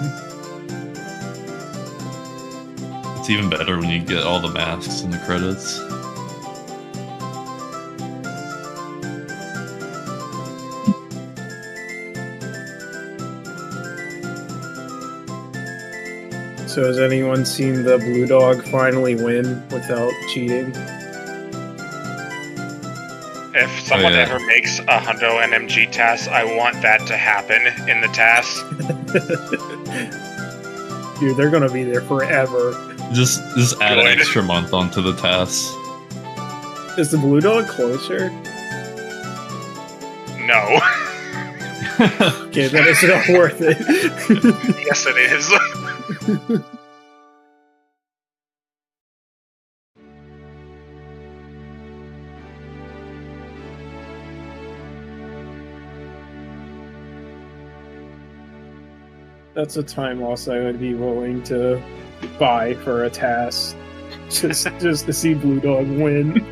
It's even better when you get all the masks in the credits. So has anyone seen the Blue Dog finally win without cheating? If someone yeah. ever makes a Hundo NMG TAS, I want that to happen in the TAS. Dude, they're gonna be there forever. Just add an Good. extra month onto the task. Is the Blue Dog closer? No. Okay, then it's not worth it. Yes, it is. That's a time loss I would be willing to buy for a task. Just to see Blue Dog win.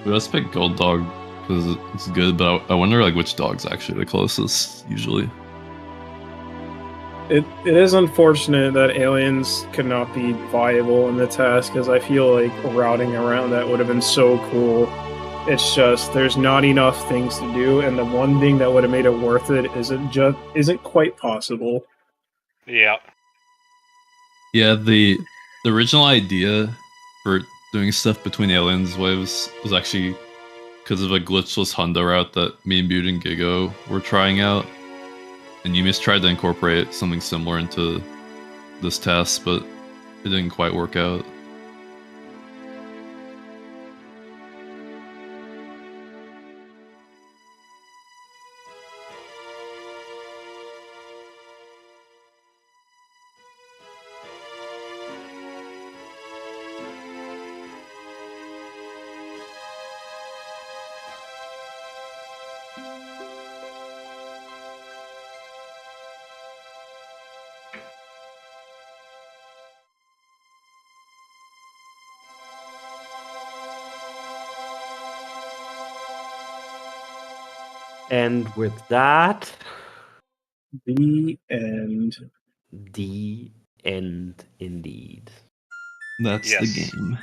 We let's pick Gold Dog because it's good, but I wonder like which dog's actually the closest usually. It is unfortunate that aliens could not be viable in the task, because I feel like routing around that would have been so cool. It's just there's not enough things to do, and the one thing that would have made it worth it isn't quite possible. Yeah. Yeah, the original idea for doing stuff between aliens waves was actually because of a glitchless Hundo route that me and Butte and Gigo were trying out. And Eumeus tried to incorporate something similar into this test, but it didn't quite work out. And with that, The end. the end indeed. That's the Yes. game.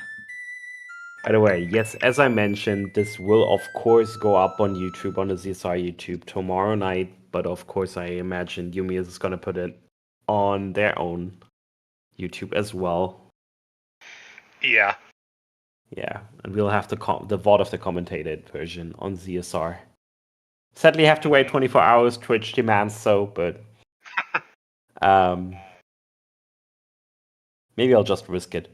By the way, yes, as I mentioned, this will of course go up on YouTube, on the ZSR YouTube tomorrow night. But of course, I imagine Eumeus is gonna put it on their own YouTube as well. Yeah. Yeah, and we'll have the VOD of the commentated version on ZSR. Sadly, have to wait 24 hours. Twitch demands so, but maybe I'll just risk it.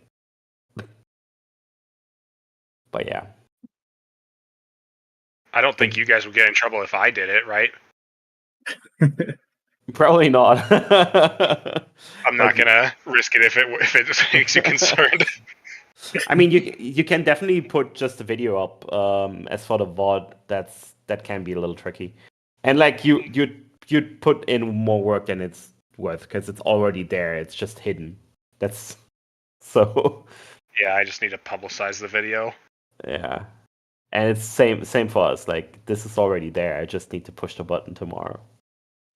But yeah. I don't think you guys would get in trouble if I did it, right? Probably not. I'm not gonna risk it if it makes you concerned. I mean, you can definitely put just the video up. As for the VOD, that can be a little tricky, and like you'd put in more work than it's worth because it's already there. It's just hidden. That's so. Yeah, I just need to publicize the video. Yeah, and it's same for us. Like this is already there. I just need to push the button tomorrow.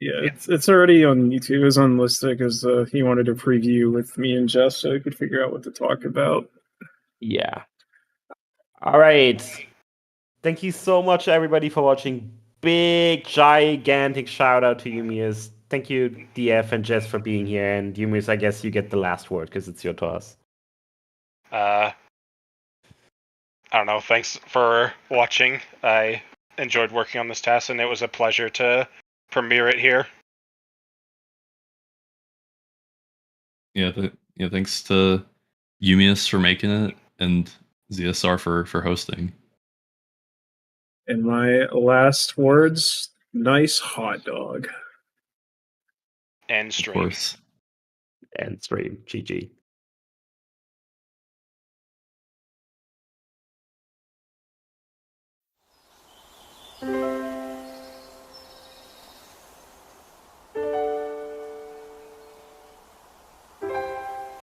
Yeah, it's already on YouTube. It was unlisted because he wanted a preview with me and Jess so he could figure out what to talk about. Yeah. All right. Thank you so much, everybody, for watching. Big, gigantic shout out to Eumeus. Thank you, DF and Jess, for being here. And Eumeus, I guess you get the last word because it's your toss. I don't know. Thanks for watching. I enjoyed working on this task, and it was a pleasure to premiere it here. Yeah, thanks to Eumeus for making it and ZSR for hosting. And my last words, nice hot dog. And Of stream. course. And stream. GG.